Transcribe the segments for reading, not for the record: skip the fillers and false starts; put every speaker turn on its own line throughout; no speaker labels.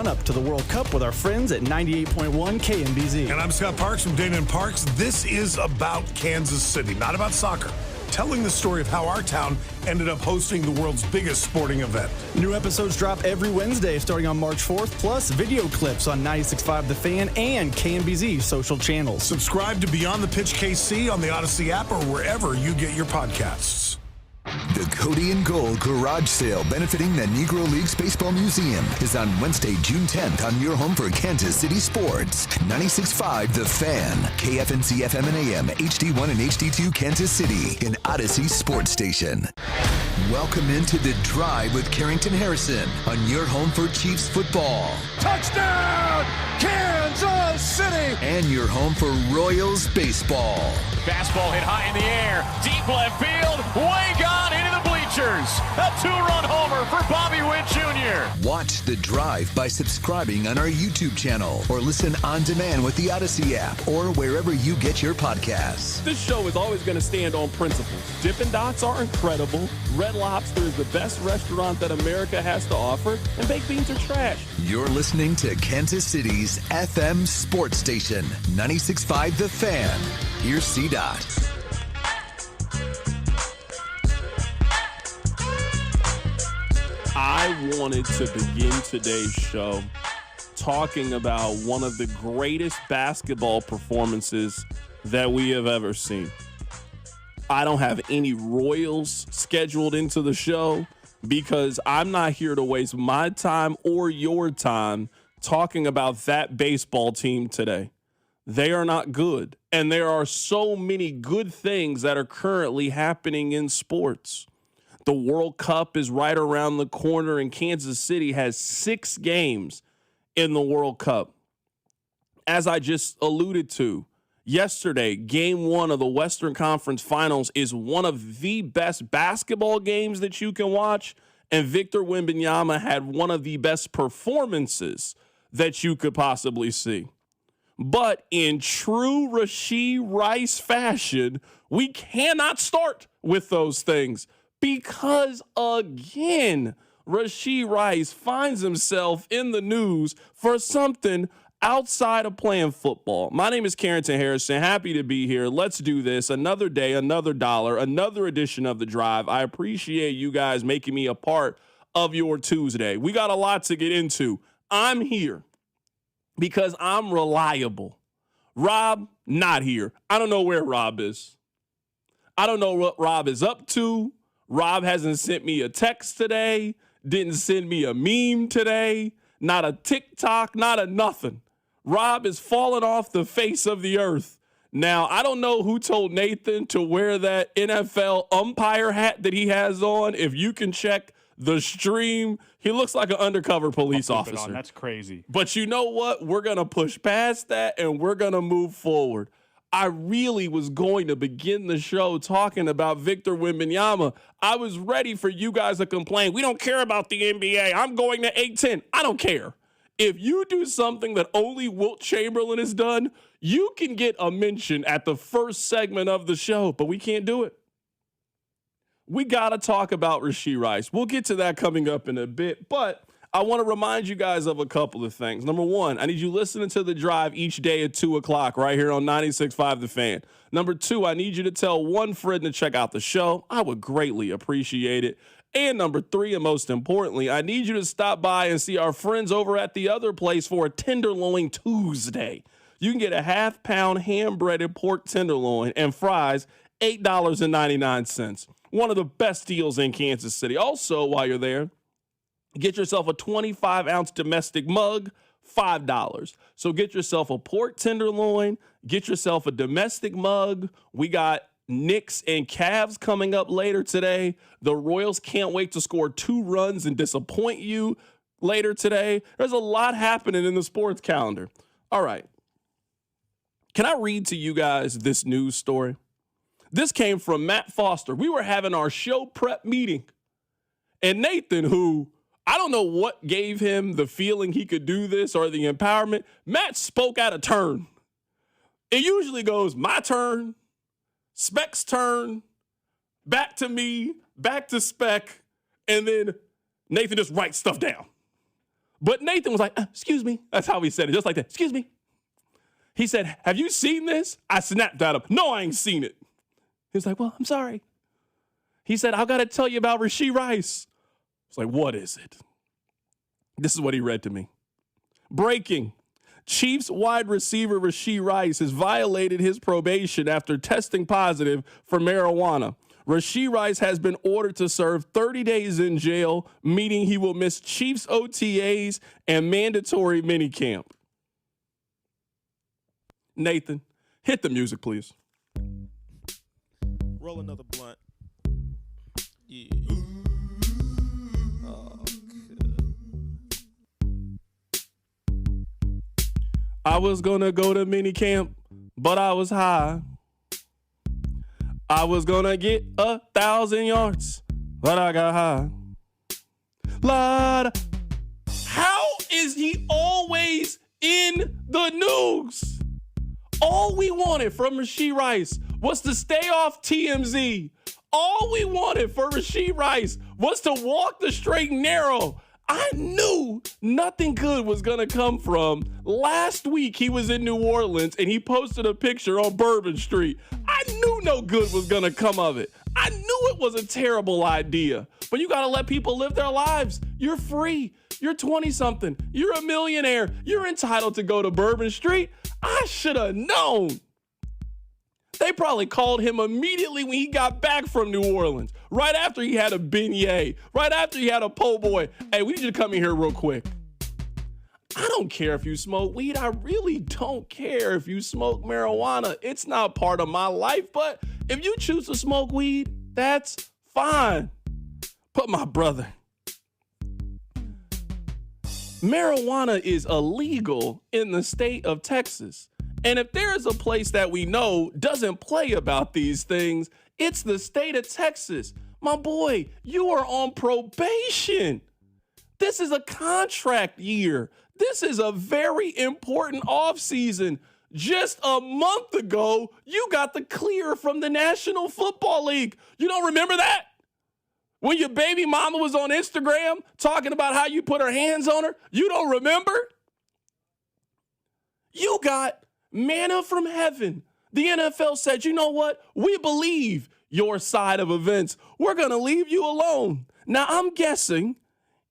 run-up to the World Cup with our friends at 98.1 KMBZ.
And I'm Scott Parks from Dana and Parks. This is about Kansas City, not about soccer. Telling the story of how our town ended up hosting the world's biggest sporting event.
New episodes drop every Wednesday starting on March 4th, plus video clips on 96.5 The Fan and KMBZ social channels.
Subscribe to Beyond the Pitch KC on the Odyssey app or wherever you get your podcasts.
The Cody and Gold Garage Sale benefiting the Negro Leagues Baseball Museum is on Wednesday, June 10th on your home for Kansas City sports. 96.5 The Fan, KFNC FM and AM, HD1 and HD2 Kansas City, an Odyssey sports station. Welcome into The Drive with Carrington Harrison on your home for Chiefs football.
Touchdown, Kansas City!
And your home for Royals baseball.
Fastball hit high in the air, deep left field, way gone into the bleachers. A two-run homer for Bobby Witt Jr.
Watch The Drive by subscribing on our YouTube channel or listen on demand with the Odyssey app or wherever you get your podcasts.
This show is always going to stand on principles. Dippin' Dots are incredible. Red Lobster is the best restaurant that America has to offer, and baked beans are trash.
You're listening to Kansas City's FM sports station, 96.5 The Fan. Here's C-Dot.
I wanted to begin today's show talking about one of the greatest basketball performances that we have ever seen. I don't have any Royals scheduled into the show because I'm not here to waste my time or your time talking about that baseball team today. They are not good, and there are so many good things that are currently happening in sports. The World Cup is right around the corner, and Kansas City has 6 games in the World Cup. As I just alluded to, yesterday, Game 1 of the Western Conference Finals is one of the best basketball games that you can watch, and Victor Wembanyama had one of the best performances that you could possibly see. But in true Rashee Rice fashion, we cannot start with those things because, again, Rashee Rice finds himself in the news for something outside of playing football. My name is Carrington Harrison. Happy to be here. Let's do this. Another day, another dollar, another edition of The Drive. I appreciate you guys making me a part of your Tuesday. We got a lot to get into. I'm here because I'm reliable. Rob, not here. I don't know where Rob is. I don't know what Rob is up to. Rob hasn't sent me a text today, didn't send me a meme today, not a TikTok, not a nothing. Rob is falling off the face of the earth. Now, I don't know who told Nathan to wear that NFL umpire hat that he has on. If you can check the stream, he looks like an undercover police officer.
That's crazy.
But you know what? We're going to push past that and we're going to move forward. I really was going to begin the show talking about Victor Wembanyama. I was ready for you guys to complain. We don't care about the NBA. I'm going to 8-10. I don't care. If you do something that only Wilt Chamberlain has done, you can get a mention at the first segment of the show, but we can't do it. We got to talk about Rashee Rice. We'll get to that coming up in a bit, but I want to remind you guys of a couple of things. Number one, I need you listening to The Drive each day at 2 o'clock right here on 96.5 The Fan. Number two, I need you to tell one friend to check out the show. I would greatly appreciate it. And number three, and most importantly, I need you to stop by and see our friends over at the other place for a Tenderloin Tuesday. You can get a half-pound hand-breaded pork tenderloin and fries, $8.99. One of the best deals in Kansas City. Also, while you're there, get yourself a 25-ounce domestic mug, $5. So get yourself a pork tenderloin, get yourself a domestic mug. We got Knicks and Cavs coming up later today. The Royals can't wait to score 2 runs and disappoint you later today. There's a lot happening in the sports calendar. All right. Can I read to you guys this news story? This came from Matt Foster. We were having our show prep meeting. And Nathan, who I don't know what gave him the feeling he could do this or the empowerment, Matt spoke out of turn. It usually goes, my turn, Spec's turn, back to me, back to Spec, and then Nathan just writes stuff down. But Nathan was like, excuse me. That's how he said it, just like that. Excuse me. He said, have you seen this? I snapped at him. No, I ain't seen it. He was like, well, I'm sorry. He said, I've got to tell you about Rashee Rice. I was like, what is it? This is what he read to me. Breaking. Chiefs wide receiver Rashee Rice has violated his probation after testing positive for marijuana. Rashee Rice has been ordered to serve 30 days in jail, meaning he will miss Chiefs OTAs and mandatory minicamp. Nathan, hit the music, please.
Roll another blunt. Yeah.
I was gonna go to minicamp, but I was high. I was gonna get 1,000 yards, but I got high. How is he always in the news? All we wanted from Rashee Rice was to stay off TMZ. All we wanted for Rashee Rice was to walk the straight and narrow. I knew nothing good was going to come from. Last week, he was in New Orleans, and he posted a picture on Bourbon Street. I knew no good was going to come of it. I knew it was a terrible idea. But you got to let people live their lives. You're free. You're 20-something. You're a millionaire. You're entitled to go to Bourbon Street. I should have known. They probably called him immediately when he got back from New Orleans, right after he had a beignet, right after he had a po' boy. Hey, we need you to come in here real quick. I don't care if you smoke weed. I really don't care if you smoke marijuana. It's not part of my life, but if you choose to smoke weed, that's fine. But my brother, marijuana is illegal in the state of Texas. And if there is a place that we know doesn't play about these things, it's the state of Texas. My boy, you are on probation. This is a contract year. This is a very important offseason. Just a month ago, you got the clear from the National Football League. You don't remember that? When your baby mama was on Instagram talking about how you put her hands on her, you don't remember? You got manna from heaven. The NFL said, you know what? We believe your side of events. We're going to leave you alone. Now, I'm guessing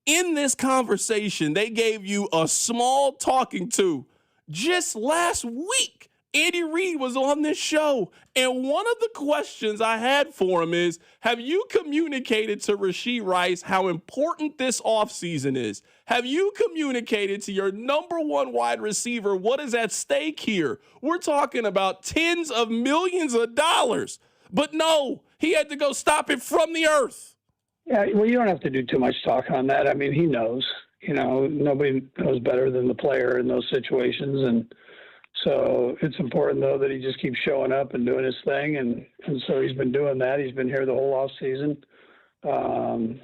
in this conversation, they gave you a small talking to. Just last week, Andy Reid was on this show, and one of the questions I had for him is, have you communicated to Rashee Rice how important this offseason is? Have you communicated to your number one wide receiver what is at stake here? We're talking about tens of millions of dollars. But no, he had to go stop it from the earth.
Yeah, well, you don't have to do too much talk on that. I mean, he knows. You know, nobody knows better than the player in those situations, and so it's important, though, that he just keeps showing up and doing his thing. And so he's been doing that. He's been here the whole off season. And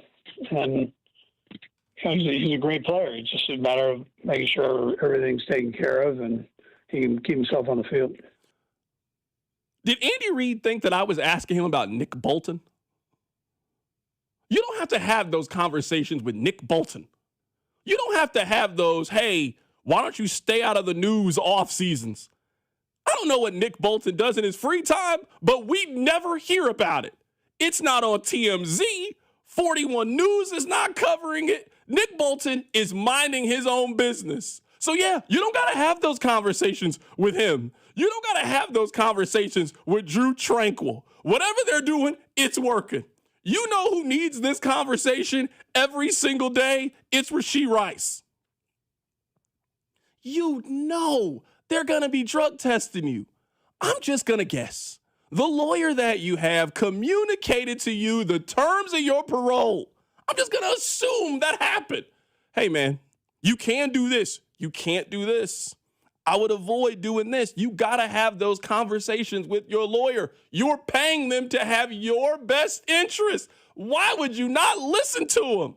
he's a great player. It's just a matter of making sure everything's taken care of and he can keep himself on the field.
Did Andy Reid think that I was asking him about Nick Bolton? You don't have to have those conversations with Nick Bolton. You don't have to have those, hey, why don't you stay out of the news off seasons? I don't know what Nick Bolton does in his free time, but we never hear about it. It's not on TMZ. 41 News is not covering it. Nick Bolton is minding his own business. So yeah, you don't got to have those conversations with him. You don't got to have those conversations with Drew Tranquil. Whatever they're doing, it's working. You know who needs this conversation every single day? It's Rashee Rice. You know they're going to be drug testing you. I'm just going to guess. The lawyer that you have communicated to you the terms of your parole. I'm just going to assume that happened. Hey, man, you can do this. You can't do this. I would avoid doing this. You got to have those conversations with your lawyer. You're paying them to have your best interest. Why would you not listen to them?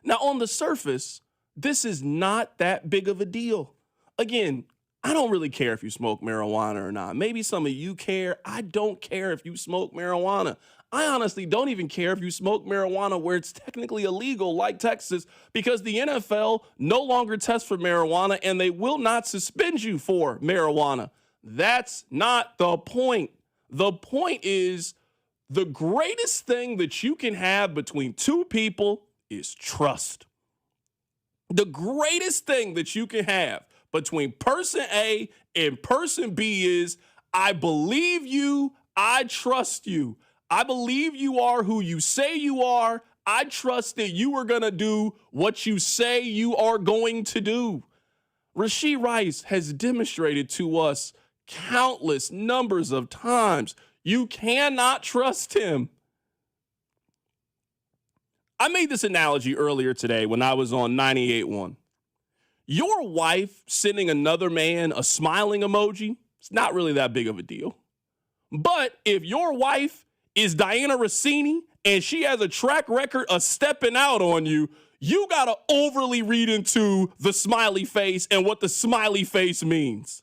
Now, on the surface, this is not that big of a deal. Again, I don't really care if you smoke marijuana or not. Maybe some of you care. I don't care if you smoke marijuana. I honestly don't even care if you smoke marijuana where it's technically illegal, like Texas, because the NFL no longer tests for marijuana and they will not suspend you for marijuana. That's not the point. The point is the greatest thing that you can have between two people is trust. The greatest thing that you can have between person A and person B is, I believe you, I trust you. I believe you are who you say you are. I trust that you are going to do what you say you are going to do. Rashee Rice has demonstrated to us countless numbers of times you cannot trust him. I made this analogy earlier today when I was on 98.1. Your wife sending another man a smiling emoji, it's not really that big of a deal. But if your wife is Diana Rossini and she has a track record of stepping out on you, you got to overly read into the smiley face and what the smiley face means.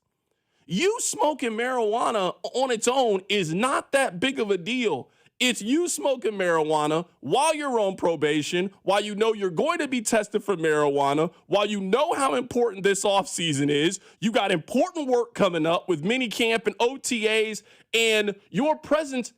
You smoking marijuana on its own is not that big of a deal. It's you smoking marijuana while you're on probation, while you know you're going to be tested for marijuana, while you know how important this offseason is. You got important work coming up with minicamp and OTAs, and your presence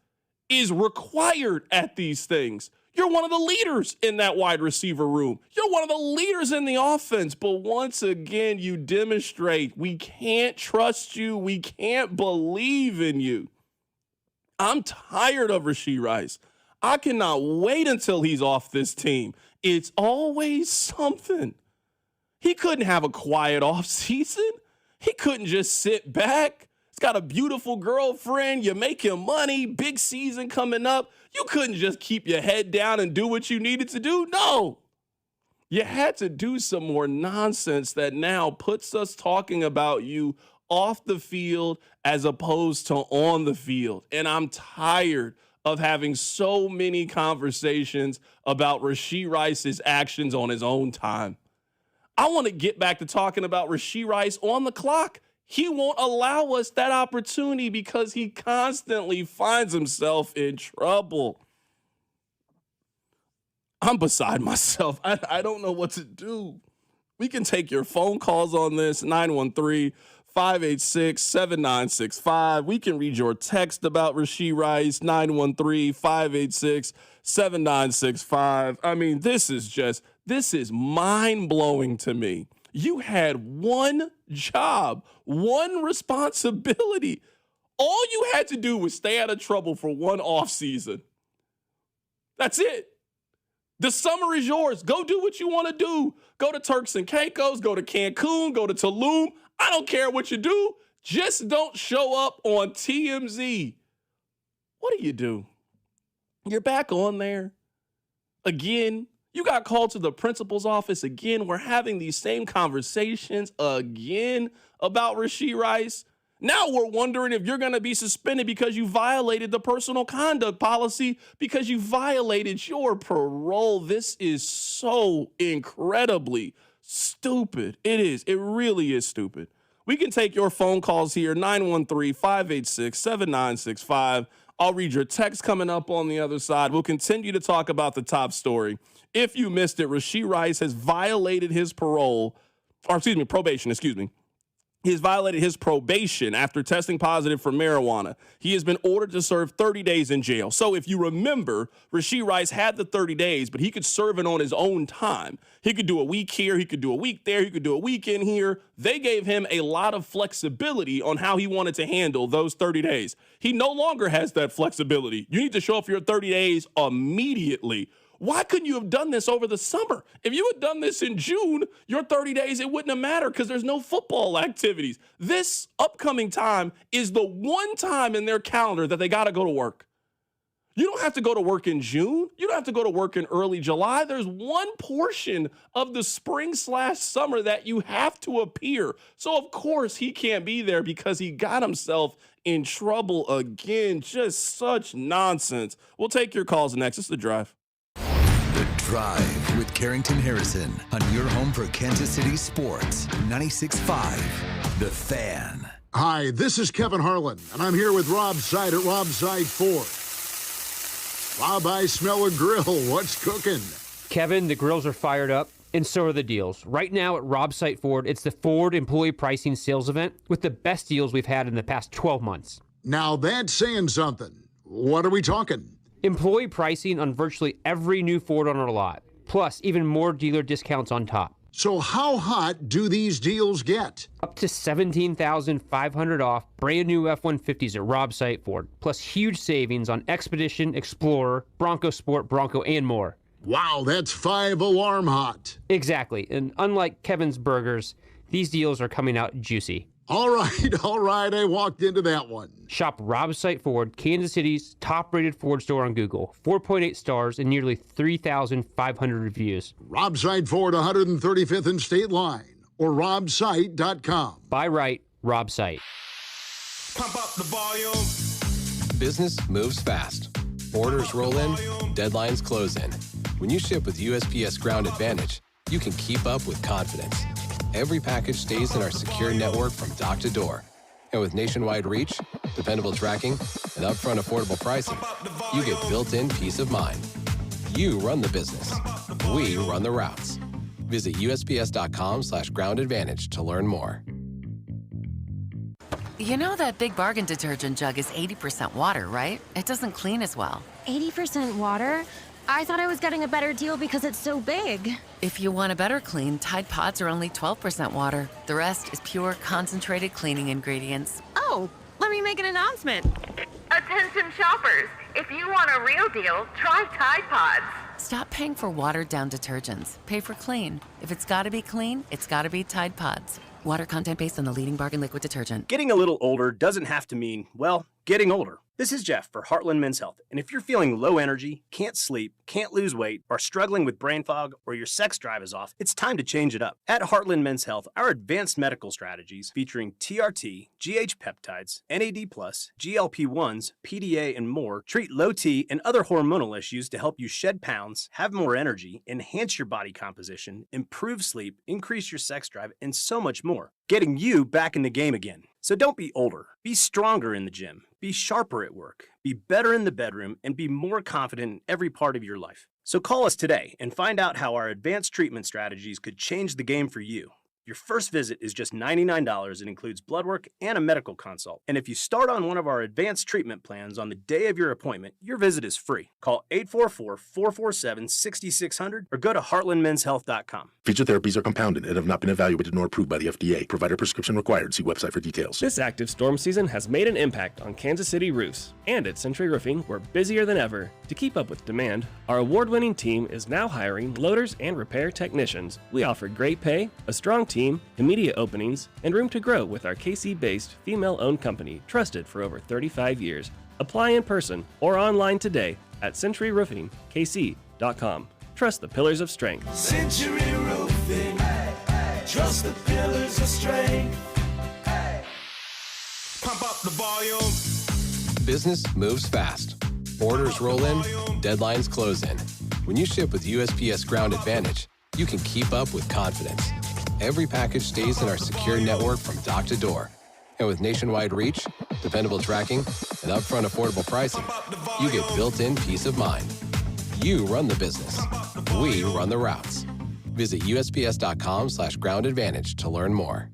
is required at these things. You're one of the leaders in that wide receiver room. You're one of the leaders in the offense. But once again, you demonstrate we can't trust you. We can't believe in you. I'm tired of Rashee Rice. I cannot wait until he's off this team. It's always something. He couldn't have a quiet offseason. He couldn't just sit back. He's got a beautiful girlfriend. You're making money. Big season coming up. You couldn't just keep your head down and do what you needed to do. No. You had to do some more nonsense that now puts us talking about you off the field as opposed to on the field. And I'm tired of having so many conversations about Rashee Rice's actions on his own time. I want to get back to talking about Rashee Rice on the clock. He won't allow us that opportunity because he constantly finds himself in trouble. I'm beside myself. I don't know what to do. We can take your phone calls on this, 913-586-7965. We can read your text about Rashee Rice, 913-586-7965. I mean, this is mind-blowing to me. You had one job, one responsibility. All you had to do was stay out of trouble for one offseason. That's it. The summer is yours. Go do what you want to do. Go to Turks and Caicos, go to Cancun, go to Tulum. I don't care what you do. Just don't show up on TMZ. What do? You're back on there again. You got called to the principal's office again. We're having these same conversations again about Rashee Rice. Now we're wondering if you're going to be suspended because you violated the personal conduct policy, because you violated your parole. This is so incredibly stupid. It is. It really is stupid. We can take your phone calls here, 913-586-7965. I'll read your text coming up on the other side. We'll continue to talk about the top story. If you missed it, Rashee Rice has violated his probation. He has violated his probation after testing positive for marijuana. He has been ordered to serve 30 days in jail. So if you remember, Rashee Rice had the 30 days, but he could serve it on his own time. He could do a week here. He could do a week there. He could do a weekend here. They gave him a lot of flexibility on how he wanted to handle those 30 days. He no longer has that flexibility. You need to show up for your 30 days immediately. Why couldn't you have done this over the summer? If you had done this in June, your 30 days, it wouldn't have mattered because there's no football activities. This upcoming time is the one time in their calendar that they got to go to work. You don't have to go to work in June. You don't have to go to work in early July. There's one portion of the spring/summer that you have to appear. So, of course, he can't be there because he got himself in trouble again. Just such nonsense. We'll take your calls next. It's The Drive.
The Drive with Carrington Harrison on your home for Kansas City sports. 96.5 The Fan.
Hi, this is Kevin Harlan, and I'm here with Rob Seid at Rob Seid Ford. Bob, I smell a grill. What's cooking?
Kevin, the grills are fired up, and so are the deals. Right now at Rob Site Ford, it's the Ford Employee Pricing Sales Event with the best deals we've had in the past 12 months.
Now that's saying something. What are we talking?
Employee pricing on virtually every new Ford on our lot, plus even more dealer discounts on top.
So how hot do these deals get?
Up to $17,500 off brand new F-150s at Rob Site Ford, plus huge savings on Expedition, Explorer, Bronco Sport, Bronco, and more.
Wow, that's 5 alarm hot.
Exactly, and unlike Kevin's Burgers, these deals are coming out juicy.
All right, I walked into that one.
Shop Rob Site Ford, Kansas City's top-rated Ford store on Google. 4.8 stars and nearly 3,500 reviews.
Rob Site Ford, 135th and State Line, or robsite.com.
Buy right, Rob Site.
Pump up the volume.
Business moves fast. Orders roll in, deadlines close in. When you ship with USPS Ground Advantage, you can keep up with confidence. Every package stays in our secure network from dock to door. And with nationwide reach, dependable tracking, and upfront affordable pricing, you get built-in peace of mind. You run the business. We run the routes. Visit USPS.com/Ground Advantage to learn more.
You know that Big Bargain detergent jug is 80% water, right? It doesn't clean as well.
80% water? I thought I was getting a better deal because it's so big.
If you want a better clean, Tide Pods are only 12% water. The rest is pure, concentrated cleaning ingredients.
Oh, let me make an announcement.
Attention shoppers, if you want a real deal, try Tide Pods.
Stop paying for watered-down detergents. Pay for clean. If it's gotta be clean, it's gotta be Tide Pods. Water content based on the leading bargain liquid detergent.
Getting a little older doesn't have to mean, well, getting older. This is Jeff for Heartland Men's Health, and if you're feeling low energy, can't sleep, can't lose weight, are struggling with brain fog, or your sex drive is off, it's time to change it up. At Heartland Men's Health, our advanced medical strategies featuring TRT, GH peptides, NAD+, GLP-1s, PDA, and more treat low T and other hormonal issues to help you shed pounds, have more energy, enhance your body composition, improve sleep, increase your sex drive, and so much more. Getting you back in the game again. So don't be older. Be stronger in the gym. Be sharper at work. Be better in the bedroom, and be more confident in every part of your life. So call us today and find out how our advanced treatment strategies could change the game for you. Your first visit is just $99 and includes blood work and a medical consult. And if you start on one of our advanced treatment plans on the day of your appointment, your visit is free. Call 844-447-6600 or go to heartlandmenshealth.com.
Feature therapies are compounded and have not been evaluated nor approved by the FDA. Provider prescription required. See website for details.
This active storm season has made an impact on Kansas City roofs. And at Century Roofing, we're busier than ever. To keep up with demand, our award-winning team is now hiring loaders and repair technicians. We offer great pay, a strong team, immediate openings, and room to grow with our KC-based, female-owned company, trusted for over 35 years. Apply in person or online today at centuryroofingkc.com. Trust the pillars of strength.
Century Roofing, trust the pillars of strength.
Pump up the volume.
Business moves fast. Orders roll in, deadlines close in. When you ship with USPS Ground Advantage, you can keep up with confidence. Every package stays in our secure network from dock to door. And with nationwide reach, dependable tracking, and upfront affordable pricing, you get built-in peace of mind. You run the business. We run the routes. Visit USPS.com/Ground Advantage to learn more.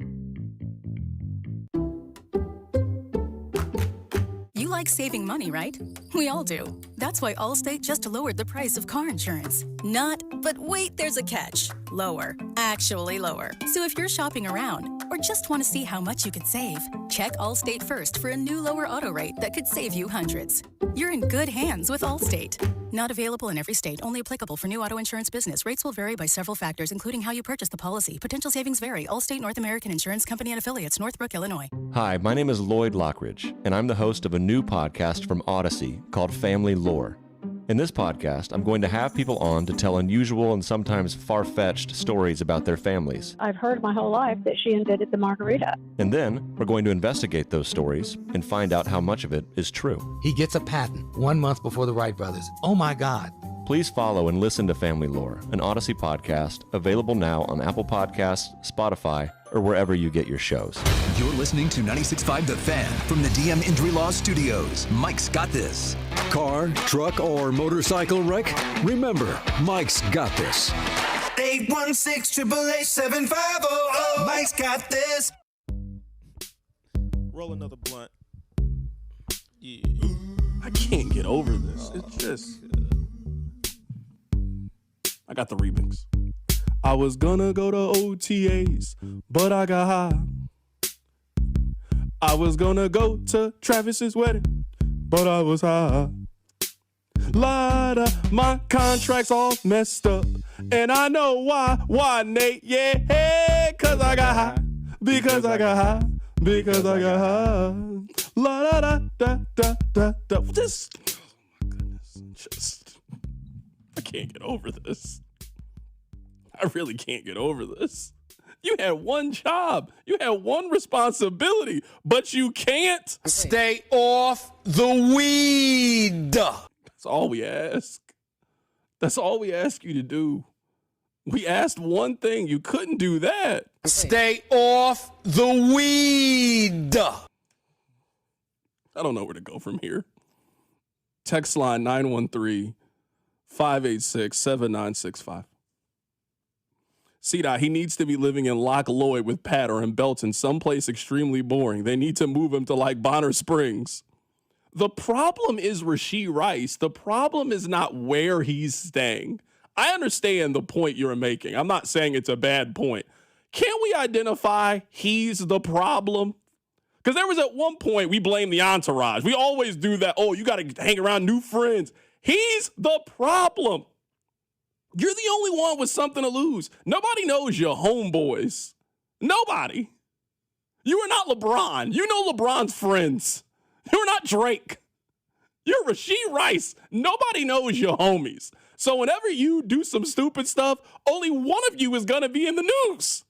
You like saving money, right? We all do. That's why Allstate just lowered the price of car insurance. Not, but wait, there's a catch. Lower. Actually lower. So if you're shopping around or just want to see how much you could save, check Allstate first for a new lower auto rate that could save you hundreds. You're in good hands with Allstate. Not available in every state. Only applicable for new auto insurance business. Rates will vary by several factors, including how you purchase the policy. Potential savings vary. Allstate North American Insurance Company and Affiliates, Northbrook, Illinois.
Hi, my name is Lloyd Lockridge, and I'm the host of a new podcast from Odyssey called Family Lore. In this podcast, I'm going to have people on to tell unusual and sometimes far-fetched stories about their families.
I've heard my whole life that she invented the margarita.
And then we're going to investigate those stories and find out how much of it is true.
He gets a patent 1 month before the Wright brothers. Oh my God.
Please follow and listen to Family Lore, an Odyssey podcast, available now on Apple Podcasts, Spotify, or wherever you get your shows.
You're listening to 96.5 The Fan from the DM Injury Law Studios. Mike's got this.
car, truck, or motorcycle wreck? Remember, Mike's got this.
816-888-7500. Mike's got this.
Roll another blunt. Yeah.
I can't get over this. It's just. I got the remix. I was gonna go to OTAs, but I got high. I was gonna go to Travis's wedding, but I was high. My contract's all messed up, and I know why. Why, Nate? Yeah, hey, cause I got high. Because I got high. Because I got high. La da da da da da da. This. Oh my goodness. Just. I can't get over this. I really can't get over this. You had one job. You had one responsibility, but you can't
stay off the weed.
That's all we ask. That's all we ask you to do. We asked one thing. You couldn't do that.
Stay off the weed.
I don't know where to go from here. Text line 913-586-7965. C-Dot, he needs to be living in Loch Lloyd with Pat or in Belton, someplace extremely boring. They need to move him to like Bonner Springs. The problem is Rashee Rice. The problem is not where he's staying. I understand the point you're making. I'm not saying it's a bad point. Can't we identify he's the problem? Because there was at one point we blame the entourage. We always do that. Oh, you got to hang around new friends. He's the problem. You're the only one with something to lose. Nobody knows your homeboys. Nobody. You are not LeBron. You know LeBron's friends. You're not Drake. You're Rashee Rice. Nobody knows your homies. So whenever you do some stupid stuff, only one of you is going to be in the news.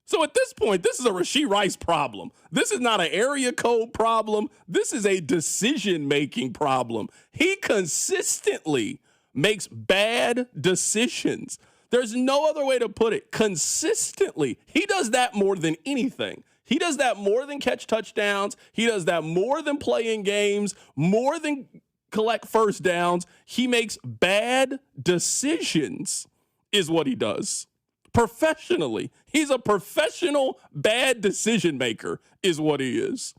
So at this point, this is a Rashee Rice problem. This is not an area code problem. This is a decision-making problem. He consistently makes bad decisions. There's no other way to put it. Consistently. He does that more than anything. He does that more than catch touchdowns. He does that more than play in games, more than collect first downs. He makes bad decisions is what he does. Professionally. He's a professional bad decision maker is what he is.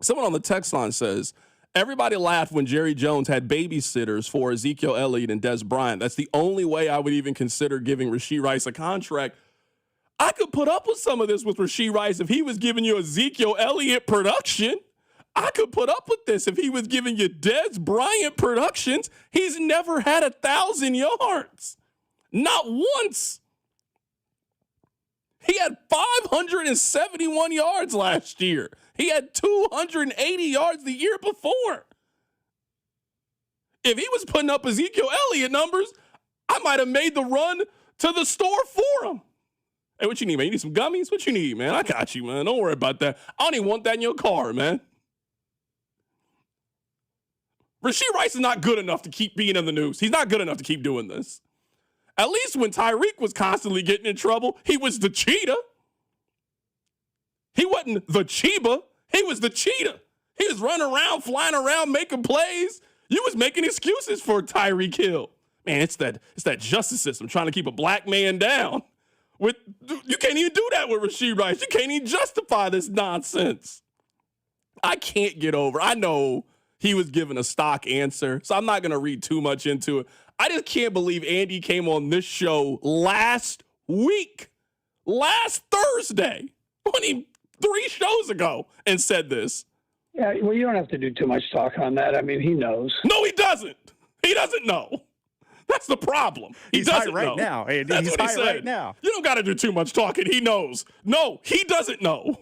Someone on the text line says, everybody laughed when Jerry Jones had babysitters for Ezekiel Elliott and Des Bryant. That's the only way I would even consider giving Rashee Rice a contract. I could put up with some of this with Rashee Rice if he was giving you Ezekiel Elliott production. I could put up with this if he was giving you Des Bryant productions. He's never had 1,000 yards. Not once. He had 571 yards last year. He had 280 yards the year before. If he was putting up Ezekiel Elliott numbers, I might have made the run to the store for him. Hey, what you need, man? You need some gummies? What you need, man? I got you, man. Don't worry about that. I don't even want that in your car, man. Rashee Rice is not good enough to keep being in the news. He's not good enough to keep doing this. At least when Tyreek was constantly getting in trouble, he was the cheetah. He wasn't the Chiba. He was the cheetah. He was running around, flying around, making plays. You was making excuses for Tyreek Hill. Man, it's that justice system trying to keep a black man down. You can't even do that with Rashee Rice. You can't even justify this nonsense. I can't get over. I know he was given a stock answer, so I'm not going to read too much into it. I just can't believe Andy came on this show last Thursday, 3 shows ago, and said this.
Yeah, well, you don't have to do too much talk on that. I mean, he knows.
No, he doesn't. He doesn't know. That's the problem.
He's
doesn't
high right
know.
now. Hey,
That's
he's
what he
high
said.
right now.
You don't got to do too much talking. He knows. No, he doesn't know.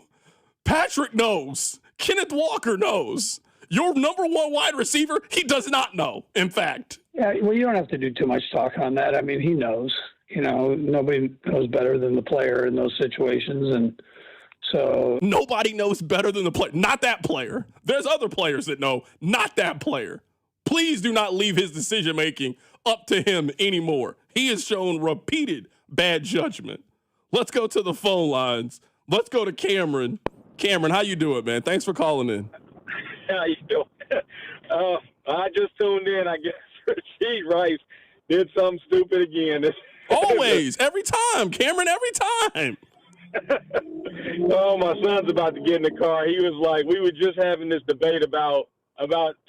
Patrick knows. Kenneth Walker knows. Your number one wide receiver, he does not know, in fact.
Yeah, well, you don't have to do too much talk on that. I mean, he knows. You know, nobody knows better than the player in those situations, and so
nobody knows better than the player. Not that player. There's other players that know. Not that player. Please do not leave his decision-making up to him anymore. He has shown repeated bad judgment. Let's go to the phone lines. Let's go to Cameron. Cameron, how you doing, man? Thanks for calling in.
How you doing?
I just tuned in. I guess Rashee Rice did something stupid again.
Always, every time, Cameron, every time.
Oh, my son's about to get in the car. He was like, we were just having this debate about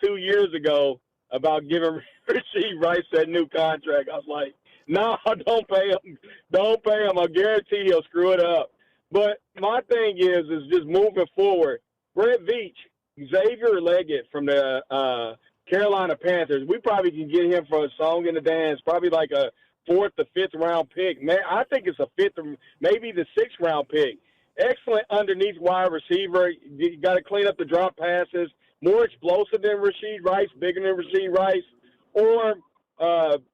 2 years ago about giving Rashee Rice that new contract. I was like, no, don't pay him. Don't pay him. I guarantee he'll screw it up. But my thing is just moving forward. Brett Veach, Xavier Leggett from the Carolina Panthers, we probably can get him for a song and a dance, probably like a 4th or 5th round pick. Man, I think it's a 5th or maybe the 6th round pick. Excellent underneath wide receiver. You got to clean up the drop passes. More explosive than Rashee Rice, bigger than Rashee Rice. Or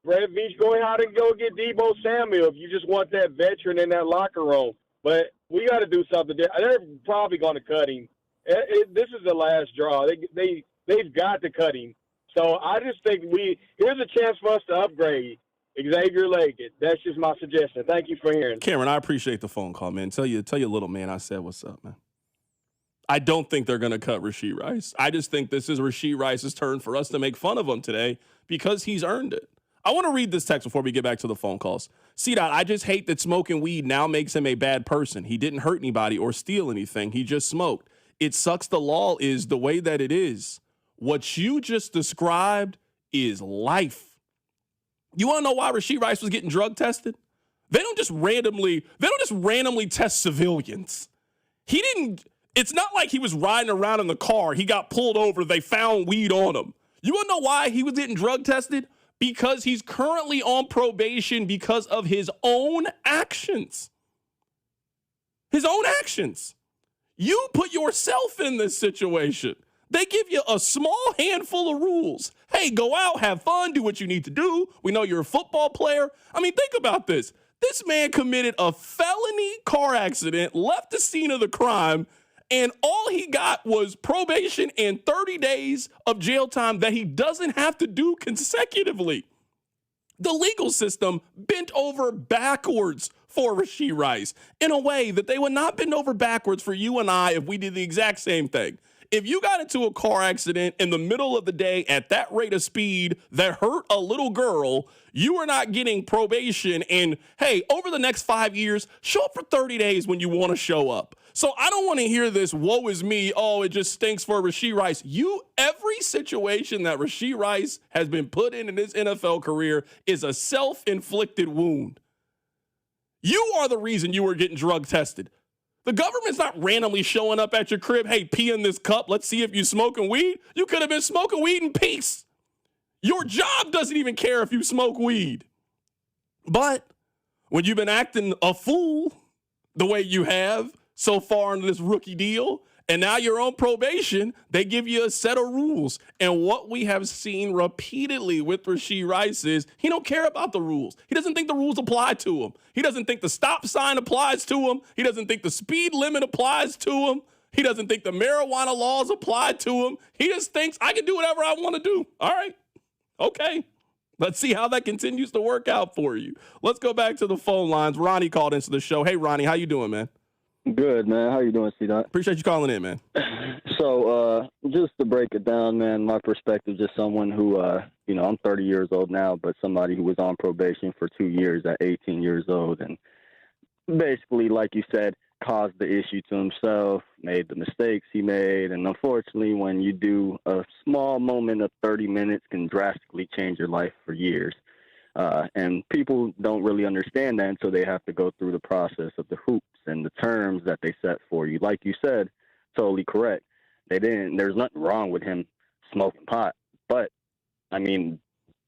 Brett Veach, go out and go get Deebo Samuel if you just want that veteran in that locker room. But we got to do something. They're probably going to cut him. This is the last draw. They've got to cut him. So I just think here's a chance for us to upgrade Xavier Leggett. That's just my suggestion. Thank you for hearing.
Cameron, I appreciate the phone call, man. Tell your little man I said what's up, man. I don't think they're going to cut Rashee Rice. I just think this is Rashee Rice's turn for us to make fun of him today because he's earned it. I want to read this text before we get back to the phone calls. C-Dot, I just hate that smoking weed now makes him a bad person. He didn't hurt anybody or steal anything. He just smoked. It sucks the law is the way that it is. What you just described is life. You want to know why Rashee Rice was getting drug tested? They don't just randomly test civilians. It's not like he was riding around in the car. He got pulled over. They found weed on him. You want to know why he was getting drug tested? Because he's currently on probation because of his own actions. His own actions. You put yourself in this situation. They give you a small handful of rules. Hey, go out, have fun, do what you need to do. We know you're a football player. I mean, think about this. This man committed a felony car accident, left the scene of the crime, and all he got was probation and 30 days of jail time that he doesn't have to do consecutively. The legal system bent over backwards for Rashee Rice in a way that they would not bend over backwards for you and I if we did the exact same thing. If you got into a car accident in the middle of the day at that rate of speed that hurt a little girl, you are not getting probation. And hey, over the next 5 years, show up for 30 days when you want to show up. So I don't want to hear this, woe is me, oh, it just stinks for Rashee Rice. Every situation that Rashee Rice has been put in his NFL career is a self-inflicted wound. You are the reason you were getting drug tested. The government's not randomly showing up at your crib, hey, pee in this cup, let's see if you're smoking weed. You could have been smoking weed in peace. Your job doesn't even care if you smoke weed. But when you've been acting a fool the way you have so far into this rookie deal, and now you're on probation, they give you a set of rules. And what we have seen repeatedly with Rashee Rice is he don't care about the rules. He doesn't think the rules apply to him. He doesn't think the stop sign applies to him. He doesn't think the speed limit applies to him. He doesn't think the marijuana laws apply to him. He just thinks I can do whatever I want to do. All right. Okay. Let's see how that continues to work out for you. Let's go back to the phone lines. Ronnie called into the show. Hey, Ronnie, how you doing, man?
Good, man. How you doing, C-Dot?
Appreciate you calling in, man.
So, just to break it down, man, my perspective, just someone who, I'm 30 years old now, but somebody who was on probation for 2 years at 18 years old and basically, like you said, caused the issue to himself, made the mistakes he made, and unfortunately, when you do a small moment of 30 minutes can drastically change your life for years. And people don't really understand that until they have to go through the process of the hoops and the terms that they set for you. Like you said, totally correct. There's nothing wrong with him smoking pot. But, I mean,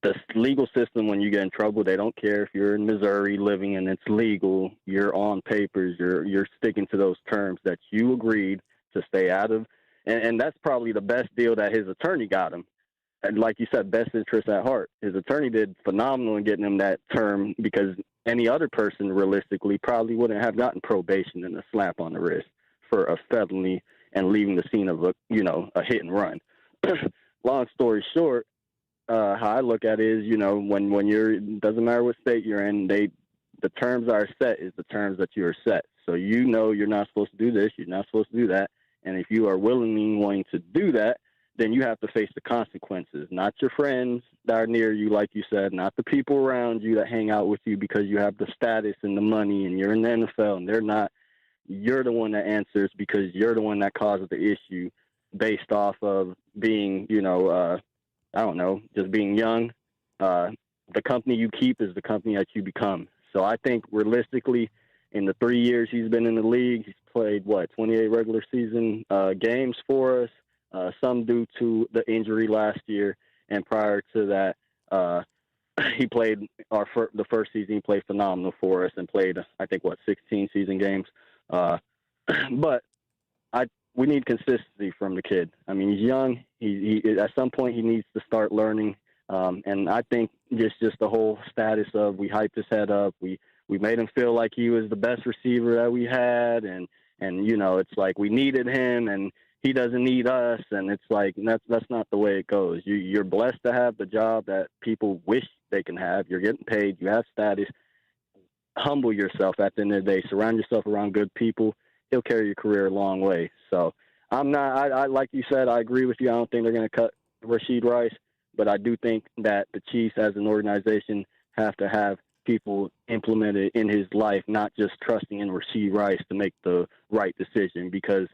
the legal system, when you get in trouble, they don't care if you're in Missouri living and it's legal. You're on papers. You're sticking to those terms that you agreed to stay out of. And that's probably the best deal that his attorney got him. And like you said, best interest at heart. His attorney did phenomenal in getting him that term because any other person realistically probably wouldn't have gotten probation and a slap on the wrist for a felony and leaving the scene of a hit and run. Long story short, how I look at it is, when it doesn't matter what state you're in, the terms are set is the terms that you are set. So you're not supposed to do this, you're not supposed to do that. And if you are willingly wanting to do that, then you have to face the consequences, not your friends that are near you, like you said, not the people around you that hang out with you because you have the status and the money and you're in the NFL and they're not. You're the one that answers because you're the one that causes the issue based off of being, I don't know, just being young. The company you keep is the company that you become. So I think realistically, in the 3 years he's been in the league, he's played, 28 regular season games for us, some due to the injury last year. And prior to that, he played the first season. He played phenomenal for us and played, 16 season games. But we need consistency from the kid. I mean, he's young. He at some point he needs to start learning. And I think just the whole status of we hyped his head up. We made him feel like he was the best receiver that we had, and it's like we needed him and he doesn't need us, and it's like that's not the way it goes. You're blessed to have the job that people wish they can have. You're getting paid. You have status. Humble yourself at the end of the day. Surround yourself around good people. He'll carry your career a long way. So I'm not. I like you said. I agree with you. I don't think they're going to cut Rashee Rice, but I do think that the Chiefs, as an organization, have to have people implemented in his life, not just trusting in Rashee Rice to make the right decision, because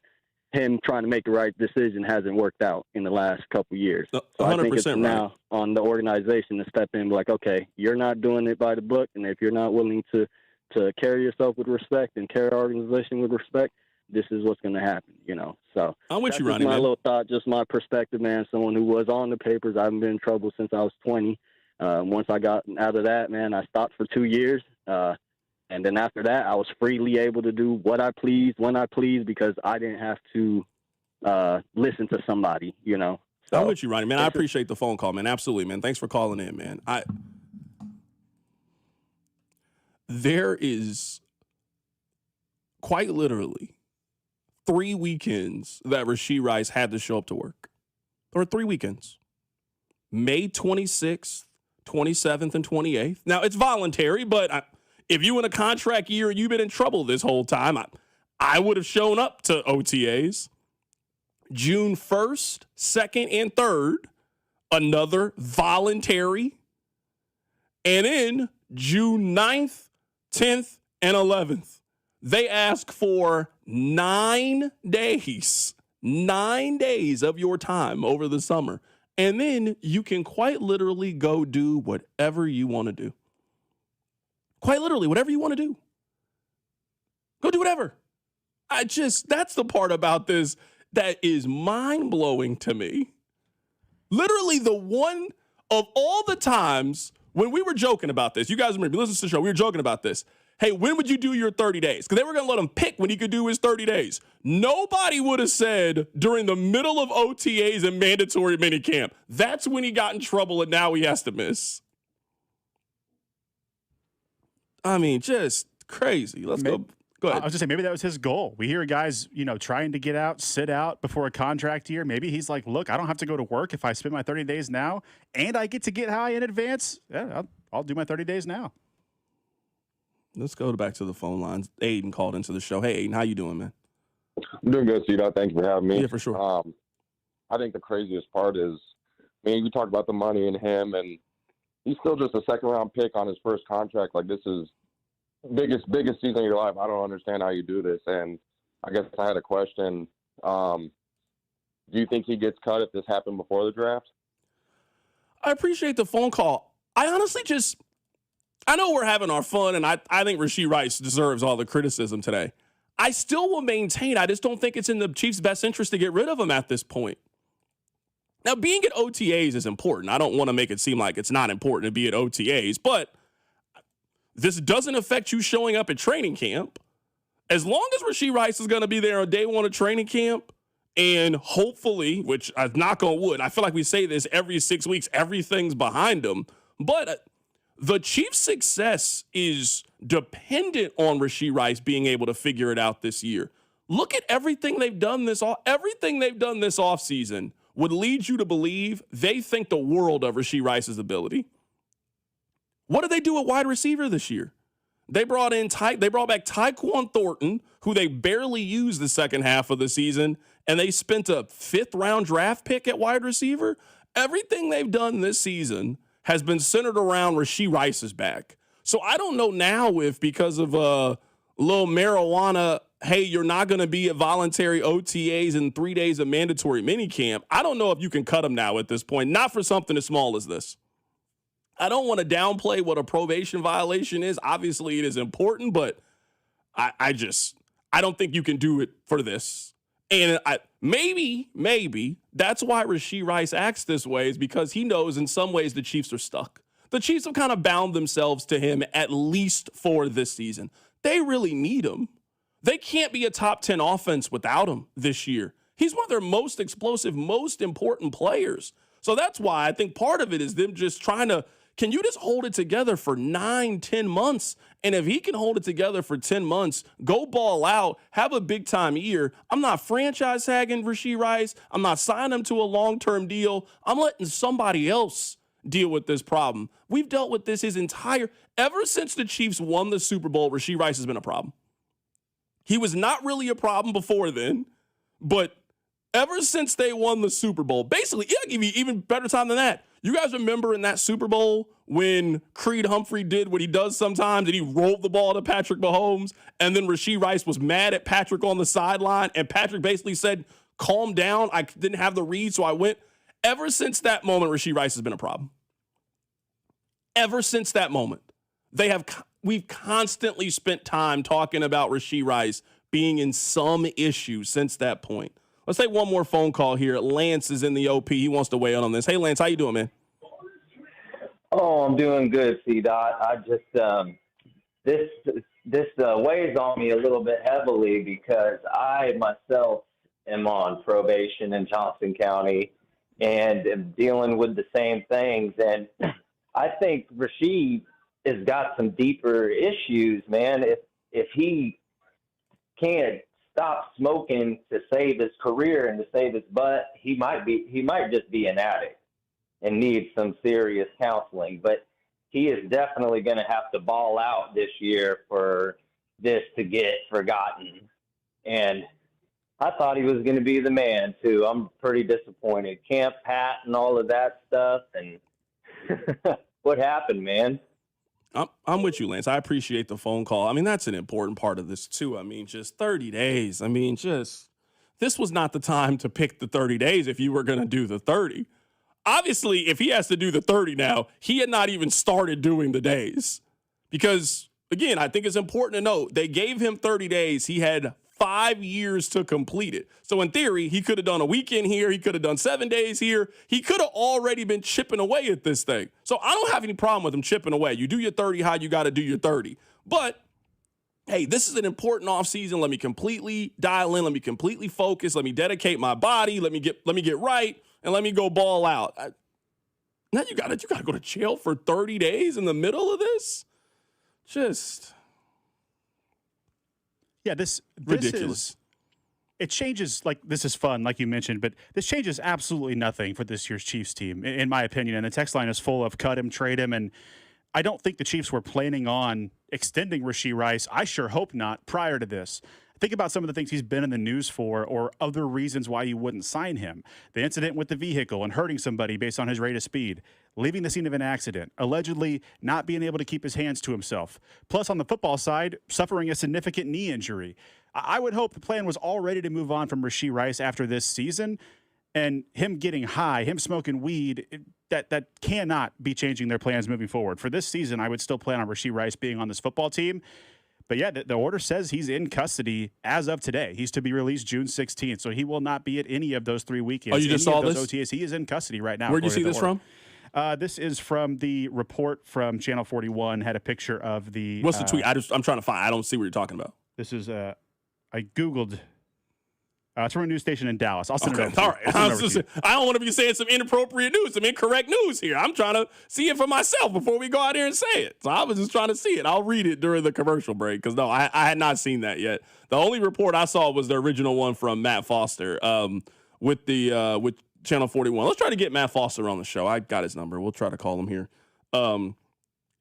him trying to make the right decision hasn't worked out in the last couple years. So I think it's now on the organization to step in and be like, okay, you're not doing it by the book, and if you're not willing to carry yourself with respect and carry our organization with respect, this is what's going to happen, So
I'm with you,
my
Ronnie, man.
little thought, just my perspective, man. Someone who was on the papers. I haven't been in trouble since I was 20. Once I got out of that, man, I stopped for 2 years. And then after that, I was freely able to do what I pleased, when I pleased, because I didn't have to listen to somebody, So
I'm with you, Ronnie, man. I appreciate the phone call, man. Absolutely, man. Thanks for calling in, man. There is quite literally 3 weekends that Rashee Rice had to show up to work. There were 3 weekends. May 26th, 27th, and 28th. Now, it's voluntary, but if you in a contract year and you've been in trouble this whole time, I would have shown up to OTAs. June 1st, 2nd, and 3rd, another voluntary. And then June 9th, 10th, and 11th, they ask for 9 days. 9 days of your time over the summer. And then you can quite literally go do whatever you want to do. Quite literally, whatever you want to do. Go do whatever. That's the part about this that is mind-blowing to me. Literally the one of all the times when we were joking about this, you guys remember, listen to the show, we were joking about this. Hey, when would you do your 30 days? Because they were going to let him pick when he could do his 30 days. Nobody would have said during the middle of OTAs and mandatory minicamp, that's when he got in trouble and now he has to miss. I mean, just crazy. Let's go. Go ahead.
I was just saying, maybe that was his goal. We hear guys, trying to get out, sit out before a contract year. Maybe he's like, look, I don't have to go to work if I spend my 30 days now and I get to get high in advance. Yeah, I'll do my 30 days now.
Let's go back to the phone lines. Aiden called into the show. Hey, Aiden, how you doing, man?
I'm doing good, Cito. Thank you for having me.
Yeah, for sure.
I think the craziest part is, you talk about the money in him, and he's still just a second-round pick on his first contract. Like, this is biggest season of your life. I don't understand how you do this. And I guess I had a question. Do you think he gets cut if this happened before the draft?
I appreciate the phone call. I honestly I know we're having our fun, and I think Rashee Rice deserves all the criticism today. I still will maintain, I just don't think it's in the Chiefs' best interest to get rid of him at this point. Now, being at OTAs is important. I don't want to make it seem like it's not important to be at OTAs, but this doesn't affect you showing up at training camp. As long as Rashee Rice is going to be there on day one of training camp, and hopefully, which I knock on wood, I feel like we say this every 6 weeks, everything's behind him, but the Chiefs' success is dependent on Rashee Rice being able to figure it out this year. Look at everything they've done this offseason would lead you to believe they think the world of Rashee Rice's ability. What did they do at wide receiver this year? They brought back Tyquan Thornton, who they barely used the second half of the season, and they spent a 5th-round draft pick at wide receiver. Everything they've done this season has been centered around Rashee Rice's back. So I don't know now if because of a little marijuana, hey, you're not going to be at voluntary OTAs and 3 days of mandatory minicamp. I don't know if you can cut him now at this point, not for something as small as this. I don't want to downplay what a probation violation is. Obviously, it is important, but I don't think you can do it for this. And maybe that's why Rashee Rice acts this way, is because he knows in some ways the Chiefs are stuck. The Chiefs have kind of bound themselves to him at least for this season. They really need him. They can't be a top 10 offense without him this year. He's one of their most explosive, most important players. So that's why I think part of it is them just trying to, can you just hold it together for 9-10 months? And if he can hold it together for 10 months, go ball out, have a big time year. I'm not franchise tagging Rashee Rice. I'm not signing him to a long-term deal. I'm letting somebody else deal with this problem. We've dealt with this ever since the Chiefs won the Super Bowl, Rashee Rice has been a problem. He was not really a problem before then, but ever since they won the Super Bowl, basically, I'll give you even better time than that. You guys remember in that Super Bowl when Creed Humphrey did what he does sometimes and he rolled the ball to Patrick Mahomes, and then Rashee Rice was mad at Patrick on the sideline, and Patrick basically said, calm down, I didn't have the read, so I went. Ever since that moment, Rashee Rice has been a problem. Ever since that moment, we've constantly spent time talking about Rashee Rice being in some issues since that point. Let's take one more phone call here. Lance is in the OP. He wants to weigh in on this. Hey, Lance, how you doing, man?
Oh, I'm doing good, C-Dot. I just this weighs on me a little bit heavily because I myself am on probation in Johnson County and am dealing with the same things. And I think Rashee has got some deeper issues, man. If he can't stop smoking to save his career and to save his butt, he might just be an addict and need some serious counseling. But he is definitely going to have to ball out this year for this to get forgotten. And I thought he was going to be the man too. I'm pretty disappointed. Camp Pat and all of that stuff. And what happened, man?
I'm with you, Lance. I appreciate the phone call. I mean, that's an important part of this, too. I mean, just 30 days. I mean, this was not the time to pick the 30 days if you were going to do the 30. Obviously, if he has to do the 30 now, he had not even started doing the days. Because, again, I think it's important to note, they gave him 30 days. He had 5 years to complete it. So in theory, he could have done a weekend here. He could have done 7 days here. He could have already been chipping away at this thing. So I don't have any problem with him chipping away. You do your 30 how you got to do your 30. But, hey, this is an important offseason. Let me completely dial in. Let me completely focus. Let me dedicate my body. Let me get right, and let me go ball out. Now you got to go to jail for 30 days in the middle of this?
Yeah, this
ridiculous.
It changes, like, this is fun, like you mentioned, but this changes absolutely nothing for this year's Chiefs team, in my opinion. And the text line is full of cut him, trade him, and I don't think the Chiefs were planning on extending Rashee Rice. I sure hope not prior to this. Think about some of the things he's been in the news for or other reasons why you wouldn't sign him. The incident with the vehicle and hurting somebody based on his rate of speed, leaving the scene of an accident, allegedly not being able to keep his hands to himself. Plus, on the football side, suffering a significant knee injury. I would hope the plan was already to move on from Rashee Rice after this season, and him getting high, him smoking weed, that cannot be changing their plans moving forward. For this season, I would still plan on Rashee Rice being on this football team. But yeah, the order says he's in custody as of today. He's to be released June 16th, so he will not be at any of those 3 weekends.
Oh, you just saw this?
OTAs. He is in custody right now.
Where'd you see this from?
This is from the report from Channel 41. Had a picture of the.
What's the tweet? I'm trying to find. I don't see what you're talking about.
This is I Googled. It's from a news station in Dallas. I'll send it over.
All right. I don't want to be saying some inappropriate neuse, some incorrect news here. I'm trying to see it for myself before we go out here and say it. So I was just trying to see it. I'll read it during the commercial break because, no, I had not seen that yet. The only report I saw was the original one from Matt Foster with Channel 41. Let's try to get Matt Foster on the show. I got his number. We'll try to call him here.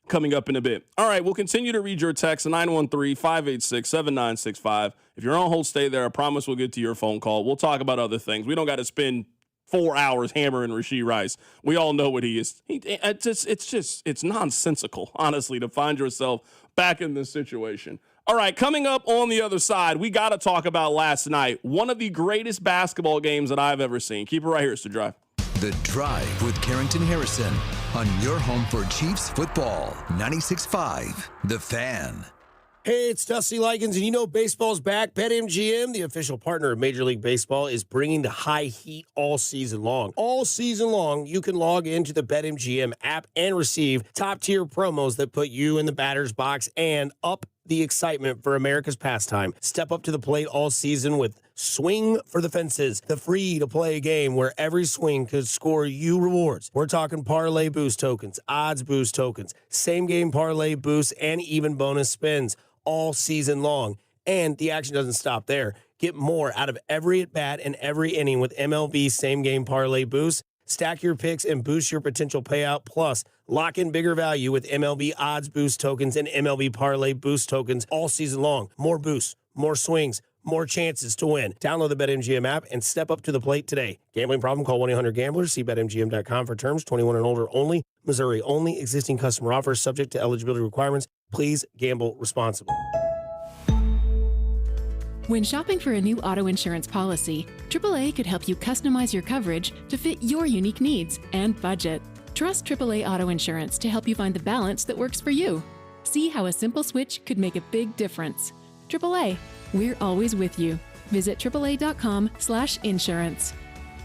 coming up in a bit. All right, we'll continue to read your text, 913-586-7965. If you're on hold, stay there. I promise we'll get to your phone call. We'll talk about other things. We don't got to spend 4 hours hammering Rashee Rice. We all know what he is. It's nonsensical, honestly, to find yourself back in this situation. All right, coming up on the other side, we got to talk about last night. One of the greatest basketball games that I've ever seen. Keep it right here. It's The Drive.
The Drive with Carrington Harrison on your home for Chiefs football. 96.5 The Fan.
Hey, it's Dusty Likens, and you know baseball's back. BetMGM, the official partner of Major League Baseball, is bringing the high heat all season long. All season long, you can log into the BetMGM app and receive top-tier promos that put you in the batter's box and up the excitement for America's pastime. Step up to the plate all season with Swing for the Fences, the free-to-play game where every swing could score you rewards. We're talking parlay boost tokens, odds boost tokens, same-game parlay boosts, and even bonus spins all season long. And the action doesn't stop there. Get more out of every at-bat and every inning with MLB same-game parlay boost. Stack your picks and boost your potential payout. Plus, lock in bigger value with MLB odds boost tokens and MLB parlay boost tokens all season long. More boosts, more swings, more chances to win. Download the BetMGM app and step up to the plate today. Gambling problem? Call 1-800-GAMBLER. See BetMGM.com for terms. 21 and older only. Missouri only. Existing customer offers subject to eligibility requirements. Please gamble responsibly.
When shopping for a new auto insurance policy, AAA could help you customize your coverage to fit your unique needs and budget. Trust AAA Auto Insurance to help you find the balance that works for you. See how a simple switch could make a big difference. AAA, we're always with you. Visit AAA.com/insurance.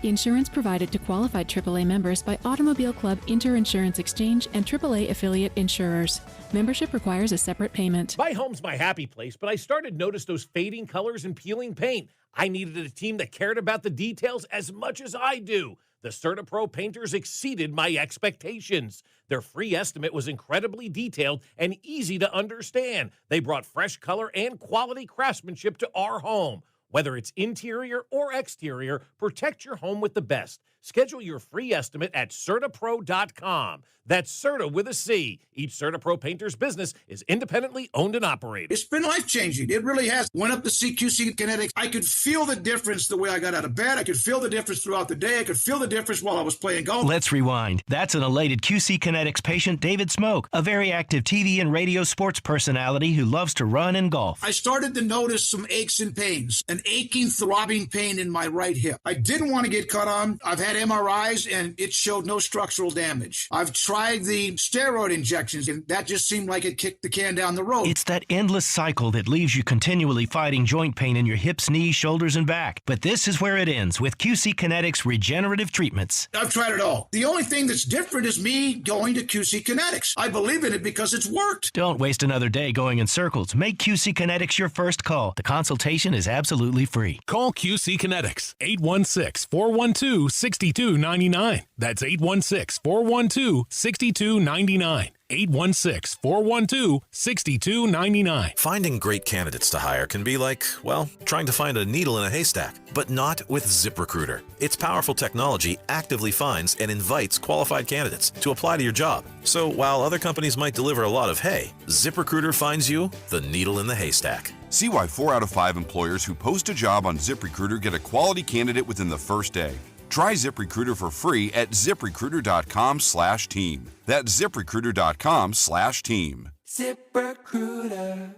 Insurance provided to qualified AAA members by Automobile Club Inter-Insurance Exchange and AAA affiliate insurers. Membership requires a separate payment.
My home's my happy place, but I started to notice those fading colors and peeling paint. I needed a team that cared about the details as much as I do. The CertaPro painters exceeded my expectations. Their free estimate was incredibly detailed and easy to understand. They brought fresh color and quality craftsmanship to our home. Whether it's interior or exterior, protect your home with the best. Schedule your free estimate at CertaPro.com. That's Certa with a C. Each CertaPro painter's business is independently owned and operated.
It's been life-changing. It really has. Went up to CQC Kinetics. I could feel the difference the way I got out of bed. I could feel the difference throughout the day. I could feel the difference while I was playing golf.
Let's rewind. That's an elated QC Kinetics patient, David Smoke, a very active TV and radio sports personality who loves to run and golf.
I started to notice some aches and pains, an aching, throbbing pain in my right hip. I didn't want to get cut on. I've had MRIs, and it showed no structural damage. I've tried the steroid injections, and that just seemed like it kicked the can down the road.
It's that endless cycle that leaves you continually fighting joint pain in your hips, knees, shoulders, and back. But this is where it ends with QC Kinetics regenerative treatments.
I've tried it all. The only thing that's different is me going to QC Kinetics. I believe in it because it's worked.
Don't waste another day going in circles. Make QC Kinetics your first call. The consultation is absolutely free.
Call QC Kinetics, 816-412-6299. That's 816-412-6299. 816-412-6299.
Finding great candidates to hire can be like, well, trying to find a needle in a haystack, but not with ZipRecruiter. Its powerful technology actively finds and invites qualified candidates to apply to your job. So while other companies might deliver a lot of hay, ZipRecruiter finds you the needle in the haystack.
See why 4 out of 5 employers who post a job on ZipRecruiter get a quality candidate within the first day. Try ZipRecruiter for free at ZipRecruiter.com/team. That's ZipRecruiter.com/team.
ZipRecruiter.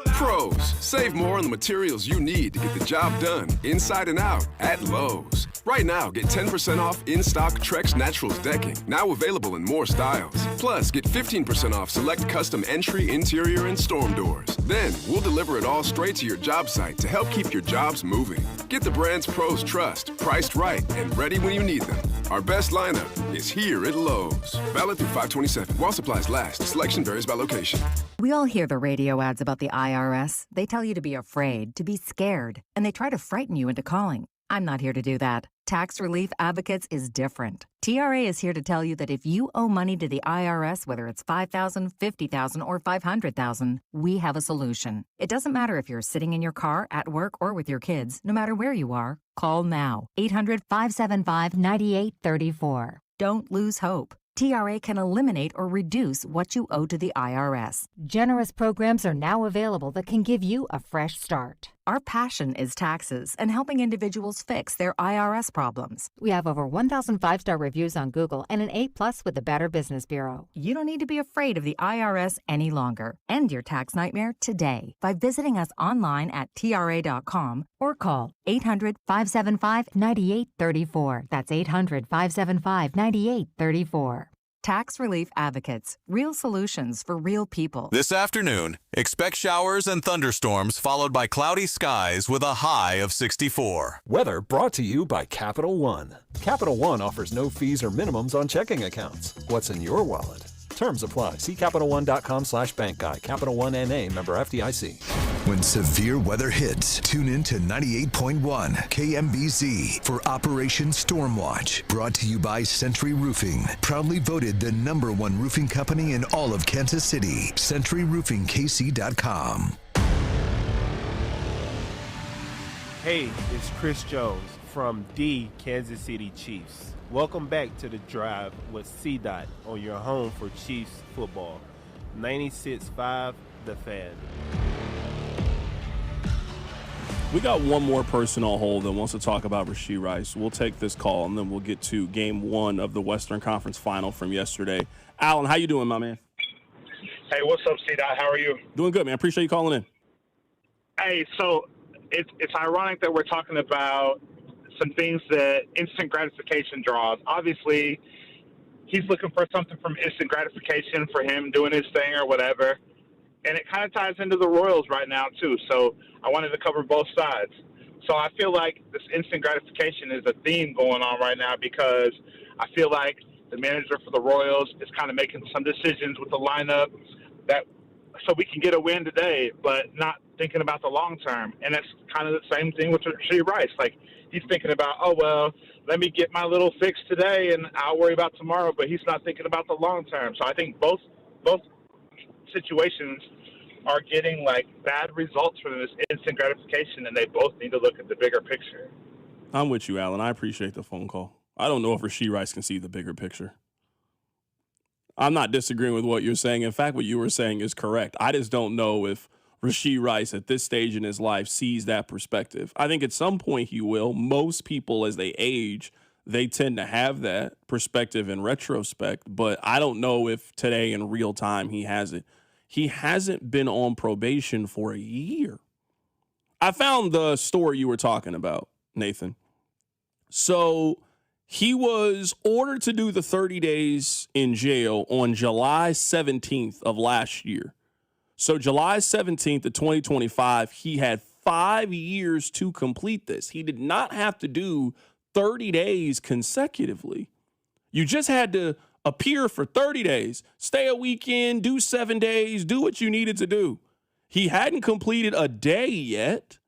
Pros, save more on the materials you need to get the job done inside and out at Lowe's. Right now, get 10% off in-stock Trex Naturals decking, now available in more styles. Plus, get 15% off select custom entry, interior, and storm doors. Then, we'll deliver it all straight to your job site to help keep your jobs moving. Get the brands pros trust, priced right, and ready when you need them. Our best lineup is here at Lowe's. Valid through 5/27. While supplies last. Selection varies by location.
We all hear the radio ads about the IRS. They tell you to be afraid, to be scared, and they try to frighten you into calling. I'm not here to do that. Tax Relief Advocates is different. TRA is here to tell you that if you owe money to the IRS, whether it's $5,000, $50,000, or $500,000, we have a solution. It doesn't matter if you're sitting in your car, at work, or with your kids. No matter where you are, call now. 800-575-9834. Don't lose hope. TRA can eliminate or reduce what you owe to the IRS.
Generous programs are now available that can give you a fresh start.
Our passion is taxes and helping individuals fix their IRS problems.
We have over 1,000 5-star reviews on Google and an A+ with the Better Business Bureau.
You don't need to be afraid of the IRS any longer. End your tax nightmare today by visiting us online at TRA.com or call 800-575-9834. That's 800-575-9834. Tax Relief Advocates. Real solutions for real people.
This afternoon, expect showers and thunderstorms followed by cloudy skies with a high of 64.
Weather brought to you by Capital One. Capital One offers no fees or minimums on checking accounts. What's in your wallet? Terms apply. See CapitalOne.com/bank guide. Capital One N.A. member FDIC.
When severe weather hits, tune in to 98.1 KMBZ for Operation Stormwatch. Brought to you by Century Roofing. Proudly voted the #1 roofing company in all of Kansas City. CenturyRoofingKC.com.
Hey, it's Chris Jones from the Kansas City Chiefs. Welcome back to The Drive with C-Dot on your home for Chiefs football. 96.5 The Fan.
We got one more person on hold that wants to talk about Rashee Rice. We'll take this call, and then we'll get to Game 1 of the Western Conference Final from yesterday. Alan, how you doing, my man?
Hey, what's up, C-Dot? How are you?
Doing good, man. Appreciate you calling in.
Hey, so it's ironic that we're talking about some things that instant gratification draws. Obviously, he's looking for something from instant gratification for him doing his thing or whatever. And it kind of ties into the Royals right now, too. So I wanted to cover both sides. So I feel like this instant gratification is a theme going on right now because I feel like the manager for the Royals is kind of making some decisions with the lineup that so we can get a win today, but not thinking about the long term. And that's kind of the same thing with Rashee Rice. Like, he's thinking about, oh, well, let me get my little fix today and I'll worry about tomorrow, but he's not thinking about the long term. So I think both situations are getting, like, bad results from this instant gratification, and they both need to look at the bigger picture.
I'm with you, Alan. I appreciate the phone call. I don't know if Rashee Rice can see the bigger picture. I'm not disagreeing with what you're saying. In fact, what you were saying is correct. I just don't know if Rashee Rice at this stage in his life sees that perspective. I think at some point he will. Most people, as they age, they tend to have that perspective in retrospect, but I don't know if today in real time he has it. He hasn't been on probation for a year. I found the story you were talking about, Nathan. So he was ordered to do the 30 days in jail on July 17th of last year. So July 17th of 2025, he had 5 years to complete this. He did not have to do 30 days consecutively. You just had to appear for 30 days, stay a weekend, do 7 days, do what you needed to do. He hadn't completed a day yet,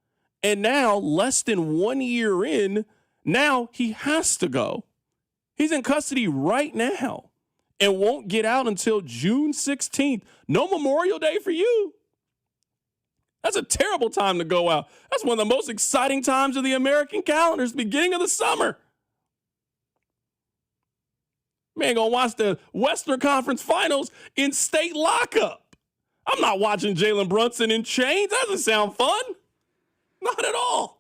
and now, less than 1 year in, now he has to go. He's in custody right now and won't get out until June 16th. No Memorial Day for you. That's a terrible time to go out. That's one of the most exciting times of the American calendar, the beginning of the summer. Man, gonna watch the Western Conference Finals in state lockup. I'm not watching Jalen Brunson in chains. That doesn't sound fun. Not at all.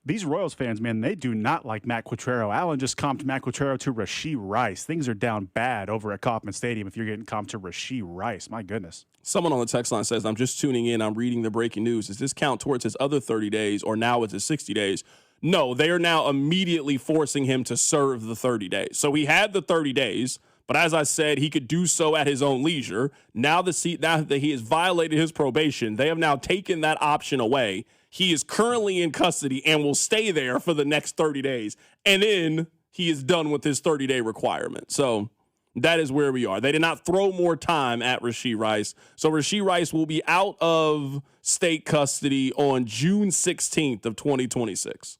These Royals fans, man, they do not like Matt Quatraro. Allen just comped Matt Quatraro to Rashee Rice. Things are down bad over at Kauffman Stadium if you're getting comped to Rashee Rice. My goodness.
Someone on the text line says, I'm just tuning in. I'm reading the breaking news. Does this count towards his other 30 days or now it's his 60 days? No, they are now immediately forcing him to serve the 30 days. So he had the 30 days, but as I said, he could do so at his own leisure. Now that he has violated his probation, they have now taken that option away. He is currently in custody and will stay there for the next 30 days. And then he is done with his 30-day requirement. So that is where we are. They did not throw more time at Rashee Rice. So Rashee Rice will be out of state custody on June 16th of 2026.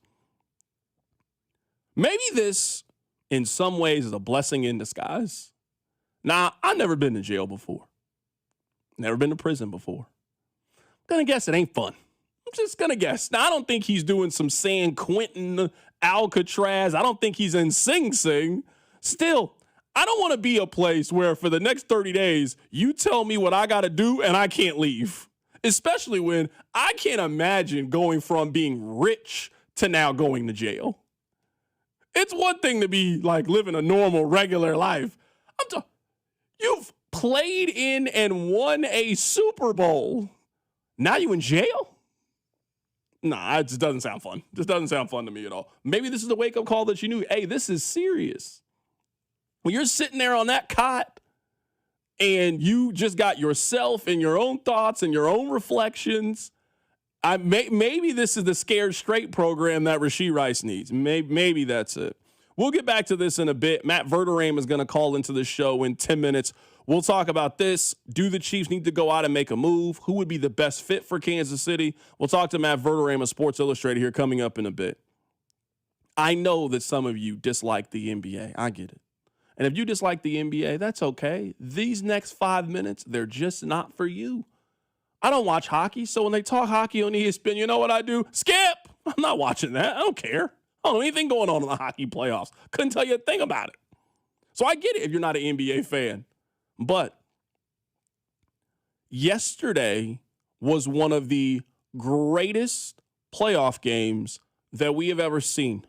Maybe this, in some ways, is a blessing in disguise. Now, I've never been to jail before. Never been to prison before. I'm going to guess it ain't fun. I'm just going to guess. Now, I don't think he's doing some San Quentin, Alcatraz. I don't think he's in Sing Sing. Still, I don't want to be a place where for the next 30 days, you tell me what I got to do and I can't leave. Especially when I can't imagine going from being rich to now going to jail. It's one thing to be like living a normal, regular life. You've played in and won a Super Bowl. Now you in jail? Nah, it just doesn't sound fun. Just doesn't sound fun to me at all. Maybe this is the wake-up call that you knew, hey, this is serious. When you're sitting there on that cot and you just got yourself and your own thoughts and your own reflections, maybe this is the Scared Straight program that Rashee Rice needs. Maybe that's it. We'll get back to this in a bit. Matt Verderame is going to call into the show in 10 minutes. We'll talk about this. Do the Chiefs need to go out and make a move? Who would be the best fit for Kansas City? We'll talk to Matt Verderame of Sports Illustrated here coming up in a bit. I know that some of you dislike the NBA. I get it. And if you dislike the NBA, that's okay. These next 5 minutes, they're just not for you. I don't watch hockey, so when they talk hockey on ESPN, you know what I do? Skip! I'm not watching that. I don't care. I don't know anything going on in the hockey playoffs. Couldn't tell you a thing about it. So I get it if you're not an NBA fan. But yesterday was one of the greatest playoff games that we have ever seen.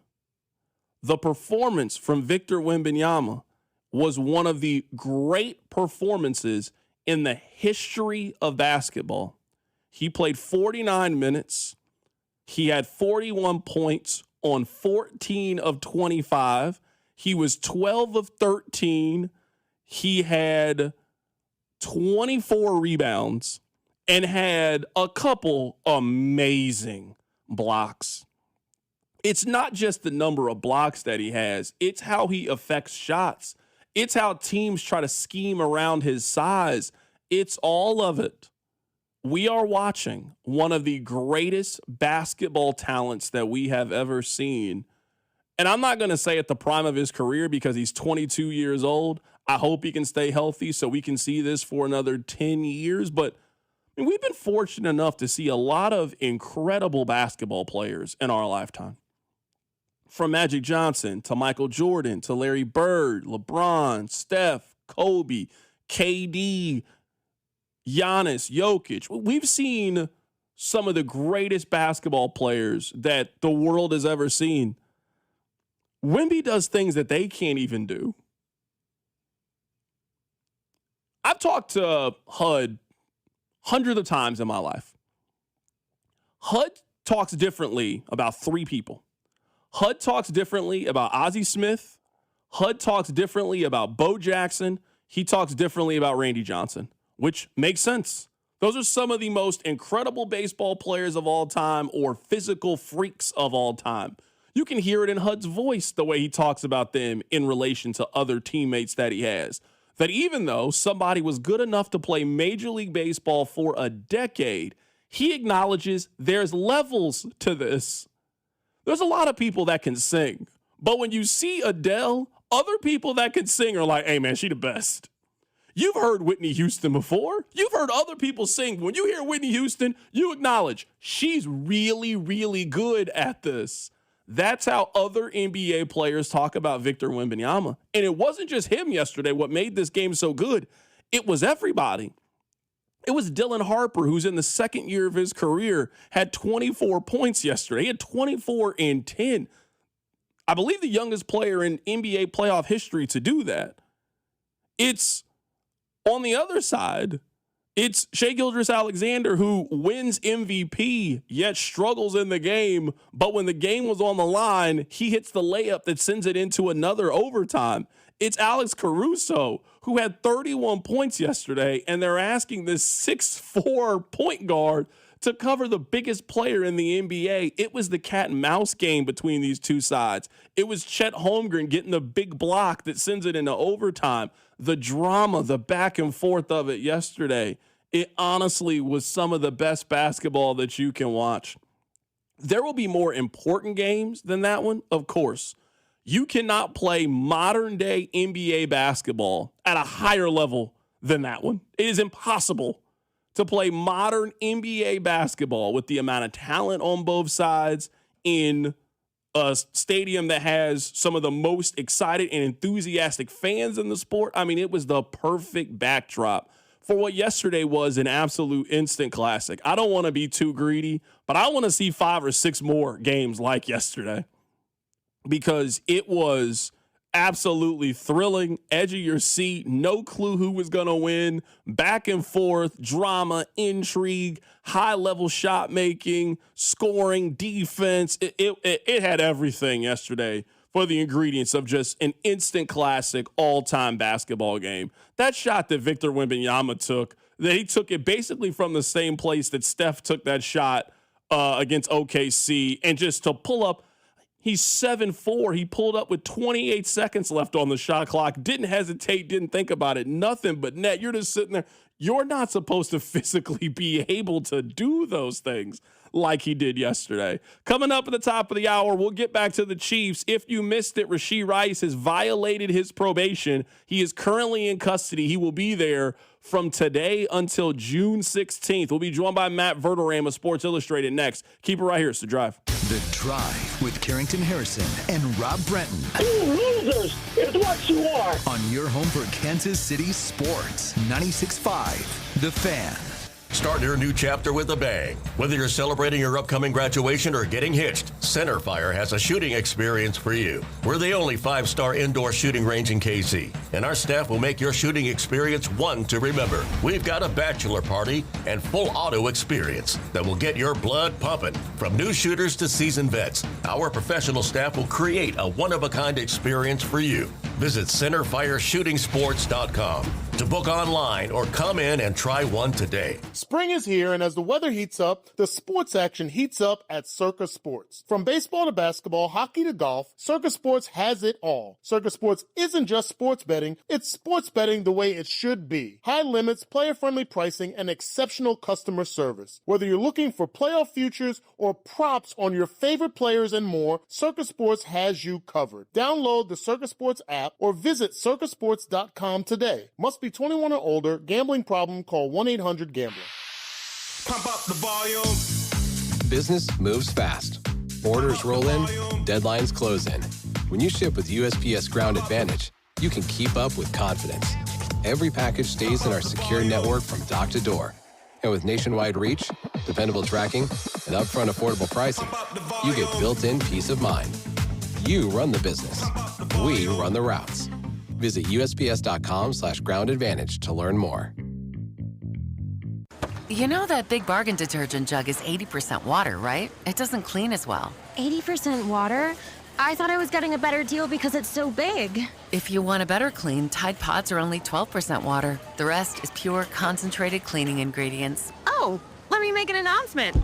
The performance from Victor Wembanyama was one of the great performances in the history of basketball. He played 49 minutes. He had 41 points on 14 of 25. He was 12 of 13. He had 24 rebounds and had a couple amazing blocks. It's not just the number of blocks that he has. It's how he affects shots. It's how teams try to scheme around his size. It's all of it. We are watching one of the greatest basketball talents that we have ever seen. And I'm not going to say at the prime of his career because he's 22 years old. I hope he can stay healthy so we can see this for another 10 years. But we've been fortunate enough to see a lot of incredible basketball players in our lifetime. From Magic Johnson to Michael Jordan to Larry Bird, LeBron, Steph, Kobe, KD, Giannis, Jokic. We've seen some of the greatest basketball players that the world has ever seen. Wemby does things that they can't even do. I've talked to HUD hundreds of times in my life. HUD talks differently about three people. HUD talks differently about Ozzie Smith. HUD talks differently about Bo Jackson. He talks differently about Randy Johnson, which makes sense. Those are some of the most incredible baseball players of all time or physical freaks of all time. You can hear it in HUD's voice, the way he talks about them in relation to other teammates that he has. That even though somebody was good enough to play Major League Baseball for a decade, he acknowledges there's levels to this. There's a lot of people that can sing, but when you see Adele, other people that can sing are like, hey man, she the best. You've heard Whitney Houston before. You've heard other people sing. When you hear Whitney Houston, you acknowledge she's really, really good at this. That's how other NBA players talk about Victor Wembanyama. And it wasn't just him yesterday. What made this game so good, it was everybody. It was Dylan Harper, who's in the second year of his career, had 24 points yesterday. He had 24 and 10. I believe the youngest player in NBA playoff history to do that. It's on the other side, it's Shai Gilgeous-Alexander, who wins MVP, yet struggles in the game. But when the game was on the line, he hits the layup that sends it into another overtime. It's Alex Caruso, who had 31 points yesterday, and they're asking this 6'4" point guard to cover the biggest player in the NBA. It was the cat and mouse game between these two sides. It was Chet Holmgren getting the big block that sends it into overtime. The drama, the back and forth of it yesterday, it honestly was some of the best basketball that you can watch. There will be more important games than that one, of course. You cannot play modern day NBA basketball at a higher level than that one. It is impossible to play modern NBA basketball with the amount of talent on both sides in a stadium that has some of the most excited and enthusiastic fans in the sport. I mean, it was the perfect backdrop for what yesterday was an absolute instant classic. I don't want to be too greedy, but I want to see 5 or 6 more games like yesterday because it was absolutely thrilling, edge of your seat, no clue who was going to win, back and forth, drama, intrigue, high-level shot making, scoring, defense. It had everything yesterday for the ingredients of just an instant classic all-time basketball game. That shot that Victor Wembanyama took, he took it basically from the same place that Steph took that shot against OKC, and just to pull up, he's 7'4". He pulled up with 28 seconds left on the shot clock, didn't hesitate, didn't think about it, nothing but net. You're just sitting there. You're not supposed to physically be able to do those things like he did yesterday. Coming up at the top of the hour, we'll get back to the Chiefs. If you missed it, Rashee Rice has violated his probation. He is currently in custody. He will be there from today until June 16th. We'll be joined by Matt Verderame of Sports Illustrated next. Keep it right here. It's The Drive.
The Drive with Carrington Harrison and Rob Brenton.
You losers is what you are.
On your home for Kansas City sports. 96.5 The Fan.
Start your new chapter with a bang. Whether you're celebrating your upcoming graduation or getting hitched, Centerfire has a shooting experience for you. We're the only 5-star indoor shooting range in KC, and our staff will make your shooting experience one to remember. We've got a bachelor party and full auto experience that will get your blood pumping. From new shooters to seasoned vets, our professional staff will create a one-of-a-kind experience for you. Visit centerfireshootingsports.com to book online or come in and try one today.
Spring is here, and as the weather heats up, the sports action heats up at Circa Sports. From baseball to basketball, hockey to golf, Circa Sports has it all. Circa Sports isn't just sports betting, it's sports betting the way it should be. High limits, player-friendly pricing, and exceptional customer service. Whether you're looking for playoff futures or props on your favorite players and more, Circa Sports has you covered. Download the Circa Sports app or visit circasports.com today. Must be 21 or older. Gambling problem? Call 1-800-GAMBLER.
Pump up the volume.
Business moves fast. Orders roll in, deadlines close in. When you ship with USPS Ground Advantage, you can keep up with confidence. Every package stays in our secure network from dock to door. And with nationwide reach, dependable tracking, and upfront affordable pricing, you get built-in peace of mind. You run the business. We run the routes. Visit USPS.com/Ground Advantage to learn more.
You know that Big Bargain detergent jug is 80% water, right? It doesn't clean as well.
80% water? I thought I was getting a better deal because it's so big.
If you want a better clean, Tide Pods are only 12% water. The rest is pure, concentrated cleaning ingredients.
Oh, let me make an announcement.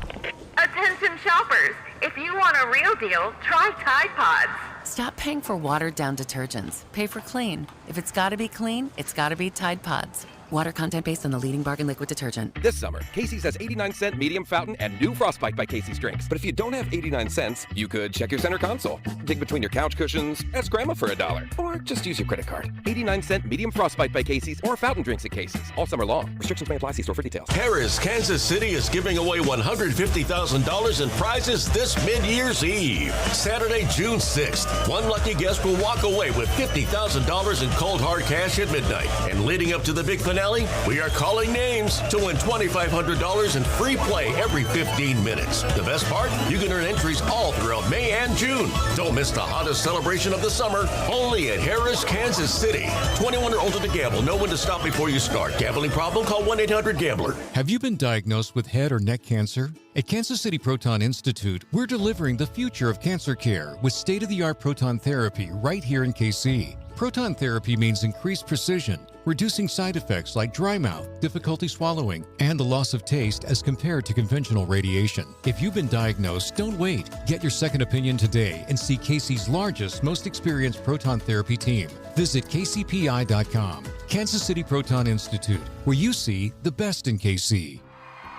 Attention shoppers! If you want a real deal, try Tide Pods. Stop paying for watered-down detergents. Pay for clean. If it's gotta be clean, it's gotta be Tide Pods. Water content based on the leading bargain liquid detergent.
This summer, Casey's has 89-cent medium fountain and new Frostbite by Casey's drinks. But if you don't have 89 cents, you could check your center console, dig between your couch cushions, ask Grandma for $1, or just use your credit card. 89-cent medium Frostbite by Casey's or fountain drinks at Casey's all summer long. Restrictions may apply. See store for details.
Harris, Kansas City is giving away $150,000 in prizes this mid-year's Eve. Saturday, June 6th. One lucky guest will walk away with $50,000 in cold hard cash at midnight. And leading up to the big finale, we are calling names to win $2,500 in free play every 15 minutes. The best part? You can earn entries all throughout May and June. Don't miss the hottest celebration of the summer, only at Harris, Kansas City. 21 or older to gamble. Know when to stop before you start. Gambling problem? Call 1-800-GAMBLER.
Have you been diagnosed with head or neck cancer? At Kansas City Proton Institute, we're delivering the future of cancer care with state-of-the-art proton therapy right here in KC. Proton therapy means increased precision, reducing side effects like dry mouth, difficulty swallowing, and the loss of taste as compared to conventional radiation. If you've been diagnosed, don't wait. Get your second opinion today and see KC's largest, most experienced proton therapy team. Visit kcpi.com. Kansas City Proton Institute, where you see the best in KC.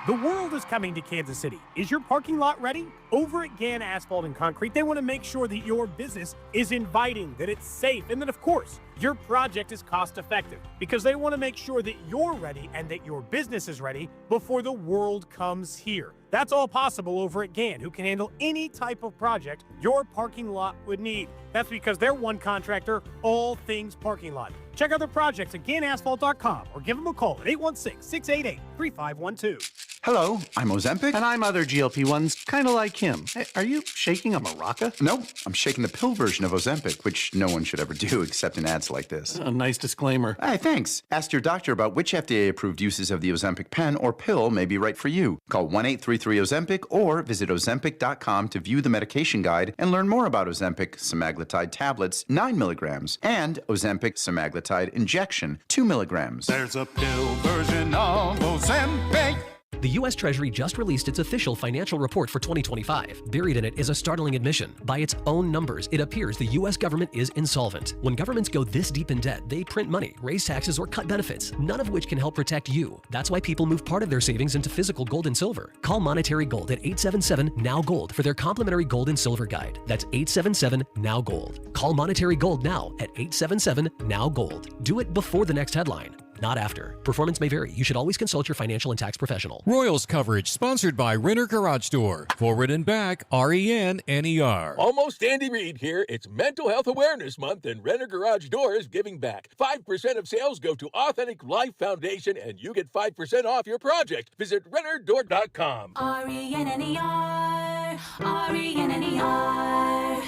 The world is coming to Kansas City. Is your parking lot ready? Over at Gann Asphalt and Concrete, they want to make sure that your business is inviting, that it's safe, and that, of course, your project is cost-effective, because they want to make sure that you're ready and that your business is ready before the world comes here. That's all possible over at GAN, who can handle any type of project your parking lot would need. That's because they're one contractor, all things parking lot. Check out their projects at GANasphalt.com or give them a call at 816-688-3512.
Hello, I'm Ozempic. And I'm other GLP-1s, kind of like him. Hey, are you shaking a maraca? No, I'm shaking the pill version of Ozempic, which no one should ever do except in ads like this. A nice disclaimer. Hey, thanks. Ask your doctor about which FDA-approved uses of the Ozempic pen or pill may be right for you. Call 1-833-OZEMPIC or visit Ozempic.com to view the medication guide and learn more about Ozempic semaglutide tablets, 9 milligrams, and Ozempic semaglutide injection, 2 milligrams.
There's a pill version of Ozempic.
The U.S. Treasury just released its official financial report for 2025. Buried in it is a startling admission. By its own numbers, it appears the U.S. government is insolvent. When governments go this deep in debt, they print money, raise taxes, or cut benefits, none of which can help protect you. That's why people move part of their savings into physical gold and silver. Call Monetary Gold at 877-NOW-GOLD for their complimentary gold and silver guide. That's 877-NOW-GOLD. Call Monetary Gold now at 877-NOW-GOLD. Do it before the next headline, not after. Performance may vary. You should always consult your financial and tax professional.
Royals coverage sponsored by Renner Garage Door. Forward and back, RENNER.
Almost Andy Reid here. It's Mental Health Awareness Month, and Renner Garage Door is giving back. 5% of sales go to Authentic Life Foundation, and you get 5% off your project. Visit rennerdoor.com.
RENNER, RENNER.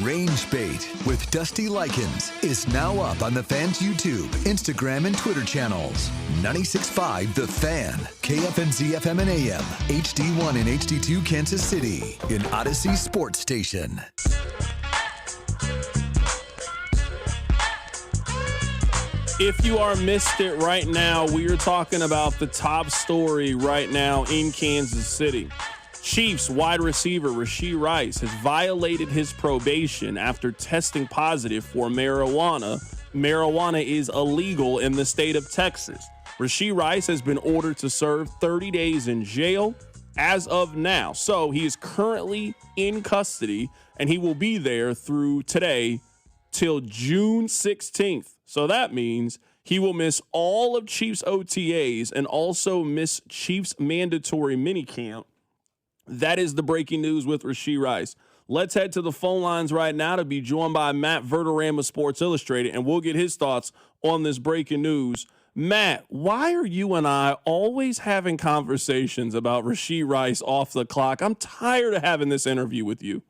Range Bait with Dusty Likens is now up on the Fan's YouTube, Instagram, and Twitter channels. 96.5 The Fan, KFNZ FM and AM, HD1 and HD2 Kansas City, in Odyssey Sports Station.
If you are missed it right now, we are talking about the top story right now in Kansas City. Chiefs wide receiver Rashee Rice has violated his probation after testing positive for marijuana. Marijuana is illegal in the state of Texas. Rashee Rice has been ordered to serve 30 days in jail as of now. So he is currently in custody, and he will be there through today till June 16th. So that means he will miss all of Chiefs OTAs and also miss Chiefs mandatory minicamp. That is the breaking news with Rashee Rice. Let's head to the phone lines right now to be joined by Matt Verderame of Sports Illustrated, and we'll get his thoughts on this breaking news. Matt, why are you and I always having conversations about Rashee Rice off the clock? I'm tired of having this interview with you.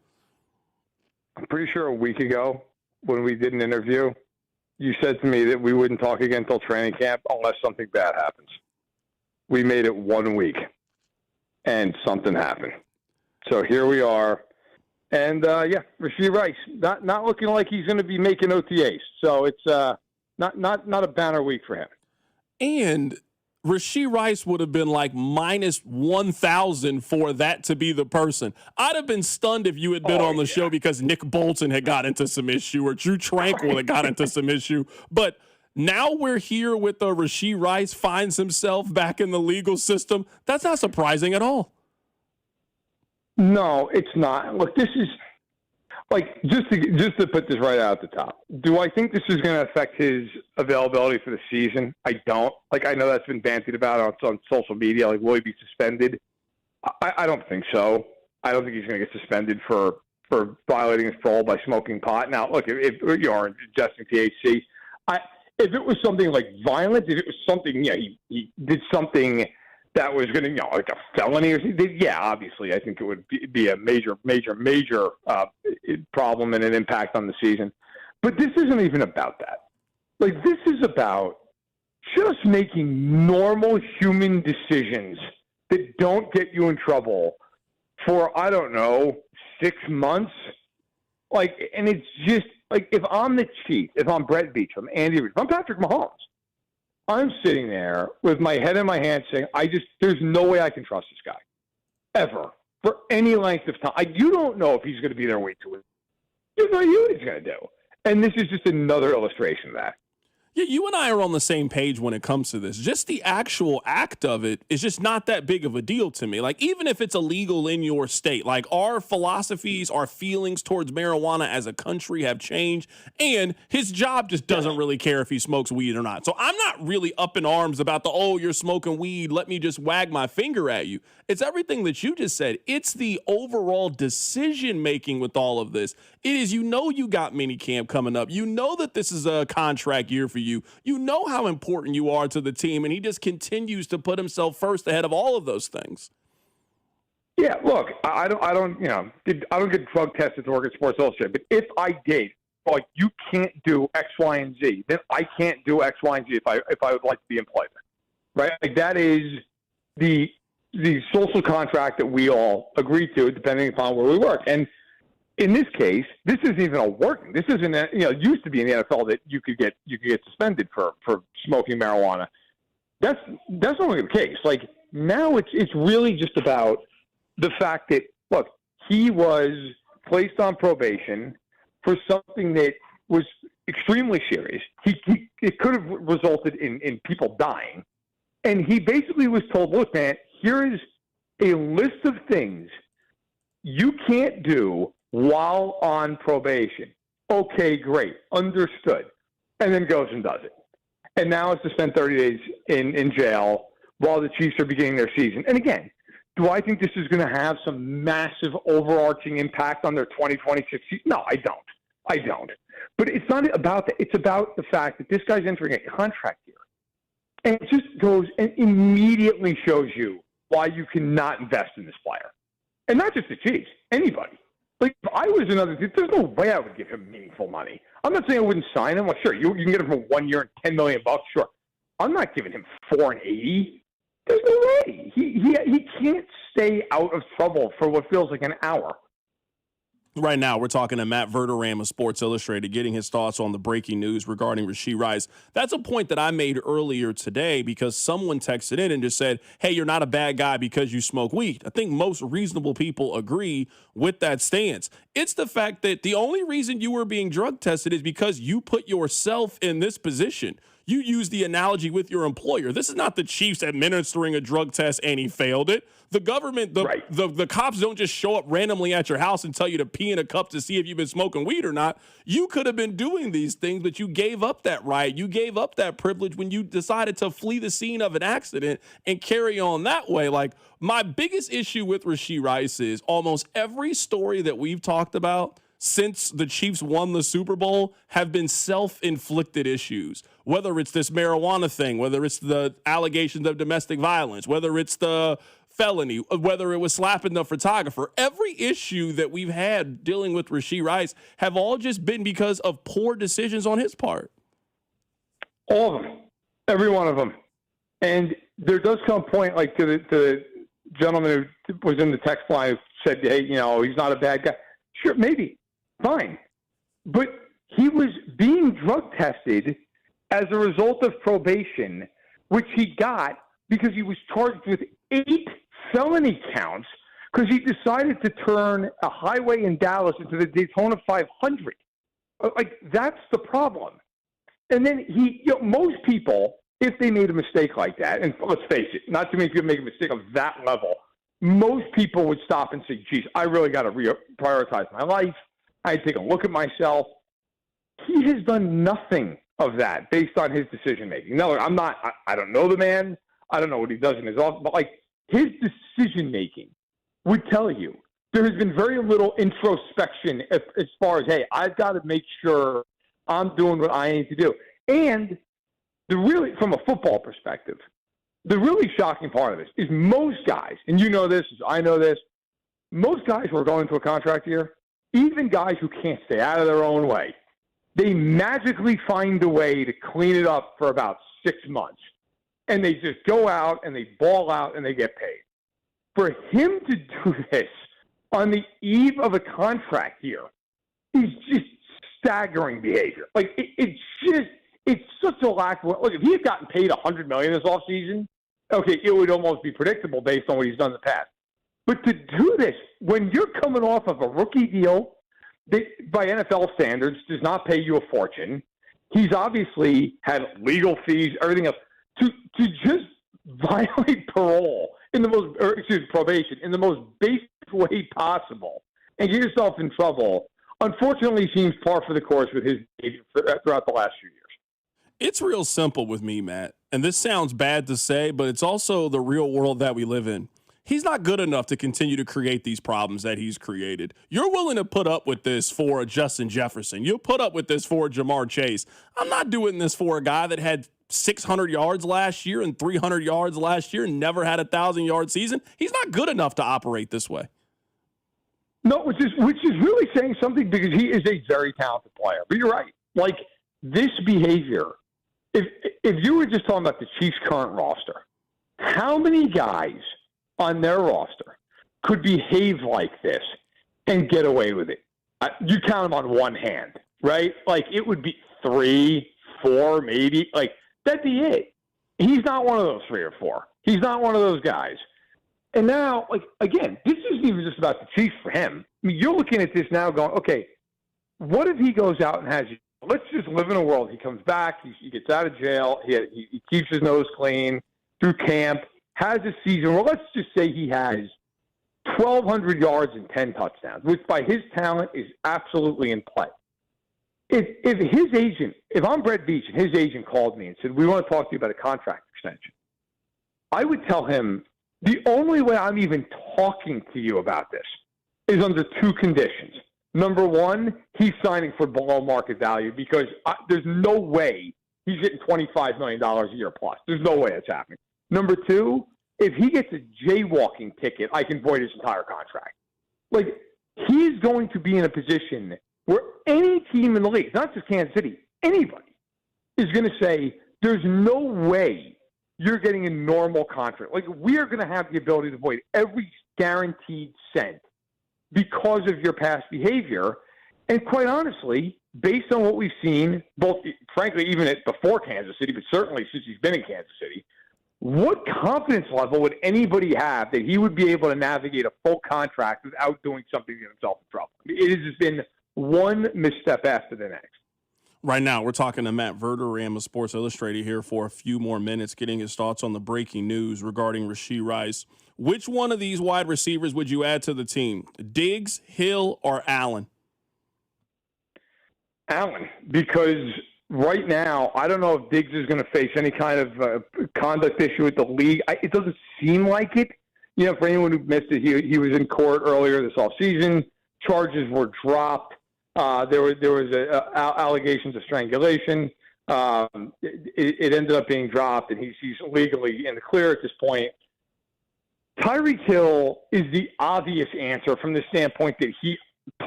I'm pretty sure a week ago when we did an interview, you said to me that we wouldn't talk again until training camp unless something bad happens. We made it 1 week. And something happened. So here we are. And, Rashee Rice, not looking like he's going to be making OTAs. So it's not a banner week for him.
And Rashee Rice would have been like minus 1,000 for that to be the person. I'd have been stunned if you had been on the show because Nick Bolton had got into some issue or Drew Tranquil had got into some issue. But now we're here with the Rashee Rice finds himself back in the legal system. That's not surprising at all.
No, it's not. Look, this is like just to put this right out at the top. Do I think this is going to affect his availability for the season? I don't. Like I know that's been bandied about on social media. Like will he be suspended? I don't think so. I don't think he's going to get suspended for violating his parole by smoking pot. Now, look, if you are ingesting THC, if it was something like violence, if it was something, he did something that was going to, like a felony or something, obviously, I think it would be a major problem and an impact on the season. But this isn't even about that. Like, this is about just making normal human decisions that don't get you in trouble for, 6 months. Like, and it's just, like, if I'm the Chief, if I'm Brett Beachum, Andy Reid, if I'm Patrick Mahomes, I'm sitting there with my head in my hands saying, there's no way I can trust this guy, ever, for any length of time. You don't know if he's going to be there week to week. You have no idea what he's going to do. And this is just another illustration of that.
Yeah, you and I are on the same page when it comes to this. Just the actual act of it is just not that big of a deal to me. Like, even if it's illegal in your state, like our philosophies, our feelings towards marijuana as a country have changed, and his job just doesn't really care if he smokes weed or not. So I'm not really up in arms about you're smoking weed, let me just wag my finger at you. It's everything that you just said. It's the overall decision making with all of this. It is, you got minicamp coming up. You know that this is a contract year for you. You know how important you are to the team, and he just continues to put himself first ahead of all of those things.
Yeah, look, I don't get drug tested to work at Sports Illustrated, but if I did, like, you can't do X, Y, and Z, then I can't do X, Y, and Z if I would like to be employed there, right? Like, that is the social contract that we all agree to, depending upon where we work. And in this case, this isn't even a working. This isn't it used to be in the NFL that you could get suspended for smoking marijuana. That's not really the case. Like, now it's really just about the fact that, look, he was placed on probation for something that was extremely serious. It could have resulted in people dying. And he basically was told, look, man, here is a list of things you can't do while on probation. Okay, great. Understood. And then goes and does it. And now it's to spend 30 days in jail while the Chiefs are beginning their season. And again, do I think this is going to have some massive overarching impact on their 2026 season? No, I don't. But it's not about that. It's about the fact that this guy's entering a contract year. And it just goes and immediately shows you why you cannot invest in this player. And not just the Chiefs, anybody. Like, if I was another team, there's no way I would give him meaningful money. I'm not saying I wouldn't sign him. Well, sure, you can get him for 1 year and $10 million, sure. I'm not giving him $4 and $80. There's no way. He can't stay out of trouble for what feels like an hour.
Right now, we're talking to Matt Verderame of Sports Illustrated, getting his thoughts on the breaking news regarding Rashee Rice. That's a point that I made earlier today because someone texted in and just said, hey, you're not a bad guy because you smoke weed. I think most reasonable people agree with that stance. It's the fact that the only reason you were being drug tested is because you put yourself in this position. You use the analogy with your employer. This is not the Chiefs administering a drug test and he failed it. The government, the cops don't just show up randomly at your house and tell you to pee in a cup to see if you've been smoking weed or not. You could have been doing these things, but you gave up that right. You gave up that privilege when you decided to flee the scene of an accident and carry on that way. Like, my biggest issue with Rashee Rice is almost every story that we've talked about since the Chiefs won the Super Bowl have been self-inflicted issues, whether it's this marijuana thing, whether it's the allegations of domestic violence, whether it's the felony, whether it was slapping the photographer. Every issue that we've had dealing with Rashee Rice have all just been because of poor decisions on his part.
All of them. Every one of them. And there does come a point, like to the gentleman who was in the text line who said, hey, he's not a bad guy. Sure, maybe. Fine. But he was being drug tested as a result of probation, which he got because he was charged with 8 felony counts because he decided to turn a highway in Dallas into the Daytona 500. Like, that's the problem. And then most people, if they made a mistake like that, and let's face it, not too many people make a mistake of that level, most people would stop and say, geez, I really got to prioritize my life. I take a look at myself. He has done nothing of that based on his decision-making. No, I don't know the man. I don't know what he does in his office, but like, his decision-making would tell you there has been very little introspection as far as, hey, I've got to make sure I'm doing what I need to do. And from a football perspective, the really shocking part of this is most guys, and you know this, I know this, most guys who are going into a contract year, even guys who can't stay out of their own way, they magically find a way to clean it up for about 6 months. And they just go out and they ball out and they get paid. For him to do this on the eve of a contract year is just staggering behavior. Like, it's such a lack of, look, if he had gotten paid $100 million this offseason, okay, it would almost be predictable based on what he's done in the past. But to do this when you're coming off of a rookie deal that, by NFL standards, does not pay you a fortune, he's obviously had legal fees, everything else, to just violate probation in the most basic way possible and get yourself in trouble, unfortunately seems par for the course with his behavior throughout the last few years.
It's real simple with me, Matt. And this sounds bad to say, but it's also the real world that we live in. he's not good enough to continue to create these problems that he's created. You're willing to put up with this for a Justin Jefferson. You'll put up with this for a Jamar Chase. I'm not doing this for a guy that had 600 yards last year and 300 yards last year and never had a 1,000-yard season. He's not good enough to operate this way.
No, which is really saying something because he is a very talented player. But you're right. Like, this behavior, if you were just talking about the Chiefs' current roster, how many guys on their roster could behave like this and get away with it? You count them on one hand, right? Like, it would be 3, 4, maybe. Like, that'd be it. He's not one of those 3 or 4. He's not one of those guys. And now, like, again, this isn't even just about the Chiefs for him. I mean, you're looking at this now going, okay, what if he goes out and has – let's just live in a world. He comes back. He gets out of jail. He keeps his nose clean through camp, has a season where let's just say he has 1,200 yards and 10 touchdowns, which by his talent is absolutely in play. If his agent – if I'm Brett Beach and his agent called me and said, we want to talk to you about a contract extension, I would tell him – the only way I'm even talking to you about this is under 2 conditions. Number 1, he's signing for below market value because there's no way he's getting $25 million a year plus. There's no way that's happening. Number 2, if he gets a jaywalking ticket, I can void his entire contract. Like, he's going to be in a position where any team in the league, not just Kansas City, anybody is going to say, there's no way you're getting a normal contract. Like, we are going to have the ability to void every guaranteed cent because of your past behavior. And quite honestly, based on what we've seen, both, frankly, even before Kansas City, but certainly since he's been in Kansas City, what confidence level would anybody have that he would be able to navigate a full contract without doing something to get himself in trouble? I mean, it has just been one misstep after the next.
Right now, we're talking to Matt Verderame of Sports Illustrated here for a few more minutes, getting his thoughts on the breaking news regarding Rashee Rice. Which one of these wide receivers would you add to the team? Diggs, Hill, or Allen?
Allen, because right now, I don't know if Diggs is going to face any kind of conduct issue with the league. It doesn't seem like it. You know, for anyone who missed it, he was in court earlier this offseason. Charges were dropped. There was allegations of strangulation. It ended up being dropped, and he's legally in the clear at this point. Tyreek Hill is the obvious answer from the standpoint that he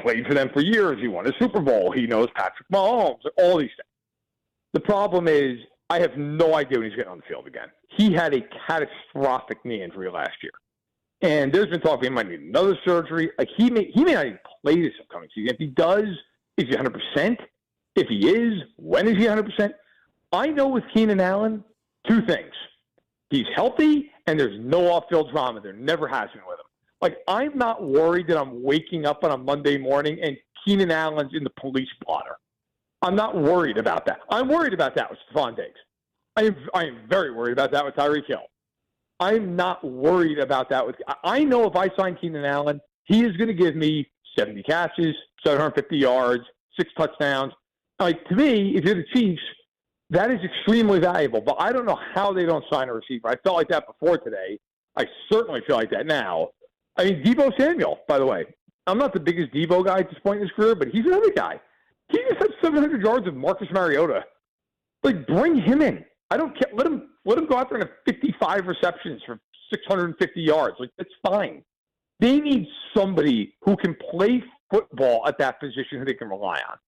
played for them for years. He won a Super Bowl. He knows Patrick Mahomes, all these things. The problem is I have no idea when he's getting on the field again. He had a catastrophic knee injury last year. And there's been talk he might need another surgery. Like he may not even play this upcoming season. If he does, is he 100%? If he is, when is he 100%? I know with Keenan Allen, 2 things. He's healthy, and there's no off-field drama. There never has been with him. Like, I'm not worried that I'm waking up on a Monday morning and Keenan Allen's in the police blotter. I'm not worried about that. I'm worried about that with Stephon Diggs. I am very worried about that with Tyreek Hill. I'm not worried about that. I know if I sign Keenan Allen, he is going to give me 70 catches, 750 yards, 6 touchdowns. Like, to me, if you're the Chiefs, that is extremely valuable. But I don't know how they don't sign a receiver. I felt like that before today. I certainly feel like that now. I mean, Deebo Samuel, by the way. I'm not the biggest Deebo guy at this point in his career, but he's another guy. He just had 700 yards of Marcus Mariota. Like, bring him in. I don't care. Let him go out there and have 55 receptions for 650 yards. Like, that's fine. They need somebody who can play football at that position who they can rely on.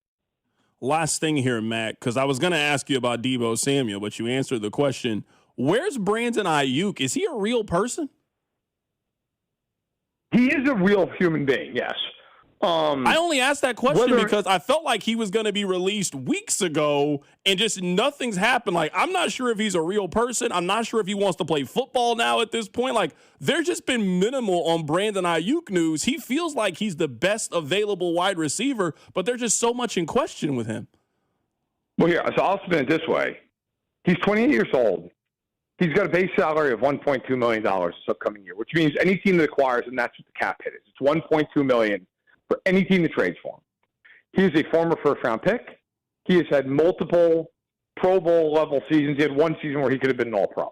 Last thing here, Matt, because I was going to ask you about Deebo Samuel, but you answered the question. Where's Brandon Ayuk? Is he a real person?
He is a real human being, yes.
I only asked that question because I felt like he was going to be released weeks ago and just nothing's happened. Like, I'm not sure if he's a real person. I'm not sure if he wants to play football now at this point. Like, there's just been minimal on Brandon Ayuk news. He feels like he's the best available wide receiver, but there's just so much in question with him.
Well, here, so I'll spin it this way. He's 28 years old. He's got a base salary of $1.2 million this upcoming year, which means any team that acquires him, that's what the cap hit is. It's $1.2 million. For any team that trades for him. He is a former first-round pick. He has had multiple Pro Bowl-level seasons. He had one season where he could have been an All-Pro.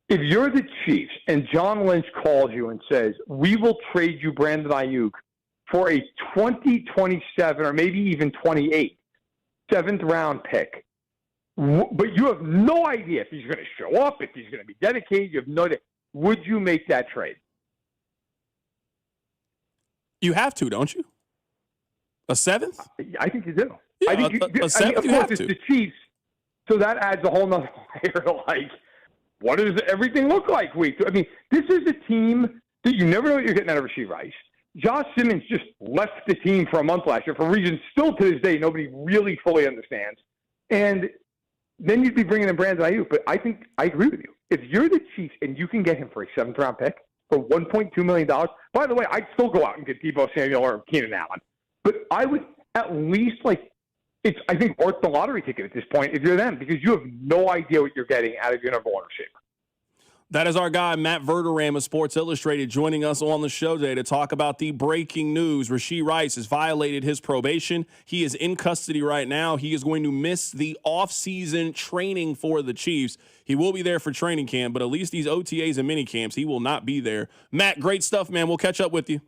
If you're the Chiefs and John Lynch calls you and says, we will trade you Brandon Ayuk for a 2027 or maybe even 28 7th-round pick, but you have no idea if he's going to show up, if he's going to be dedicated, you have no idea, would you make that trade?
You have to, don't you? A 7th?
I think you do.
Yeah,
I think
a 7th, you have
it's
to.
the Chiefs, so that adds a whole nother layer to, like, what does everything look like week? I mean, this is a team that you never know what you're getting out of Rashee Rice. Josh Simmons just left the team for a month last year for reasons still to this day nobody really fully understands. And then you'd be bringing in Brandon Ayuk. But I think I agree with you. If you're the Chiefs and you can get him for a 7th-round pick for $1.2 million, by the way, I'd still go out and get Deebo Samuel or Keenan Allen. But I would at least, like, it's, I think, worth the lottery ticket at this point if you're them, because you have no idea what you're getting out of your number one receiver.
That is our guy, Matt Verderame of Sports Illustrated, joining us on the show today to talk about the breaking news. Rashee Rice has violated his probation. He is in custody right now. He is going to miss the offseason training for the Chiefs. He will be there for training camp, but at least these OTAs and mini camps, he will not be there. Matt, great stuff, man. We'll catch up with you.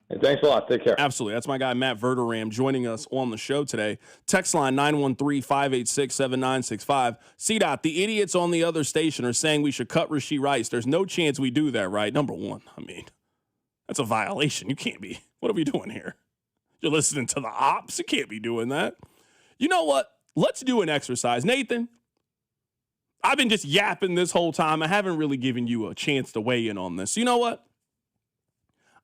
Hey, thanks a lot. Take care.
Absolutely. That's my guy, Matt Verderame, joining us on the show today. Text line 913-586-7965. CDOT, the idiots on the other station are saying we should cut Rashee Rice. There's no chance we do that, right? Number one, I mean, that's a violation. You can't be. What are we doing here? You're listening to the ops? You can't be doing that. You know what? Let's do an exercise. Nathan, I've been just yapping this whole time. I haven't really given you a chance to weigh in on this. You know what?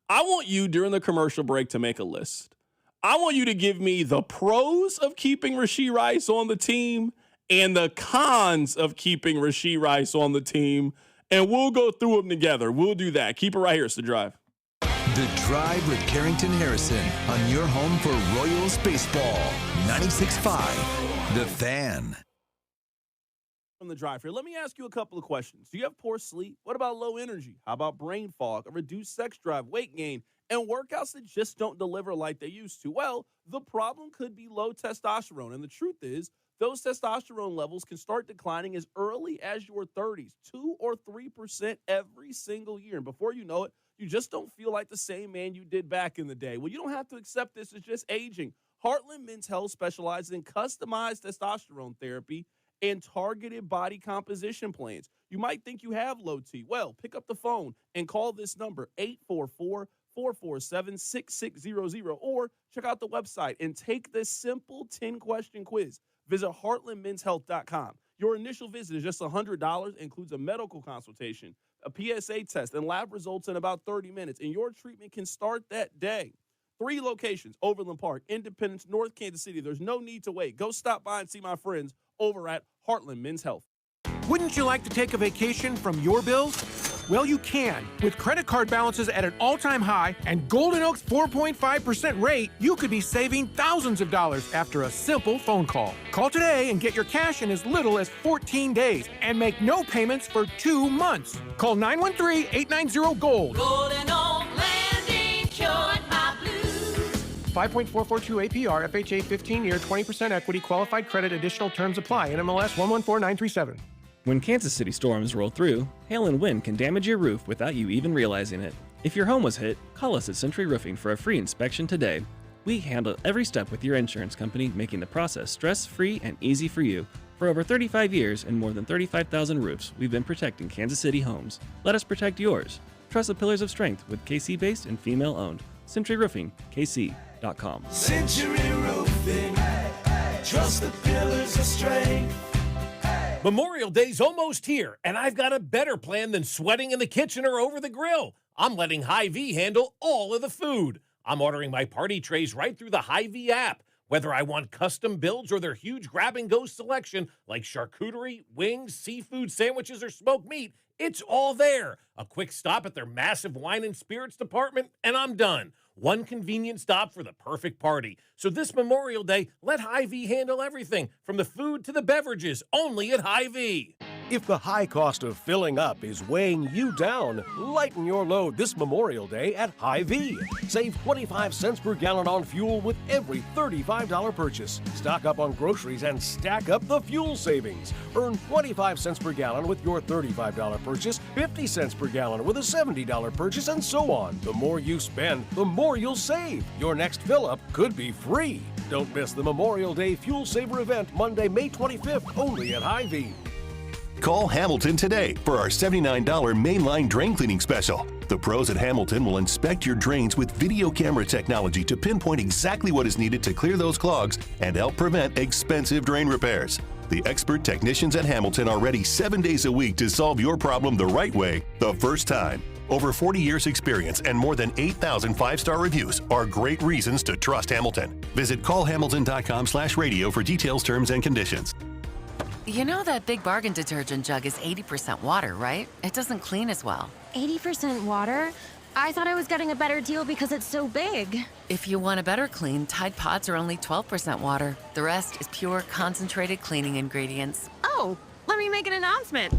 I want you during the commercial break to make a list. I want you to give me the pros of keeping Rashee Rice on the team and the cons of keeping Rashee Rice on the team, and we'll go through them together. We'll do that. Keep it right here. It's The Drive.
The Drive with Carrington Harrison on your home for Royals baseball. 96.5, The Fan.
From The Drive here, let me ask you a couple of questions. Do you have poor sleep? What about low energy? How about brain fog, a reduced sex drive, weight gain, and workouts that just don't deliver like they used to? Well, the problem could be low testosterone, and the truth is those testosterone levels can start declining as early as your 30s, 2 or 3% every single year. And before you know it, you just don't feel like the same man you did back in the day. Well, you don't have to accept this as just aging. Heartland Men's Health specializes in customized testosterone therapy and targeted body composition plans. You might think you have low T. Well, pick up the phone and call this number, 844-447-6600, or check out the website and take this simple 10-question quiz. Visit heartlandmenshealth.com. Your initial visit is just $100, includes a medical consultation, a PSA test, and lab results in about 30 minutes, and your treatment can start that day. 3 locations, Overland Park, Independence, North Kansas City. There's no need to wait. Go stop by and see my friends over at Heartland Men's Health.
Wouldn't you like to take a vacation from your bills? Well, you can. With credit card balances at an all-time high and Golden Oak's 4.5% rate, you could be saving thousands of dollars after a simple phone call. Call today and get your cash in as little as 14 days and make no payments for 2 months. Call 913-890-GOLD.
Golden Oak Landing cured my blues.
5.442 APR, FHA 15-year, 20% equity, qualified credit, additional terms apply. NMLS 114937.
When Kansas City storms roll through, hail and wind can damage your roof without you even realizing it. If your home was hit, call us at Century Roofing for a free inspection today. We handle every step with your insurance company, making the process stress-free and easy for you. For over 35 years and more than 35,000 roofs, we've been protecting Kansas City homes. Let us protect yours. Trust the Pillars of Strength with KC-based and female-owned. Century Roofing, KC.com.
Century Roofing, trust the Pillars of Strength.
Memorial Day's almost here, and I've got a better plan than sweating in the kitchen or over the grill. I'm letting Hy-Vee handle all of the food. I'm ordering my party trays right through the Hy-Vee app. Whether I want custom builds or their huge grab-and-go selection like charcuterie, wings, seafood, sandwiches, or smoked meat, it's all there. A quick stop at their massive wine and spirits department, and I'm done. One convenient stop for the perfect party. So this Memorial Day, let Hy-Vee handle everything, from the food to the beverages, only at Hy-Vee.
If the high cost of filling up is weighing you down, lighten your load this Memorial Day at Hy-Vee. Save 25 cents per gallon on fuel with every $35 purchase. Stock up on groceries and stack up the fuel savings. Earn 25 cents per gallon with your $35 purchase, 50 cents per gallon with a $70 purchase, and so on. The more you spend, the more you'll save. Your next fill-up could be free. Don't miss the Memorial Day Fuel Saver event Monday, May 25th, only at Hy-Vee.
Call Hamilton today for our $79 mainline drain cleaning special. The pros at Hamilton will inspect your drains with video camera technology to pinpoint exactly what is needed to clear those clogs and help prevent expensive drain repairs. The expert technicians at Hamilton are ready 7 days a week to solve your problem the right way, the first time. Over 40 years experience and more than 8,000 5-star reviews are great reasons to trust Hamilton. Visit callhamilton.com/radio for details, terms, and conditions.
You know that Big Bargain detergent jug is 80% water, right? It doesn't clean as well.
80% water? I thought I was getting a better deal because it's so big.
If you want a better clean, Tide Pods are only 12% water. The rest is pure, concentrated cleaning ingredients.
Oh, let me make an announcement.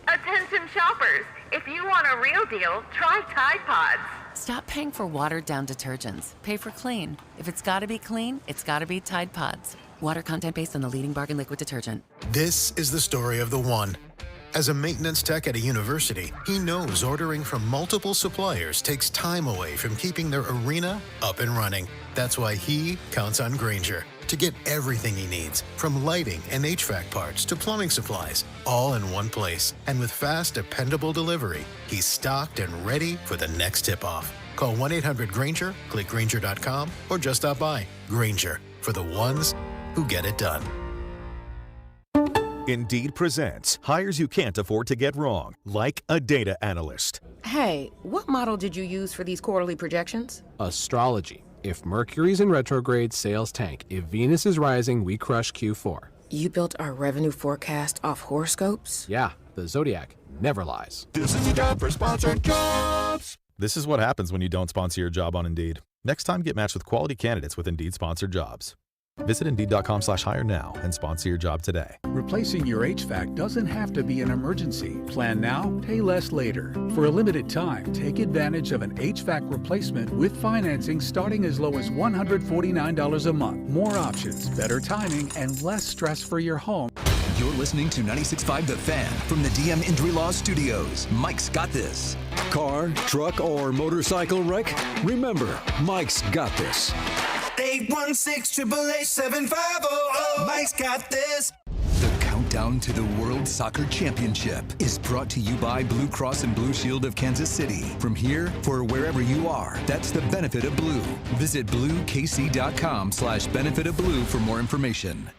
Attention shoppers! If you want a real deal, try Tide Pods. Stop paying for watered-down detergents. Pay for clean. If it's gotta be clean, it's gotta be Tide Pods. Water content based on the leading bargain liquid detergent.
This is the story of the one. As a maintenance tech at a university, he knows ordering from multiple suppliers takes time away from keeping their arena up and running. That's why he counts on Grainger to get everything he needs, from lighting and HVAC parts to plumbing supplies, all in one place. And with fast, dependable delivery, he's stocked and ready for the next tip-off. Call 1-800-GRAINGER, click Grainger.com, or just stop by. Grainger, for the ones who get it done.
Indeed presents hires you can't afford to get wrong, like a data analyst.
Hey, what model did you use for these quarterly projections?
Astrology. If Mercury's in retrograde, sales tank. If Venus is rising, we crush Q4.
You built our revenue forecast off horoscopes?
Yeah, the Zodiac never lies.
This is a job for sponsored jobs. This is what happens when you don't sponsor your job on Indeed. Next time, get matched with quality candidates with Indeed sponsored jobs. Visit Indeed.com/hire now and sponsor your job today.
Replacing your HVAC doesn't have to be an emergency. Plan now, pay less later. For a limited time, take advantage of an HVAC replacement with financing starting as low as $149 a month. More options, better timing, and less stress for your home.
You're listening to 96.5 The Fan from the DM Injury Law Studios. Mike's got this.
Car, truck, or motorcycle wreck? Remember, Mike's got this.
816-888-7500. Mike's got this. The countdown to the World Soccer Championship is brought to you by Blue Cross and Blue Shield of Kansas City. From here for wherever you are, that's the benefit of blue. Visit bluekc.com/benefit of blue for more information.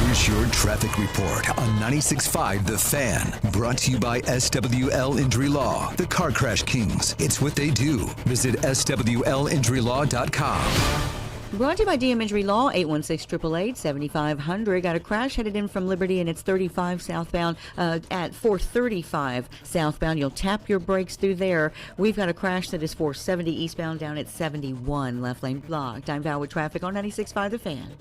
Here's your traffic report on 96.5 The Fan. Brought to you by SWL Injury Law, the Car Crash Kings. It's what they do. Visit SWLinjurylaw.com.
Brought to you by DM Injury Law, 816-888-7500. Got a crash headed in from Liberty, and it's 35 southbound at 435 southbound. You'll tap your brakes through there. We've got a crash that is 470 eastbound down at 71, left lane blocked. I'm Val with traffic on 96.5 The Fan.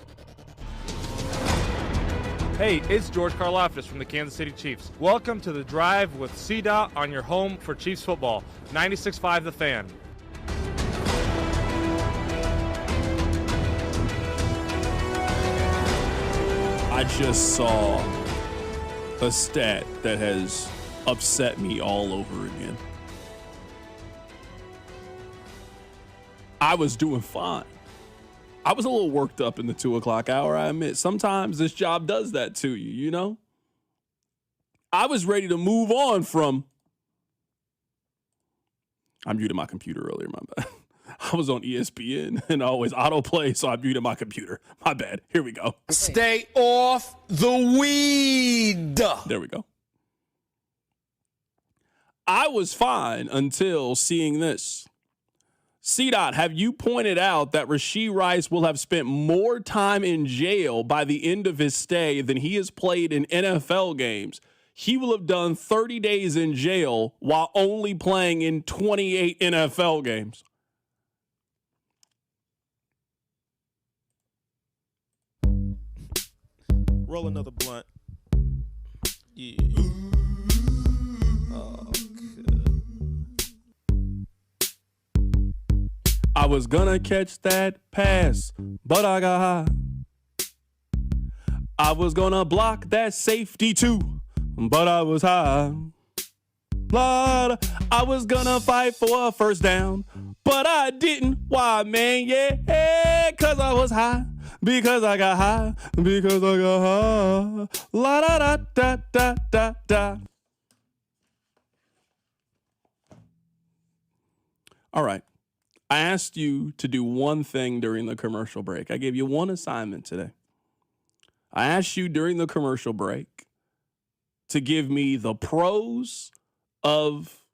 Hey, it's George Karlaftis from the Kansas City Chiefs. Welcome to The Drive with CDOT on your home for Chiefs football. 96.5 The Fan.
I just saw a stat that has upset me all over again. I was doing fine. I was a little worked up in the 2 o'clock hour, I admit. Sometimes this job does that to you, you know? I was ready to move on from... I muted my computer earlier, my bad. I was on ESPN and always autoplay, so I muted my computer. My bad. Here we go.
Stay off the weed.
There we go. I was fine until seeing this. CDOT, have you pointed out that Rashee Rice will have spent more time in jail by the end of his stay than he has played in NFL games? He will have done 30 days in jail while only playing in 28 NFL games.
Roll another blunt.
Yeah. I was gonna catch that pass, but I got high. I was gonna block that safety too, but I was high. Lord, I was gonna fight for a first down, but I didn't. Why, man? Yeah, 'cause I was high. Because I got high. Because I got high. La da da da da da da. All right. I asked you to do one thing during the commercial break. I gave you one assignment today. I asked you during the commercial break to give me the pros of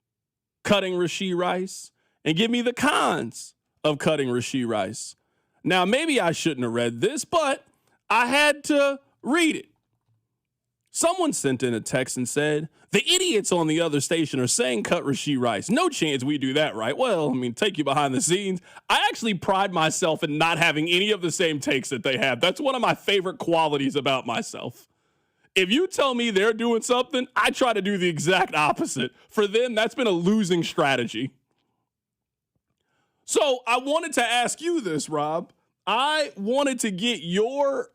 cutting Rashee Rice and give me the cons of cutting Rashee Rice. Now, maybe I shouldn't have read this, but I had to read it. Someone sent in a text and said, the idiots on the other station are saying cut Rashee Rice. No chance we do that, right? Well, I mean, take you behind the scenes. I actually pride myself in not having any of the same takes that they have. That's one of my favorite qualities about myself. If you tell me they're doing something, I try to do the exact opposite. For them, that's been a losing strategy. So I wanted to ask you this, Rob. I wanted to get your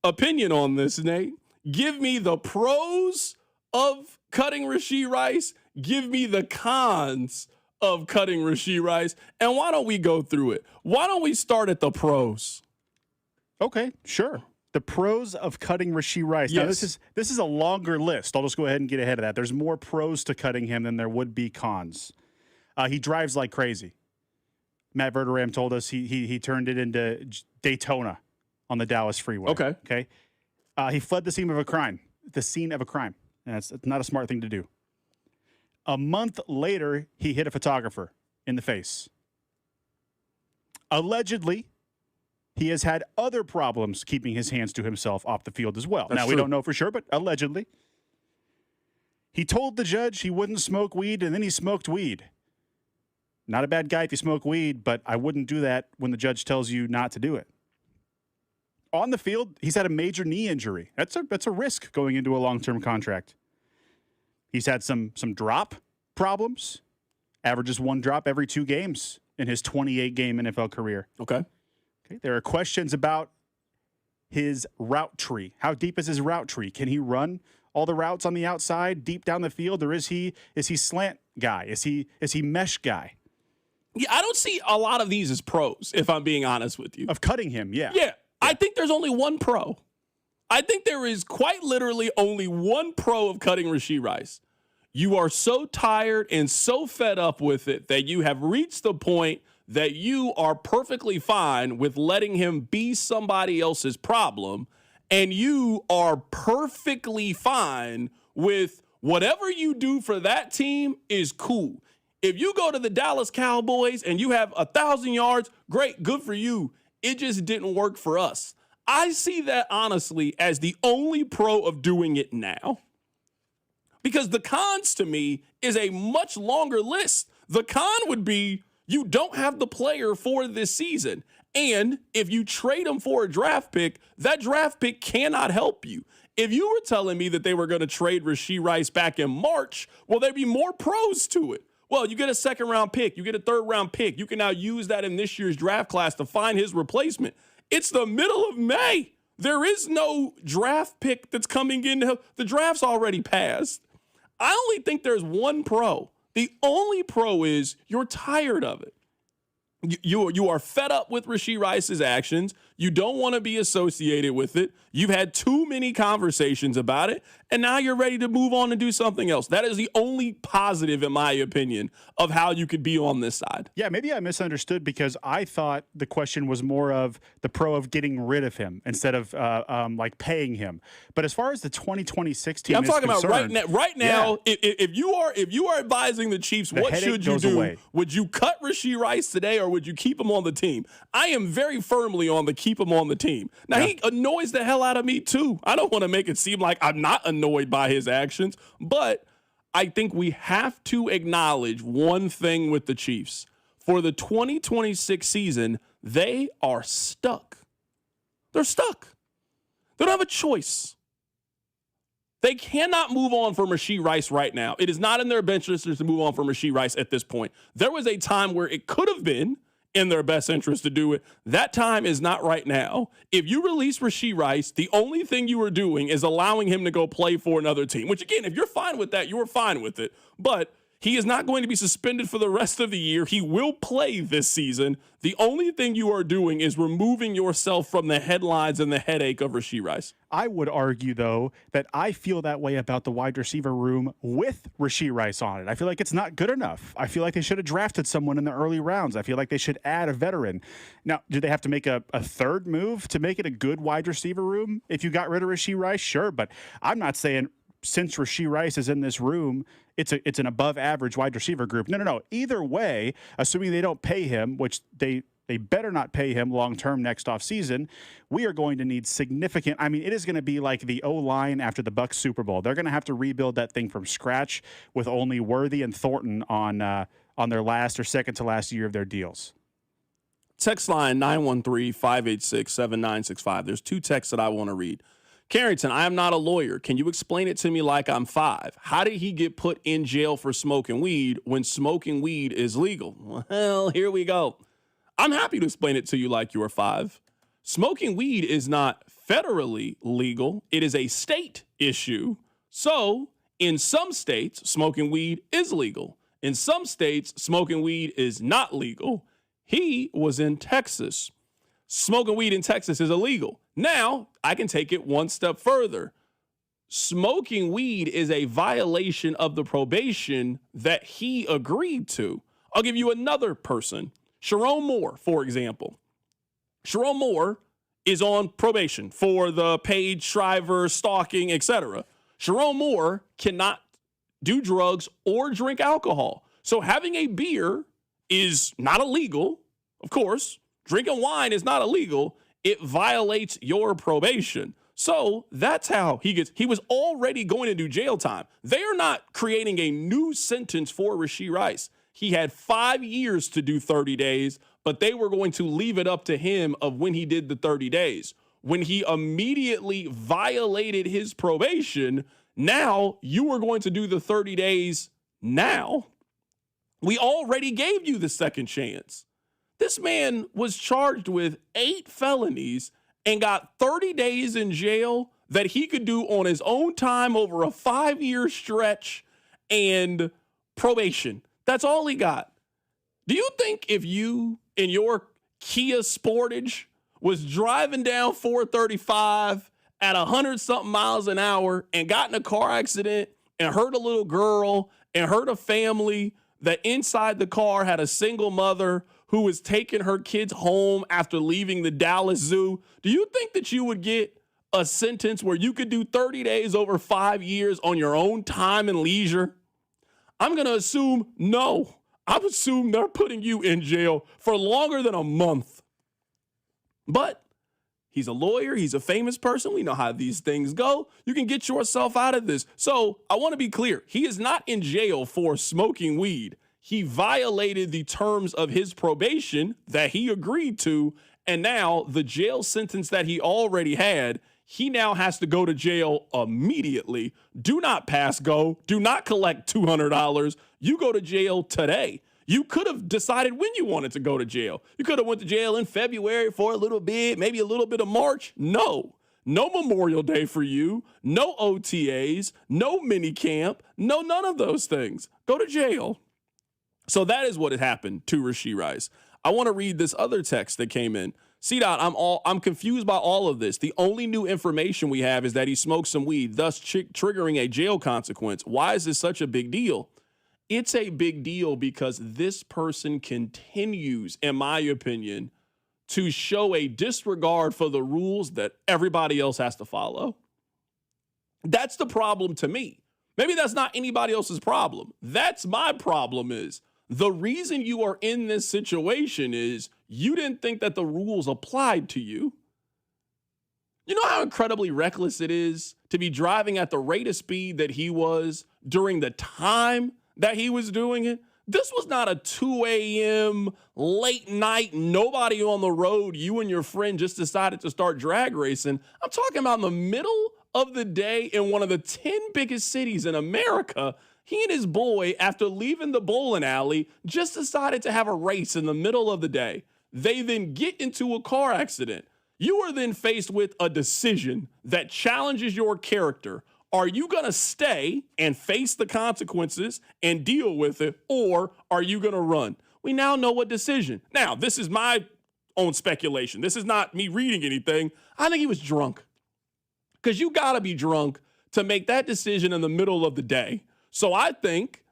opinion on this, Nate. Give me the pros of cutting Rashee Rice. Give me the cons of cutting Rashee Rice. And why don't we go through it? Why don't we start at the pros?
Okay, sure. The pros of cutting Rashee Rice.
Yes.
Now, this is a longer list. I'll just go ahead and get ahead of that. There's more pros to cutting him than there would be cons. He drives like crazy. Matt Verderam told us he turned it into Daytona on the Dallas freeway. Okay. He fled the scene of a crime. And it's not a smart thing to do. A month later, he hit a photographer in the face. Allegedly, he has had other problems keeping his hands to himself off the field as well. Now, we don't know for sure, but allegedly. He told the judge he wouldn't smoke weed, and then he smoked weed. Not a bad guy if you smoke weed, but I wouldn't do that when the judge tells you not to do it. On the field, he's had a major knee injury. That's a risk going into a long-term contract. He's had some drop problems. Averages one drop every 2 games in his 28-game NFL career. Okay. There are questions about his route tree. How deep is his route tree? Can he run all the routes on the outside deep down the field, or is he slant guy? Is he mesh guy?
Yeah, I don't see a lot of these as pros, if I'm being honest with you.
Of cutting him, yeah.
Yeah, I think there's only one pro. I think there is quite literally only one pro of cutting Rashee Rice. You are so tired and so fed up with it that you have reached the point that you are perfectly fine with letting him be somebody else's problem, and you are perfectly fine with whatever you do for that team is cool. If you go to the Dallas Cowboys and you have 1,000 yards, great, good for you. It just didn't work for us. I see that honestly as the only pro of doing it now. Because the cons to me is a much longer list. The con would be you don't have the player for this season. And if you trade him for a draft pick, that draft pick cannot help you. If you were telling me that they were going to trade Rashee Rice back in March, well, there'd be more pros to it. Well, you get a second-round pick. You get a third-round pick. You can now use that in this year's draft class to find his replacement. It's the middle of May. There is no draft pick that's coming in. The draft's already passed. I only think there's one pro. The only pro is you're tired of it. You are fed up with Rashee Rice's actions. You don't want to be associated with it. You've had too many conversations about it, and now you're ready to move on and do something else. That is the only positive, in my opinion, of how you could be on this side.
Yeah, maybe I misunderstood because I thought the question was more of the pro of getting rid of him instead of like paying him. But as far as the 2026 team,
I'm talking about right now. Yeah. If you are advising the Chiefs, what should you do? Away. Would you cut Rashee Rice today, or would you keep him on the team? I am very firmly on the keep him on the team. Now, he annoys the hell out of me, too. I don't want to make it seem like I'm not annoyed by his actions, but I think we have to acknowledge one thing with the Chiefs. For the 2026 season, they are stuck. They're stuck. They don't have a choice. They cannot move on from Rashee Rice right now. It is not in their best interest to move on from Rashee Rice at this point. There was a time where it could have been in their best interest to do it. That time is not right now. If you release Rashee Rice, the only thing you are doing is allowing him to go play for another team, which, again, if you're fine with that, you're fine with it. But he is not going to be suspended for the rest of the year. He will play this season. The only thing you are doing is removing yourself from the headlines and the headache of Rashee Rice.
I would argue, though, that I feel that way about the wide receiver room with Rashee Rice on it. I feel like it's not good enough. I feel like they should have drafted someone in the early rounds. I feel like they should add a veteran. Now, do they have to make a third move to make it a good wide receiver room? If you got rid of Rashee Rice, sure. But I'm not saying since Rashee Rice is in this room, it's an above average wide receiver group. No. Either way, assuming they don't pay him, which they better not pay him long term next offseason, we are going to need significant. I mean, it is going to be like the O-line after the Bucs Super Bowl. They're going to have to rebuild that thing from scratch with only Worthy and Thornton on their last or second to last year of their deals.
Text line 913-586-7965. There's two texts that I want to read. Carrington, I am not a lawyer. Can you explain it to me like I'm 5? How did he get put in jail for smoking weed when smoking weed is legal? Well, here we go. I'm happy to explain it to you like you are 5. Smoking weed is not federally legal. It is a state issue. So in some states, smoking weed is legal. In some states, smoking weed is not legal. He was in Texas. Smoking weed in Texas is illegal. Now, I can take it one step further. Smoking weed is a violation of the probation that he agreed to. I'll give you another person. Sharon Moore, for example. Sharon Moore is on probation for the Paige Shriver stalking, etc. Sharon Moore cannot do drugs or drink alcohol. So having a beer is not illegal, of course. Drinking wine is not illegal. It violates your probation. So that's how he was already going to do jail time. They are not creating a new sentence for Rashee Rice. He had 5 years to do 30 days, but they were going to leave it up to him of when he did the 30 days. When he immediately violated his probation, now you are going to do the 30 days now. We already gave you the second chance. This man was charged with 8 felonies and got 30 days in jail that he could do on his own time over a 5-year stretch and probation. That's all he got. Do you think if you in your Kia Sportage was driving down 435 at 100-something miles an hour and got in a car accident and hurt a little girl and hurt a family that inside the car had a single mother who was taking her kids home after leaving the Dallas Zoo, do you think that you would get a sentence where you could do 30 days over 5 years on your own time and leisure? I'm going to assume no. I would assume they're putting you in jail for longer than a month. But he's a lawyer. He's a famous person. We know how these things go. You can get yourself out of this. So I want to be clear. He is not in jail for smoking weed. He violated the terms of his probation that he agreed to, and now the jail sentence that he already had, he now has to go to jail immediately. Do not pass go. Do not collect $200. You go to jail today. You could have decided when you wanted to go to jail. You could have went to jail in February for a little bit, maybe a little bit of March. No Memorial Day for you. No OTAs. No mini camp. No, none of those things. Go to jail. So that is what had happened to Rashee Rice. I want to read this other text that came in. C-Dot, I'm confused by all of this. The only new information we have is that he smoked some weed, thus triggering a jail consequence. Why is this such a big deal? It's a big deal because this person continues, in my opinion, to show a disregard for the rules that everybody else has to follow. That's the problem to me. Maybe that's not anybody else's problem. That's my problem is the reason you are in this situation is you didn't think that the rules applied to you. You know how incredibly reckless it is to be driving at the rate of speed that he was during the time that he was doing it? This was not a 2 a.m. late night, nobody on the road, you and your friend just decided to start drag racing. I'm talking about in the middle of the day in one of the 10 biggest cities in America. He and his boy, after leaving the bowling alley, just decided to have a race in the middle of the day. They then get into a car accident. You are then faced with a decision that challenges your character. Are you going to stay and face the consequences and deal with it, or are you going to run? We now know what decision. Now, this is my own speculation. This is not me reading anything. I think he was drunk. Because you got to be drunk to make that decision in the middle of the day. So I think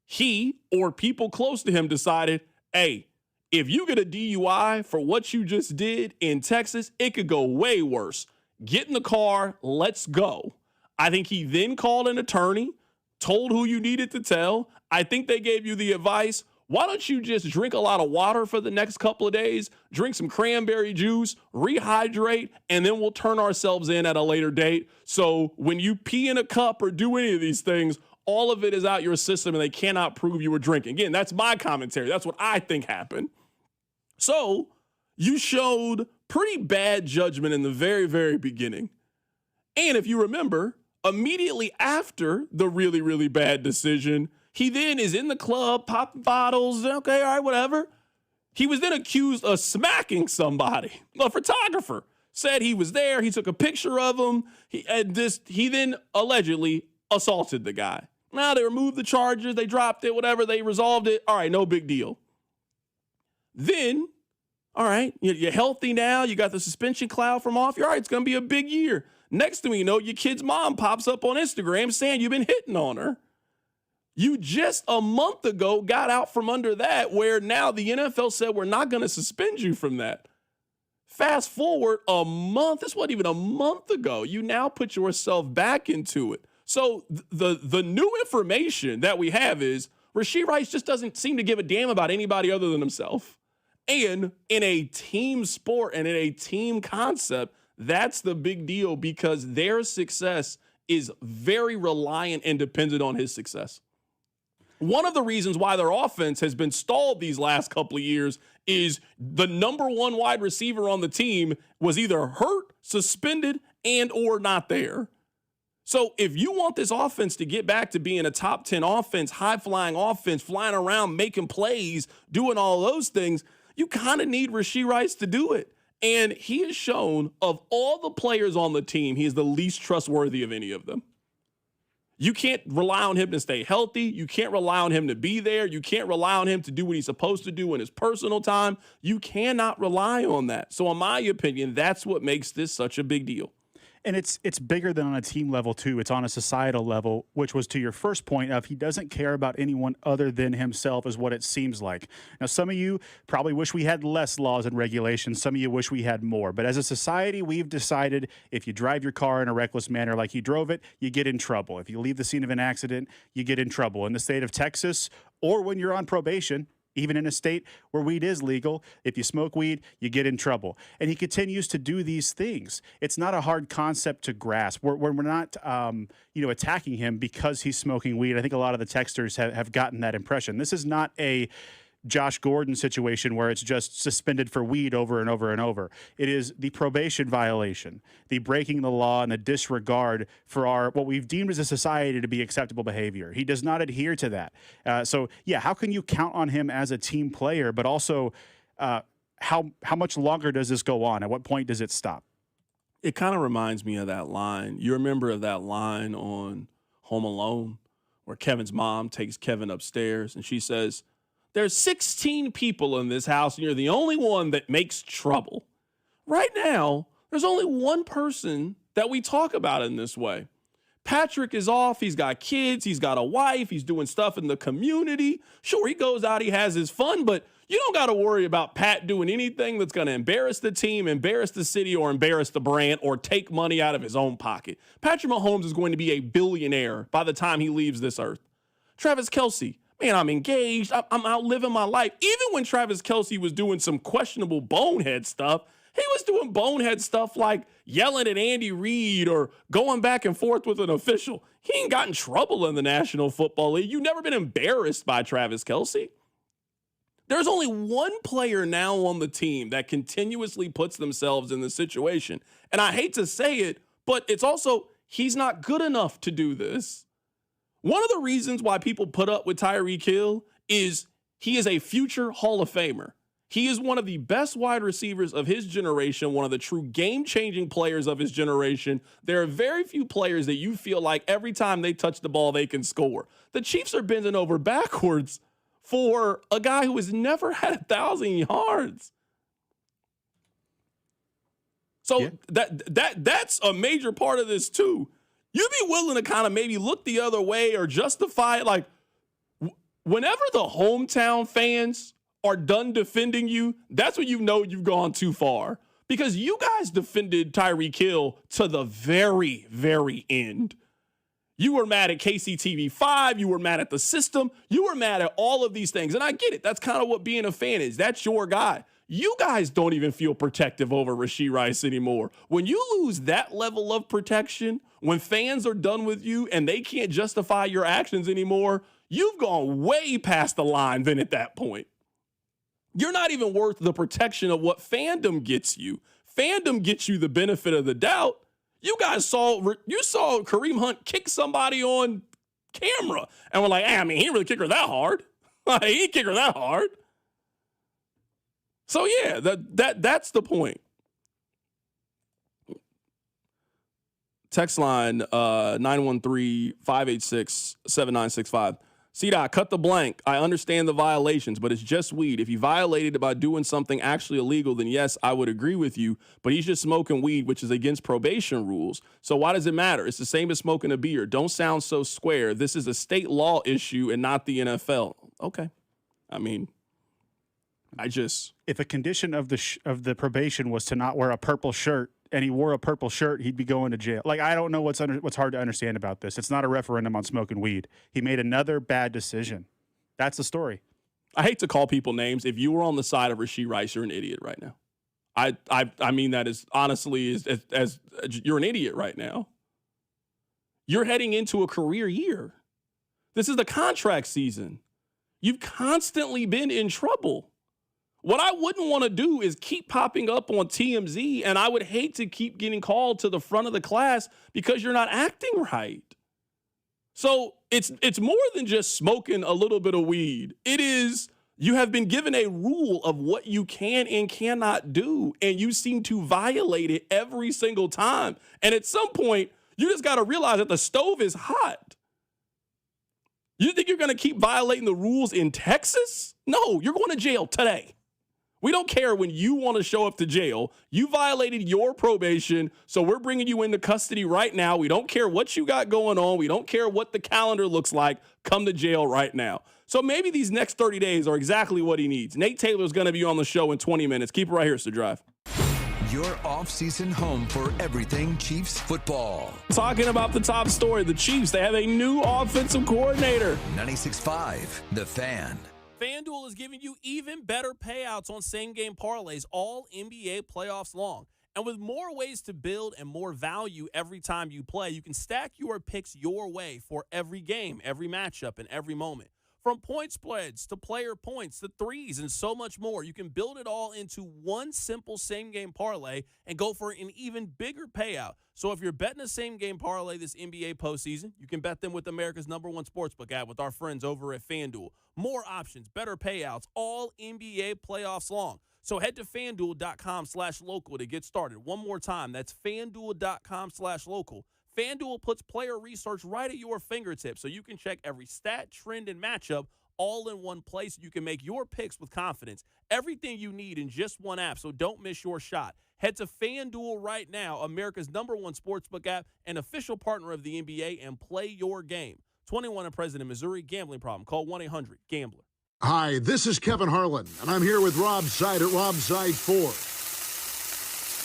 he or people close to him decided, hey, if you get a DUI for what you just did in Texas, it could go way worse. Get in the car, let's go. I think he then called an attorney, told who you needed to tell. I think they gave you the advice, why don't you just drink a lot of water for the next couple of days, drink some cranberry juice, rehydrate, and then we'll turn ourselves in at a later date. So when you pee in a cup or do any of these things, all of it is out your system and they cannot prove you were drinking. Again, that's my commentary. That's what I think happened. So you showed pretty bad judgment in the very, very beginning. And if you remember, immediately after the really, really bad decision, he then is in the club, popping bottles. Okay, all right, whatever. He was then accused of smacking somebody. A photographer said he was there. He took a picture of him. He then allegedly assaulted the guy. Now they removed the charges. They dropped it, whatever. They resolved it. All right, no big deal. Then, all right, you're healthy now. You got the suspension cloud from off. You're all right, it's going to be a big year. Next thing you know, your kid's mom pops up on Instagram saying you've been hitting on her. You just a month ago got out from under that, where now the NFL said we're not going to suspend you from that. Fast forward a month. This wasn't even a month ago. You now put yourself back into it. So the new information that we have is Rashee Rice just doesn't seem to give a damn about anybody other than himself. And in a team sport and in a team concept, that's the big deal, because their success is very reliant and dependent on his success. One of the reasons why their offense has been stalled these last couple of years is the number one wide receiver on the team was either hurt, suspended, and or not there. So if you want this offense to get back to being a top 10 offense, high-flying offense, flying around, making plays, doing all those things, you kind of need Rashee Rice to do it. And he has shown, of all the players on the team, he is the least trustworthy of any of them. You can't rely on him to stay healthy. You can't rely on him to be there. You can't rely on him to do what he's supposed to do in his personal time. You cannot rely on that. So in my opinion, that's what makes this such a big deal.
And it's bigger than on a team level, too. It's on a societal level, which was to your first point of he doesn't care about anyone other than himself, is what it seems like. Now, some of you probably wish we had less laws and regulations. Some of you wish we had more. But as a society, we've decided if you drive your car in a reckless manner like you drove it, you get in trouble. If you leave the scene of an accident, you get in trouble. In the state of Texas, or when you're on probation, even in a state where weed is legal, if you smoke weed, you get in trouble. And he continues to do these things. It's not a hard concept to grasp. We're not attacking him because he's smoking weed. I think a lot of the texters have gotten that impression. This is not a Josh Gordon situation where it's just suspended for weed over and over and over. It is the probation violation, the breaking the law, and the disregard for what we've deemed as a society to be acceptable behavior. He does not adhere to that. How can you count on him as a team player? But also, how much longer does this go on? At what point does it stop?
It kind of reminds me of that line. You remember that line on Home Alone where Kevin's mom takes Kevin upstairs and she says, there's 16 people in this house, and you're the only one that makes trouble. Right now, there's only one person that we talk about in this way. Patrick is off. He's got kids. He's got a wife. He's doing stuff in the community. Sure, he goes out. He has his fun, but you don't got to worry about Pat doing anything that's going to embarrass the team, embarrass the city, or embarrass the brand, or take money out of his own pocket. Patrick Mahomes is going to be a billionaire by the time he leaves this earth. Travis Kelce. Man, I'm engaged. I'm out living my life. Even when Travis Kelce was doing some questionable bonehead stuff, he was doing bonehead stuff like yelling at Andy Reid or going back and forth with an official. He ain't got in trouble in the National Football League. You've never been embarrassed by Travis Kelce. There's only one player now on the team that continuously puts themselves in this situation. And I hate to say it, but it's also He's not good enough to do this. One of the reasons why people put up with Tyreek Hill is he is a future Hall of Famer. He is one of the best wide receivers of his generation, one of the true game-changing players of his generation. There are very few players that you feel like every time they touch the ball, they can score. The Chiefs are bending over backwards for a guy who has never had 1,000 yards. So that's a major part of this too. You'd be willing to kind of maybe look the other way or justify it. Like whenever the hometown fans are done defending you, that's when you know you've gone too far. Because you guys defended Tyreek Hill to the very, very end. You were mad at KCTV5. You were mad at the system. You were mad at all of these things. And I get it. That's kind of what being a fan is. That's your guy. You guys don't even feel protective over Rashee Rice anymore. When you lose that level of protection, when fans are done with you and they can't justify your actions anymore, you've gone way past the line then at that point. You're not even worth the protection of what fandom gets you. Fandom gets you the benefit of the doubt. You guys saw Kareem Hunt kick somebody on camera and were like, hey, I mean, he didn't really kick her that hard. He didn't kick her that hard. So yeah, that's the point. Text line 913-586-7965. C-Dot, cut the blank. I understand the violations, but it's just weed. If he violated it by doing something actually illegal, then yes, I would agree with you. But he's just smoking weed, which is against probation rules. So why does it matter? It's the same as smoking a beer. Don't sound so square. This is a state law issue and not the NFL. Okay. I mean,
if a condition of the probation was to not wear a purple shirt and he wore a purple shirt, he'd be going to jail. Like, I don't know what's hard to understand about this. It's not a referendum on smoking weed. He made another bad decision. That's the story.
I hate to call people names. If you were on the side of Rashee Rice, you're an idiot right now. I mean that as honestly as you're an idiot right now. You're heading into a career year. This is the contract season. You've constantly been in trouble. What I wouldn't want to do is keep popping up on TMZ, and I would hate to keep getting called to the front of the class because you're not acting right. So it's more than just smoking a little bit of weed. It is, you have been given a rule of what you can and cannot do, and you seem to violate it every single time. And at some point, you just got to realize that the stove is hot. You think you're going to keep violating the rules in Texas? No, you're going to jail today. We don't care when you want to show up to jail. You violated your probation, so we're bringing you into custody right now. We don't care what you got going on. We don't care what the calendar looks like. Come to jail right now. So maybe these next 30 days are exactly what he needs. Nate Taylor's going to be on the show in 20 minutes. Keep it right here, Sir Drive.
Your off-season home for everything Chiefs football.
Talking about the top story, the Chiefs, they have a new offensive coordinator.
96.5, The Fan.
FanDuel is giving you even better payouts on same-game parlays all NBA playoffs long. And with more ways to build and more value every time you play, you can stack your picks your way for every game, every matchup, and every moment. From point spreads to player points to threes and so much more, you can build it all into one simple same-game parlay and go for an even bigger payout. So if you're betting a same-game parlay this NBA postseason, you can bet them with America's #1 sportsbook app with our friends over at FanDuel. More options, better payouts, all NBA playoffs long. So head to FanDuel.com/local to get started. One more time, that's FanDuel.com/local. FanDuel puts player research right at your fingertips so you can check every stat, trend, and matchup all in one place. You can make your picks with confidence. Everything you need in just one app, so don't miss your shot. Head to FanDuel right now, America's #1 sportsbook app, and official partner of the NBA, and play your game. 21 and present in Missouri. Gambling problem. Call 1-800-GAMBLER.
Hi, this is Kevin Harlan, and I'm here with Rob Seid at Rob Seid Ford.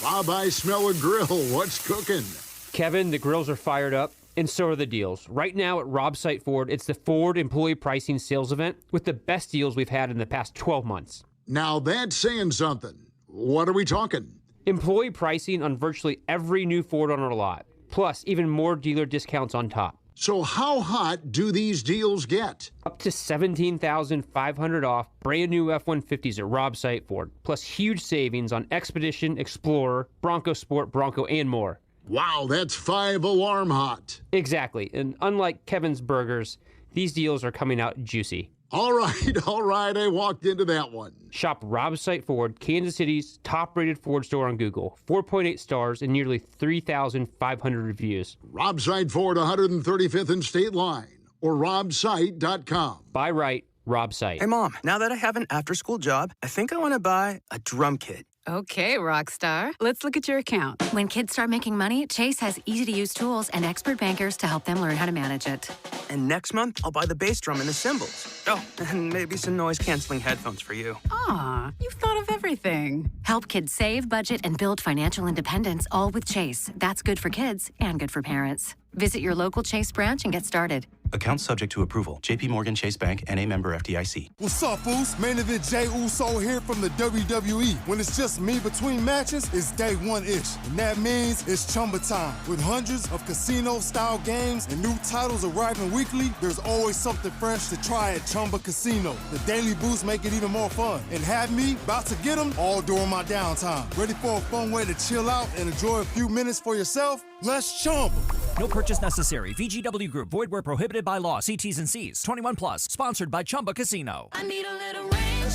Rob, I smell a grill. What's cooking?
Kevin, the grills are fired up, and so are the deals. Right now at Rob Seid Ford, it's the Ford Employee Pricing Sales Event with the best deals we've had in the past 12 months.
Now that's saying something. What are we talking?
Employee pricing on virtually every new Ford on our lot, plus even more dealer discounts on top.
So how hot do these deals get?
Up to $17,500 off brand new F-150s at Rob Seid Ford, plus huge savings on Expedition, Explorer, Bronco Sport, Bronco, and more.
Wow, that's 5 alarm hot.
Exactly. And unlike Kevin's Burgers, these deals are coming out juicy.
All right, I walked into that one.
Shop Rob's Site Ford, Kansas City's top-rated Ford store on Google. 4.8 stars and nearly 3,500 reviews.
Rob's Site Ford, 135th and State Line, or robsite.com.
Buy right, Rob's Site.
Hey, Mom, now that I have an after-school job, I think I want to buy a drum kit.
Okay, Rockstar. Let's look at your account.
When kids start making money, Chase has easy-to-use tools and expert bankers to help them learn how to manage it.
And next month, I'll buy the bass drum and the cymbals. Oh, and maybe some noise-canceling headphones for you.
Aw, you've thought of everything.
Help kids save, budget, and build financial independence, all with Chase. That's good for kids and good for parents. Visit your local Chase branch and get started.
Account subject to approval. JP Morgan Chase Bank, N.A. member FDIC.
What's up, Foos? Main event Jey Uso here from the WWE. When it's just me between matches, it's day one-ish. And that means it's Chumba time. With hundreds of casino-style games and new titles arriving weekly, there's always something fresh to try at Chumba Casino. The daily boosts make it even more fun. And have me about to get them all during my downtime. Ready for a fun way to chill out and enjoy a few minutes for yourself? Let's Chumba.
No purchase necessary. VGW Group. Void where prohibited by law. See T's and C's. 21 plus. Sponsored by Chumba Casino.
I need a little ranch,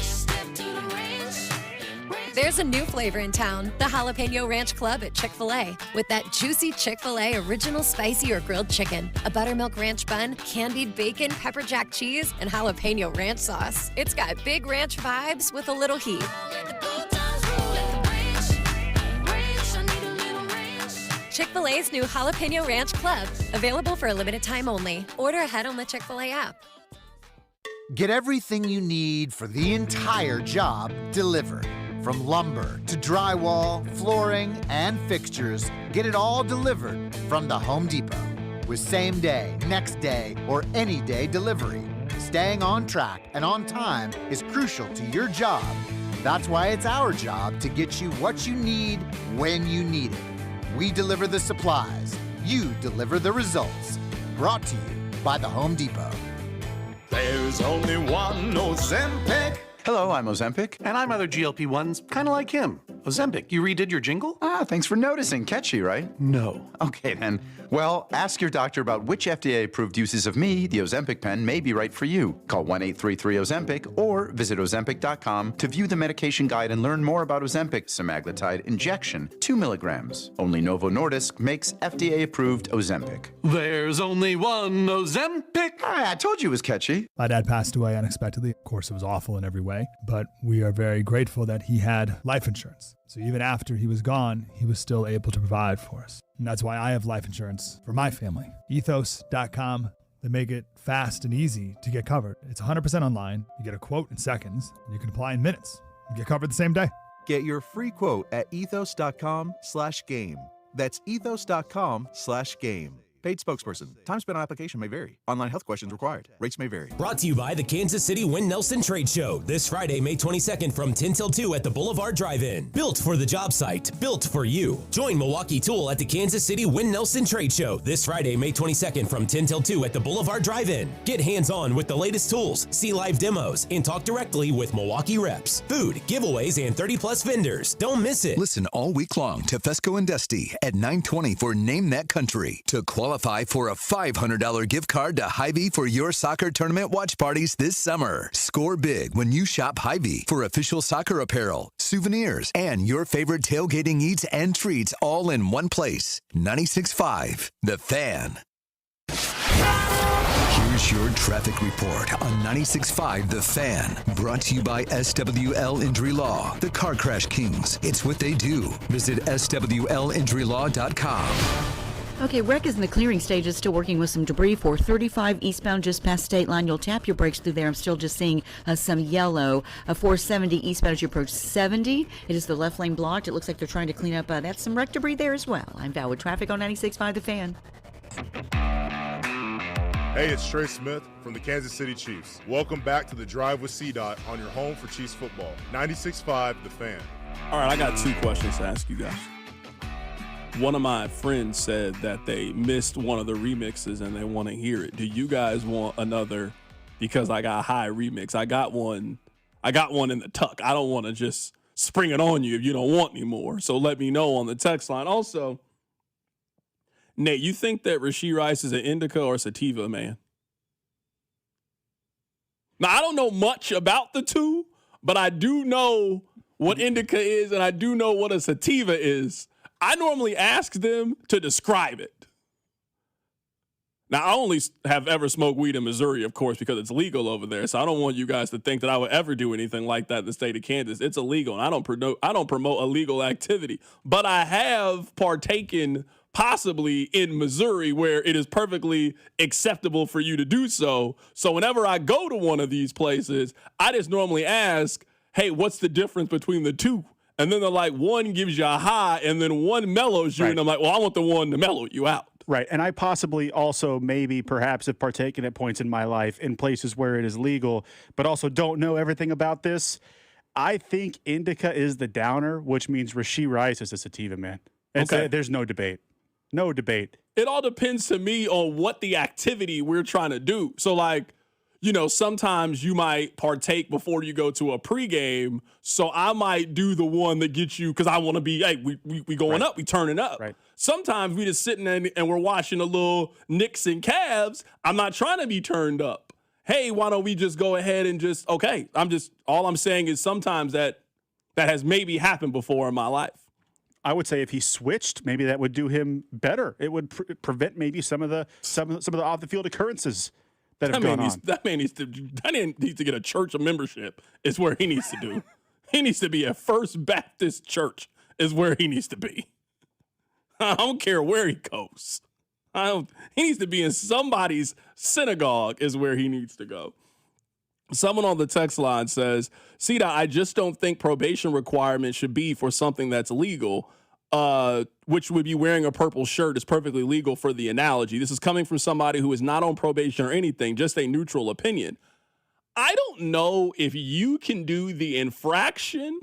step to the ranch.
There's a new flavor in town, the Jalapeno Ranch Club at Chick-fil-A. With that juicy Chick-fil-A original spicy or grilled chicken, a buttermilk ranch bun, candied bacon, pepper jack cheese, and jalapeno ranch sauce. It's got big ranch vibes with a little heat. Chick-fil-A's new Jalapeno Ranch Club. Available for a limited time only. Order ahead on the Chick-fil-A app.
Get everything you need for the entire job delivered. From lumber to drywall, flooring, and fixtures, get it all delivered from the Home Depot. With same day, next day, or any day delivery. Staying on track and on time is crucial to your job. That's why it's our job to get you what you need when you need it. We deliver the supplies. You deliver the results. Brought to you by the Home Depot.
There's only one Ozempic.
Hello, I'm Ozempic, and I'm other GLP-1s, kind of like him. Ozempic, you redid your jingle?
Thanks for noticing. Catchy, right?
No.
Okay, then. Well, ask your doctor about which FDA-approved uses of me, the Ozempic pen, may be right for you. Call 1-833-OZEMPIC or visit Ozempic.com to view the medication guide and learn more about Ozempic semaglutide injection, 2 milligrams. Only Novo Nordisk makes FDA-approved Ozempic.
There's only one Ozempic.
I told you it was catchy.
My dad passed away unexpectedly. Of course, it was awful in every way, but we are very grateful that he had life insurance. So even after he was gone, he was still able to provide for us. And that's why I have life insurance for my family. Ethos.com. They make it fast and easy to get covered. It's 100% online. You get a quote in seconds, and you can apply in minutes. You get covered the same day.
Get your free quote at ethos.com/game. That's ethos.com/game. Paid spokesperson. Time spent on application may vary. Online health questions required. Rates may vary.
Brought to you by the Kansas City Win Nelson Trade Show this Friday, May 22nd from 10 till 2 at the Boulevard Drive-In. Built for the job site, built for you. Join Milwaukee Tool at the Kansas City Win Nelson Trade Show this Friday, May 22nd from 10 till 2 at the Boulevard Drive-In. Get hands-on with the latest tools, see live demos, and talk directly with Milwaukee reps. Food, giveaways, and 30-plus vendors. Don't miss it.
Listen all week long to Fesco and Dusty at 9:20 for Name That Country to qualify for a $500 gift card to Hy-Vee for your soccer tournament watch parties this summer. Score big when you shop Hy-Vee for official soccer apparel, souvenirs, and your favorite tailgating eats and treats all in one place. 96.5 The Fan. Here's your traffic report on 96.5 The Fan. Brought to you by SWL Injury Law, the Car Crash Kings. It's what they do. Visit SWLinjurylaw.com.
Okay, wreck is in the clearing stages, still working with some debris. 435 eastbound just past State Line. You'll tap your brakes through there. I'm still just seeing some yellow. 470 eastbound as you approach 70. It is the left lane blocked. It looks like they're trying to clean up. That's some wreck debris there as well. I'm Val with traffic on 96.5 The Fan.
Hey, it's Trey Smith from the Kansas City Chiefs. Welcome back to the Drive with CDOT on your home for Chiefs football. 96.5 The Fan.
All right, I got 2 questions to ask you guys. One of my friends said that they missed one of the remixes and they want to hear it. Do you guys want another? Because I got a high remix. I got one in the tuck. I don't want to just spring it on you if you don't want any more. So let me know on the text line. Also, Nate, you think that Rashee Rice is an indica or sativa man? Now, I don't know much about the two, but I do know what indica is, and I do know what a sativa is. I normally ask them to describe it. Now, I only have ever smoked weed in Missouri, of course, because it's legal over there. So I don't want you guys to think that I would ever do anything like that in the state of Kansas. It's illegal, and I don't promote illegal activity. But I have partaken possibly in Missouri where it is perfectly acceptable for you to do so. So whenever I go to one of these places, I just normally ask, hey, what's the difference between the two? And then they're like, one gives you a high and then one mellows you. Right. And I'm like, well, I want the one to mellow you out.
Right. And I possibly also perhaps have partaken at points in my life in places where it is legal, but also don't know everything about this. I think indica is the downer, which means Rashee Rice is a sativa man. Okay. There's no debate. No debate.
It all depends to me on what the activity we're trying to do. So, like, you know, sometimes you might partake before you go to a pregame. So I might do the one that gets you because I want to be, hey, we going up, we turning up. Right. Sometimes we just sitting there and we're watching a little Knicks and Cavs. I'm not trying to be turned up. Hey, why don't we just go ahead and just, okay. All I'm saying is sometimes that has maybe happened before in my life.
I would say if he switched, maybe that would do him better. It would prevent maybe some of the off the field occurrences that have gone on.
That man needs to get a church membership. Is where he needs to do. He needs to be at First Baptist Church. Is where he needs to be. I don't care where he goes. He needs to be in somebody's synagogue. Is where he needs to go. Someone on the text line says, Sita, I just don't think probation requirement should be for something that's legal, which would be wearing a purple shirt is perfectly legal for the analogy. This is coming from somebody who is not on probation or anything, just a neutral opinion. I don't know if you can do the infraction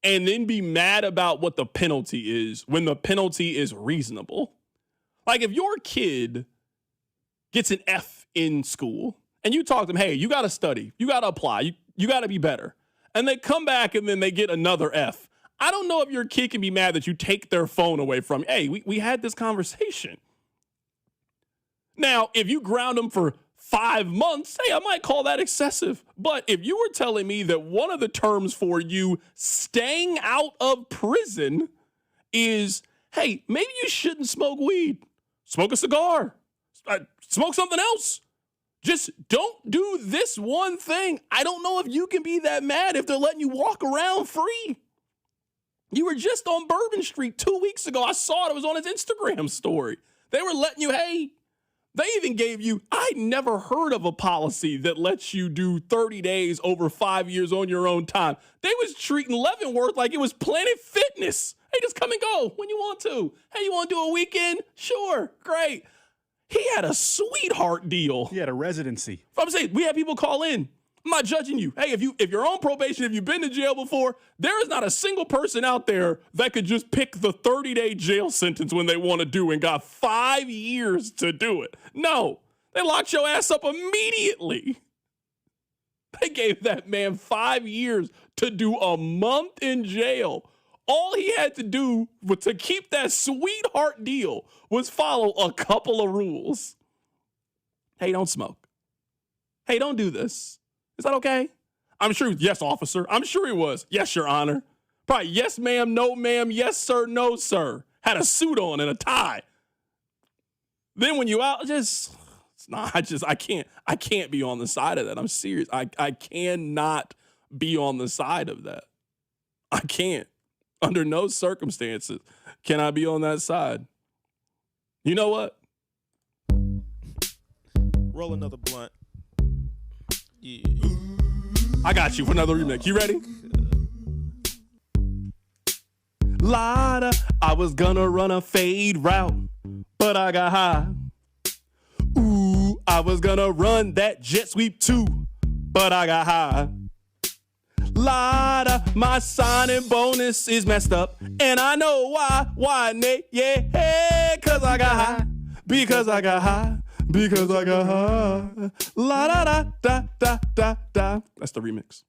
and then be mad about what the penalty is when the penalty is reasonable. Like if your kid gets an F in school, and you talk to them, hey, you got to study. You got to apply. You got to be better. And they come back and then they get another F. I don't know if your kid can be mad that you take their phone away from you. Hey, we had this conversation. Now, if you ground them for 5 months, hey, I might call that excessive. But if you were telling me that one of the terms for you staying out of prison is, hey, maybe you shouldn't smoke weed. Smoke a cigar. Smoke something else. Just don't do this one thing. I don't know if you can be that mad if they're letting you walk around free. You were just on Bourbon Street 2 weeks ago. I saw it. It was on his Instagram story. They were letting you, hey, they even gave you, I never heard of a policy that lets you do 30 days over 5 years on your own time. They was treating Leavenworth like it was Planet Fitness. Hey, just come and go when you want to. Hey, you want to do a weekend? Sure, great. He had a sweetheart deal.
He had a residency.
I'm saying we have people call in. I'm not judging you. Hey, if you're on probation, if you've been to jail before, there is not a single person out there that could just pick the 30-day jail sentence when they want to do and got 5 years to do it. No, they locked your ass up immediately. They gave that man 5 years to do a month in jail. All he had to do to keep that sweetheart deal was follow a couple of rules. Hey, don't smoke. Hey, don't do this. Is that okay? I'm sure, yes, officer. I'm sure he was. Yes, Your Honor. Probably, yes, ma'am, no, ma'am, yes, sir, no, sir. Had a suit on and a tie. Then when you out, I can't be on the side of that. I'm serious. I cannot be on the side of that. I can't. Under no circumstances can I be on that side. You know what?
Roll another blunt. Yeah.
I got you for another remix. You ready? Lada, I was gonna run a fade route, but I got high. Ooh, I was gonna run that jet sweep too, but I got high. Lada, my signing bonus is messed up, and I know why, Nate, yeah, hey, cause I got high, because I got high, because I got high, la da da da da da da. That's the remix.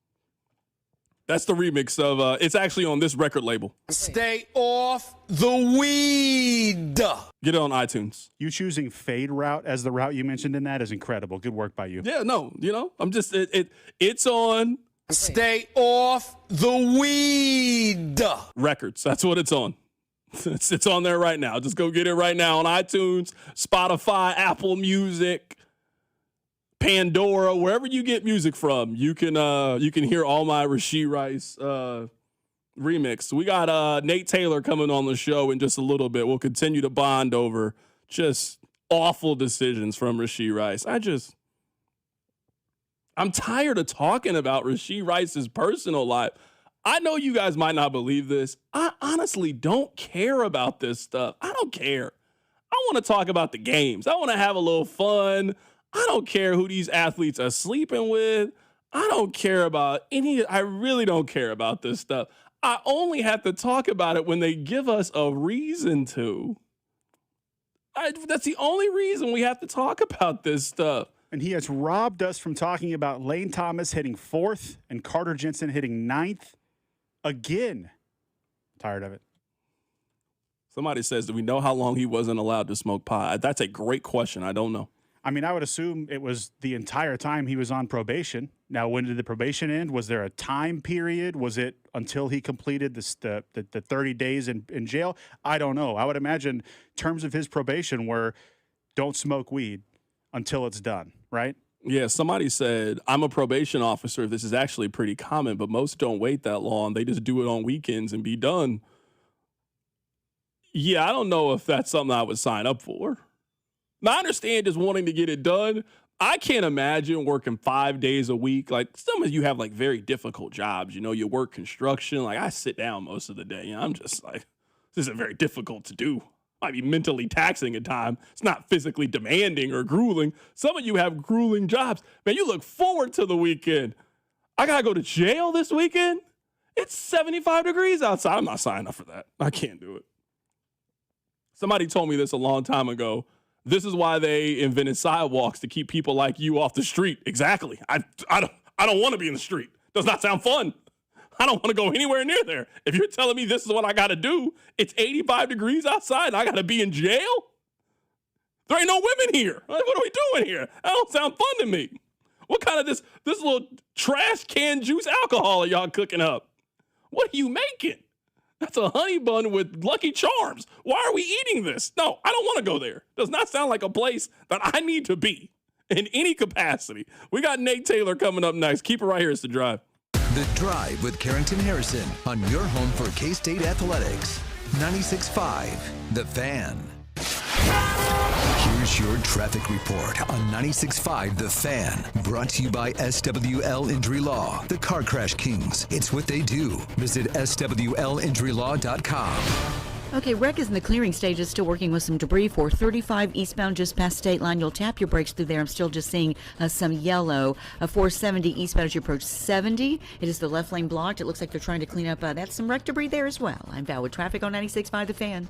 That's the remix of, it's actually on this record label.
Stay off the weed.
Get it on iTunes.
You choosing fade route as the route you mentioned in that is incredible. Good work by you.
Yeah, no, I'm just, it's on.
Stay off the weed.
Records. That's what it's on. It's on there right now. Just go get it right now on iTunes, Spotify, Apple Music, Pandora, wherever you get music from. You can hear all my Rashee Rice remix. We got Nate Taylor coming on the show in just a little bit. We'll continue to bond over just awful decisions from Rashee Rice. I'm tired of talking about Rashee Rice's personal life. I know you guys might not believe this. I honestly don't care about this stuff. I don't care. I want to talk about the games. I want to have a little fun. I don't care who these athletes are sleeping with. I don't care about I really don't care about this stuff. I only have to talk about it when they give us a reason to. That's the only reason we have to talk about this stuff.
And he has robbed us from talking about Lane Thomas hitting 4th and Carter Jensen hitting 9th again. Tired of it.
Somebody says, do we know how long he wasn't allowed to smoke pot? That's a great question. I don't know.
I mean, I would assume it was the entire time he was on probation. Now, when did the probation end? Was there a time period? Was it until he completed the 30 days in jail? I don't know. I would imagine terms of his probation were don't smoke weed until it's done, right?
Yeah, somebody said, I'm a probation officer. This is actually pretty common, but most don't wait that long. They just do it on weekends and be done. Yeah, I don't know if that's something I would sign up for. Now, I understand just wanting to get it done. I can't imagine working 5 days a week. Like, some of you have, like, very difficult jobs. You work construction. Like, I sit down most of the day. I'm just like, this isn't very difficult to do. Might be mentally taxing at times. It's not physically demanding or grueling. Some of you have grueling jobs. Man, you look forward to the weekend. I got to go to jail this weekend? It's 75 degrees outside. I'm not signing up for that. I can't do it. Somebody told me this a long time ago. This is why they invented sidewalks, to keep people like you off the street. Exactly. I don't want to be in the street. Does not sound fun. I don't want to go anywhere near there. If you're telling me this is what I got to do, it's 85 degrees outside and I got to be in jail? There ain't no women here. What are we doing here? That don't sound fun to me. What kind of this little trash can juice alcohol are y'all cooking up? What are you making? That's a honey bun with Lucky Charms. Why are we eating this? No, I don't want to go there. Does not sound like a place that I need to be in any capacity. We got Nate Taylor coming up next. Keep it right here. It's The Drive.
The Drive with Carrington Harrison on your home for K-State Athletics. 96.5, The Fan. Here's your traffic report on 96.5 The Fan. Brought to you by SWL Injury Law, the Car Crash Kings. It's what they do. Visit SWLinjurylaw.com.
Okay, wreck is in the clearing stages, still working with some debris. 435 eastbound just past state line. You'll tap your brakes through there. I'm still just seeing some yellow. 470 eastbound as you approach 70. It is the left lane blocked. It looks like they're trying to clean up. That's some wreck debris there as well. I'm Val with traffic on 96.5 The Fan.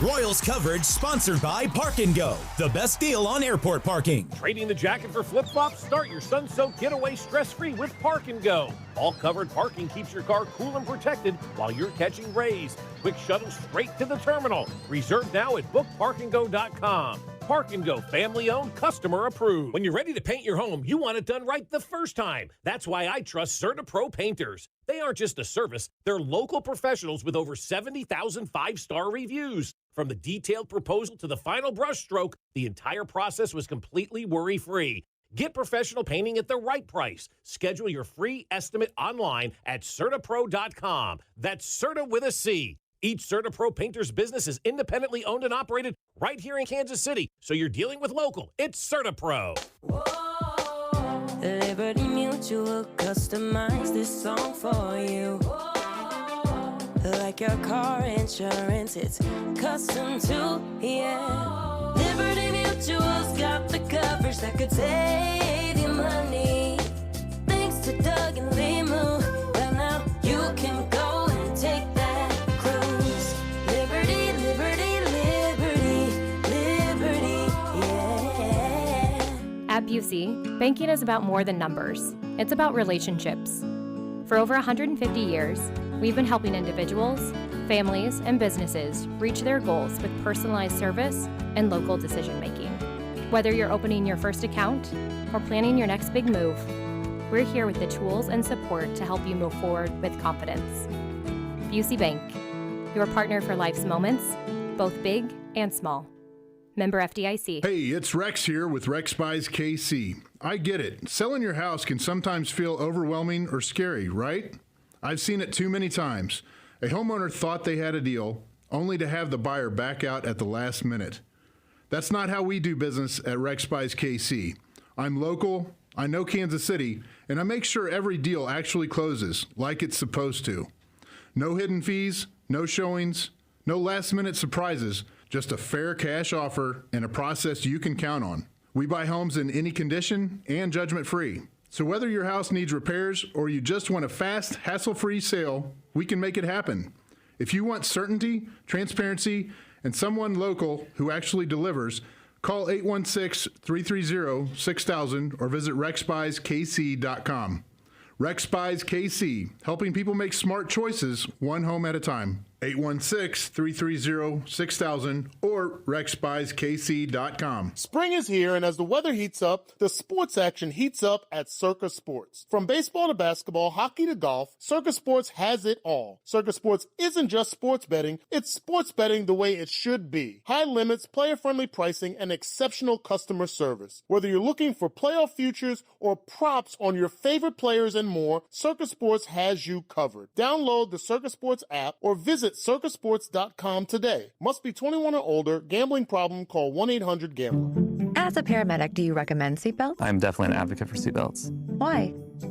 Royals coverage sponsored by Park & Go, the best deal on airport parking.
Trading the jacket for flip-flops? Start your sun-soaked getaway stress-free with Park & Go. All covered parking keeps your car cool and protected while you're catching rays. Quick shuttle straight to the terminal. Reserve now at bookparkandgo.com. Park & Go, family-owned, customer-approved. When you're ready to paint your home, you want it done right the first time. That's why I trust CertaPro Painters. They aren't just a service. They're local professionals with over 70,000 five-star reviews. From the detailed proposal to the final brushstroke, the entire process was completely worry-free. Get professional painting at the right price. Schedule your free estimate online at CertaPro.com. That's Certa with a C. Each CertaPro Painter's business is independently owned and operated right here in Kansas City. So you're dealing with local. It's CertaPro.
Liberty Mutual customized this song for you. Like your car insurance, it's custom too, yeah. Liberty Mutual's got the coverage that could save you money. Thanks to Doug and Limu, well now you can go and take that cruise. Liberty, liberty, liberty, liberty, yeah.
At Busey, banking is about more than numbers. It's about relationships.
For over 150 years, we've been helping individuals, families, and businesses reach their goals with personalized service and local decision-making. Whether you're opening your first account or planning your next big move, we're here with the tools and support to help you move forward with confidence. Busey Bank, your partner for life's moments, both big and small. Member FDIC.
Hey, it's Rex here with Rex Buys KC. I get it. Selling your house can sometimes feel overwhelming or scary, right? I've seen it too many times. A homeowner thought they had a deal, only to have the buyer back out at the last minute. That's not how we do business at Rex Buys KC. I'm local, I know Kansas City, and I make sure every deal actually closes like it's supposed to. No hidden fees, no showings, no last-minute surprises, just a fair cash offer and a process you can count on. We buy homes in any condition and judgment-free. So whether your house needs repairs or you just want a fast, hassle-free sale, we can make it happen. If you want certainty, transparency, and someone local who actually delivers, call 816-330-6000 or visit rexbuyskc.com. Rex Buys KC, helping people make smart choices one home at a time. 816-330-6000 or rexbuyskc.com.
Spring is here, and as the weather heats up, the sports action heats up at Circa Sports. From baseball to basketball, hockey to golf, Circa Sports has it all. Circa Sports isn't just sports betting, it's sports betting the way it should be. High limits, player-friendly pricing, and exceptional customer service. Whether you're looking for playoff futures or props on your favorite players and more, Circa Sports has you covered. Download the Circa Sports app or visit circasports.com today. Must be 21 or older. Gambling problem? Call 1-800-GAMBLER.
As a paramedic, do you recommend seatbelts?
I'm definitely an advocate for seatbelts.
Why?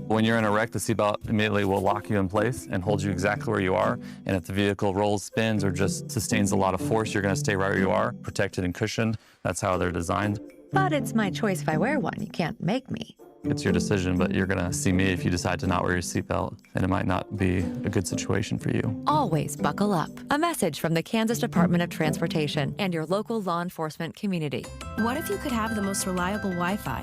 When you're in a wreck, the seatbelt immediately will lock you in place and hold you exactly where you are. And if the vehicle rolls, spins, or just sustains a lot of force, you're going to stay right where you are, protected and cushioned. That's how they're designed.
But it's my choice if I wear one. You can't make me.
It's your decision, but you're going to see me if you decide to not wear your seatbelt, and it might not be a good situation for you.
Always buckle up. A message from the Kansas Department of Transportation and your local law enforcement community.
What if you could have the most reliable Wi-Fi?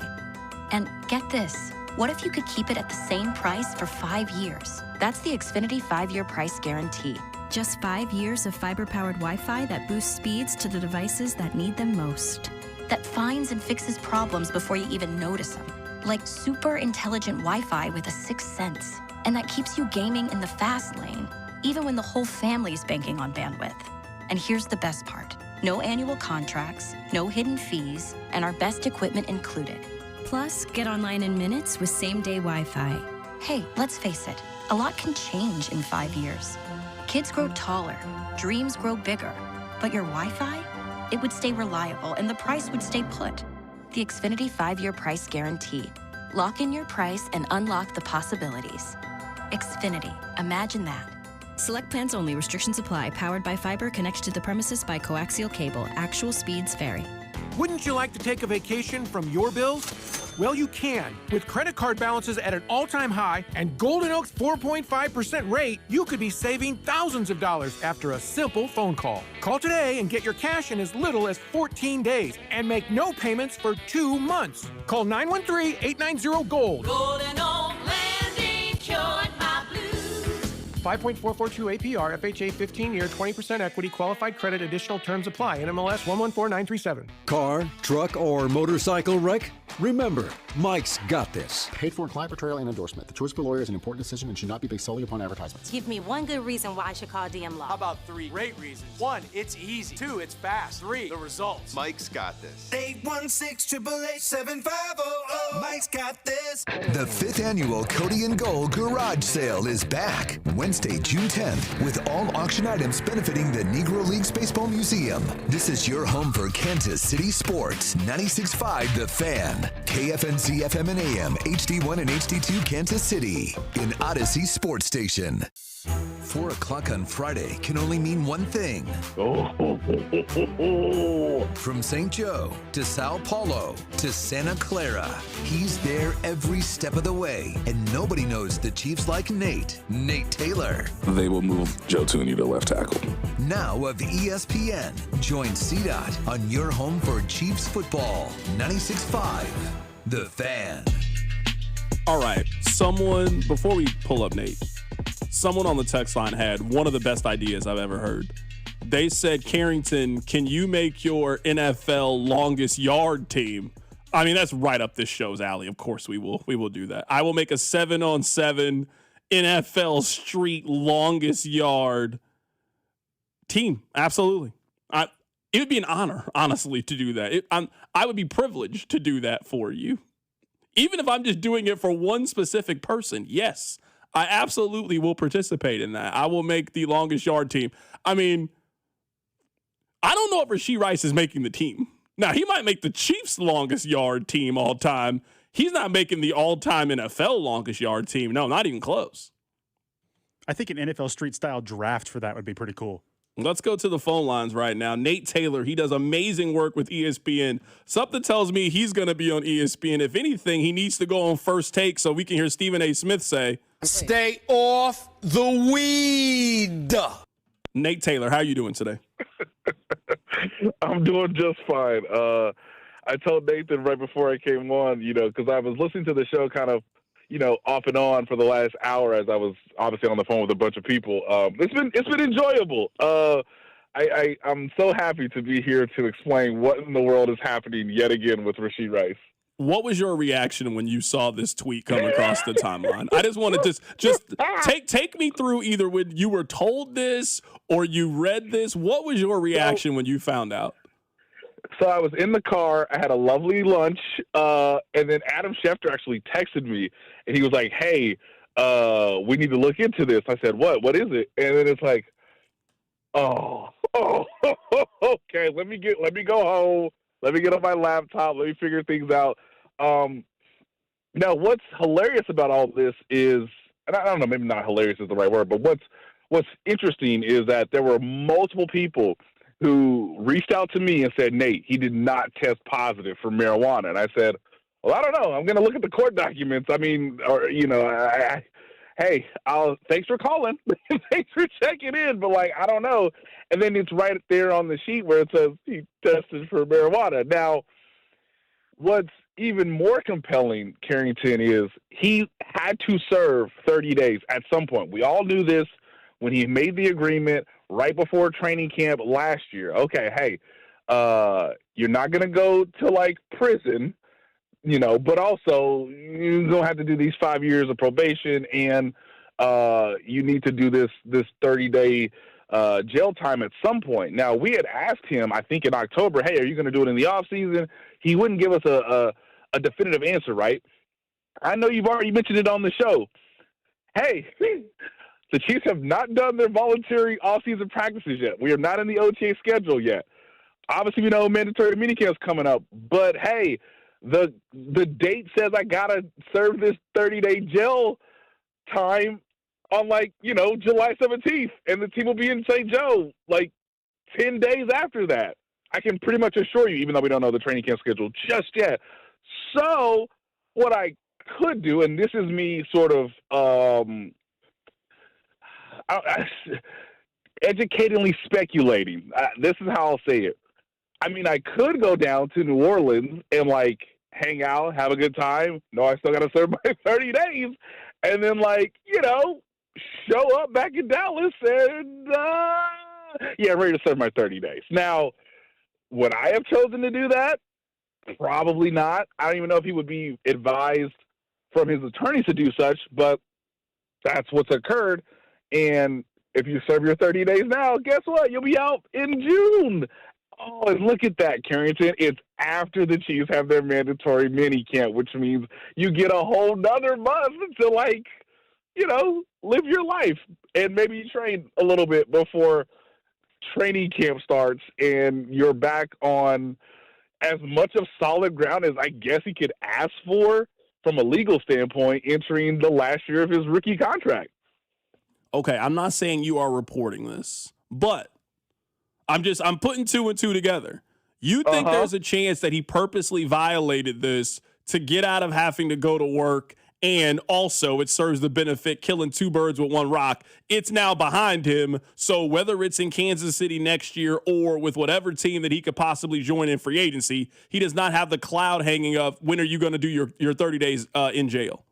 And get this, what if you could keep it at the same price for 5 years? That's the Xfinity 5-year price guarantee.
Just 5 years of fiber-powered Wi-Fi that boosts speeds to the devices that need them most.
That finds and fixes problems before you even notice them. Like super intelligent Wi-Fi with a sixth sense. And that keeps you gaming in the fast lane, even when the whole family's banking on bandwidth. And here's the best part. No annual contracts, no hidden fees, and our best equipment included.
Plus, get online in minutes with same-day Wi-Fi.
Hey, let's face it, a lot can change in 5 years. Kids grow taller, dreams grow bigger, but your Wi-Fi? It would stay reliable and the price would stay put. The Xfinity 5-year price guarantee. Lock in your price and unlock the possibilities. Xfinity, imagine that.
Select plans only. Restrictions apply. Powered by fiber, connected to the premises by coaxial cable. Actual speeds vary.
Wouldn't you like to take a vacation from your bills? Well, you can. With credit card balances at an all-time high and Golden Oak's 4.5% rate, you could be saving thousands of dollars after a simple phone call. Call today and get your cash in as little as 14 days and make no payments for 2 months. Call 913-890-GOLD.
Golden Oak Landing cured my blues.
5.442 APR, FHA 15-year, 20% equity, qualified credit, additional terms apply. NMLS 114937.
Car, truck, or motorcycle wreck? Remember, Mike's got this.
Paid for client portrayal and endorsement. The choice of a lawyer is an important decision and should not be based solely upon advertisements.
Give me one good reason why I should call DM Law.
How about 3 great reasons? 1, it's easy. 2, it's fast. 3, the results.
Mike's got this.
816-888-7500. Mike's got this.
The 5th annual Cody and Gold Garage Sale is back Wednesday, June 10th, with all auction items benefiting the Negro Leagues Baseball Museum. This is your home for Kansas City sports. 96.5 The Fan. KFNC FM and AM, HD1 and HD2 Kansas City, in Odyssey Sports Station. 4 o'clock on Friday can only mean one thing. From St. Joe to Sao Paulo to Santa Clara, he's there every step of the way, and nobody knows the Chiefs like Nate Taylor.
They will move Joe Tooney to left tackle.
Now of ESPN, join CDOT on your home for Chiefs football. 96.5 The Fan.
All right, Someone, before we pull up Nate, someone on the text line had one of the best ideas I've ever heard. They said, Carrington, can you make your NFL longest yard team? I mean, that's right up this show's alley. Of course we will. We will do that. I will make a 7-on-7 NFL street longest yard team. Absolutely. It would be an honor, honestly, to do that. I would be privileged to do that for you. Even if I'm just doing it for one specific person, yes, I absolutely will participate in that. I will make the longest yard team. I mean, I don't know if Rashee Rice is making the team. Now, he might make the Chiefs' longest yard team all time. He's not making the all-time NFL longest yard team. No, not even close.
I think an NFL street-style draft for that would be pretty cool.
Let's go to the phone lines right now. Nate Taylor, he does amazing work with ESPN. Something tells me he's going to be on ESPN. If anything, he needs to go on First Take so we can hear Stephen A. Smith say,
"Stay off the weed."
Nate Taylor, how are you doing today?
I'm doing just fine. I told Nathan right before I came on, because I was listening to the show kind of, off and on for the last hour as I was obviously on the phone with a bunch of people. It's been enjoyable. I'm so happy to be here to explain what in the world is happening yet again with Rashee Rice.
What was your reaction when you saw this tweet come across the timeline? I just want to just take me through either when you were told this or you read this. What was your reaction when you found out?
So I was in the car. I had a lovely lunch, and then Adam Schefter actually texted me, and he was like, "Hey, we need to look into this." I said, "What? What is it?" And then it's like, "Oh, okay. Let me go home. Let me get on my laptop. Let me figure things out." Now, what's hilarious about all this is, and I don't know, maybe not hilarious is the right word, but what's interesting is that there were multiple people who reached out to me and said, "Nate, he did not test positive for marijuana." And I said, "Well, I don't know. I'm going to look at the court documents. I mean, or, hey, thanks for calling. Thanks for checking in. But, I don't know." And then it's right there on the sheet where it says he tested for marijuana. Now, what's even more compelling, Carrington, is he had to serve 30 days at some point. We all knew this when he made the agreement right before training camp last year. Okay, hey, you're not going to go to, prison, but also you're going to have to do these 5 years of probation, and you need to do this 30-day jail time at some point. Now, we had asked him, I think in October, "Hey, are you going to do it in the off season?" He wouldn't give us a definitive answer, right? I know you've already mentioned it on the show. Hey, the Chiefs have not done their voluntary off-season practices yet. We are not in the OTA schedule yet. Obviously, we know mandatory minicamp's coming up, but hey, the date says I gotta serve this 30-day jail time on July 17th, and the team will be in St. Joe 10 days after that. I can pretty much assure you, even though we don't know the training camp schedule just yet. So what I could do, and this is me sort of educatingly speculating. This is how I'll say it. I mean, I could go down to New Orleans and hang out, have a good time. No, I still got to serve my 30 days. And then show up back in Dallas and, I'm ready to serve my 30 days. Now, would I have chosen to do that? Probably not. I don't even know if he would be advised from his attorneys to do such, but that's what's occurred. And if you serve your 30 days now, guess what? You'll be out in June. Oh, and look at that, Carrington. It's after the Chiefs have their mandatory mini camp, which means you get a whole nother month to live your life. And maybe you train a little bit before training camp starts and you're back on as much of solid ground as I guess he could ask for from a legal standpoint entering the last year of his rookie contract.
Okay, I'm not saying you are reporting this, but I'm putting two and two together. You think there's a chance that he purposely violated this to get out of having to go to work, and also it serves the benefit, killing two birds with one rock. It's now behind him, so whether it's in Kansas City next year or with whatever team that he could possibly join in free agency, he does not have the cloud hanging up, when are you going to do your 30 days in jail?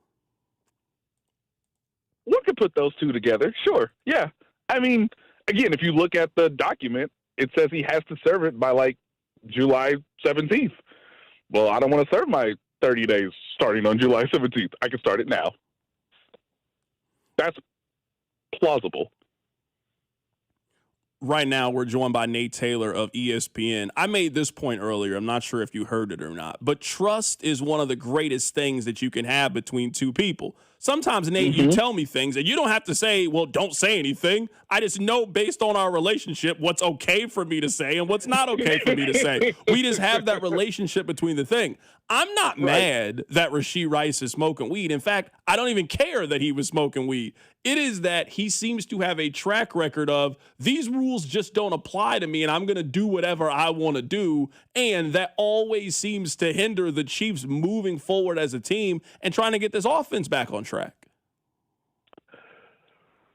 one could put those two together. Sure. Yeah. I mean, again, if you look at the document, it says he has to serve it by like July 17th. Well, I don't want to serve my 30 days starting on July 17th. I can start it now. That's plausible.
Right now, we're joined by Nate Taylor of ESPN. I made this point earlier. I'm not sure if you heard it or not, but trust is one of the greatest things that you can have between two people. Sometimes, Nate, you tell me things, and you don't have to say, well, don't say anything. I just know based on our relationship what's okay for me to say and what's not okay for me to say. We just have that relationship between the thing. I'm not mad that Rashee Rice is smoking weed. In fact, I don't even care that he was smoking weed. It is that he seems to have a track record of these rules just don't apply to me and I'm going to do whatever I want to do. And that always seems to hinder the Chiefs moving forward as a team and trying to get this offense back on track.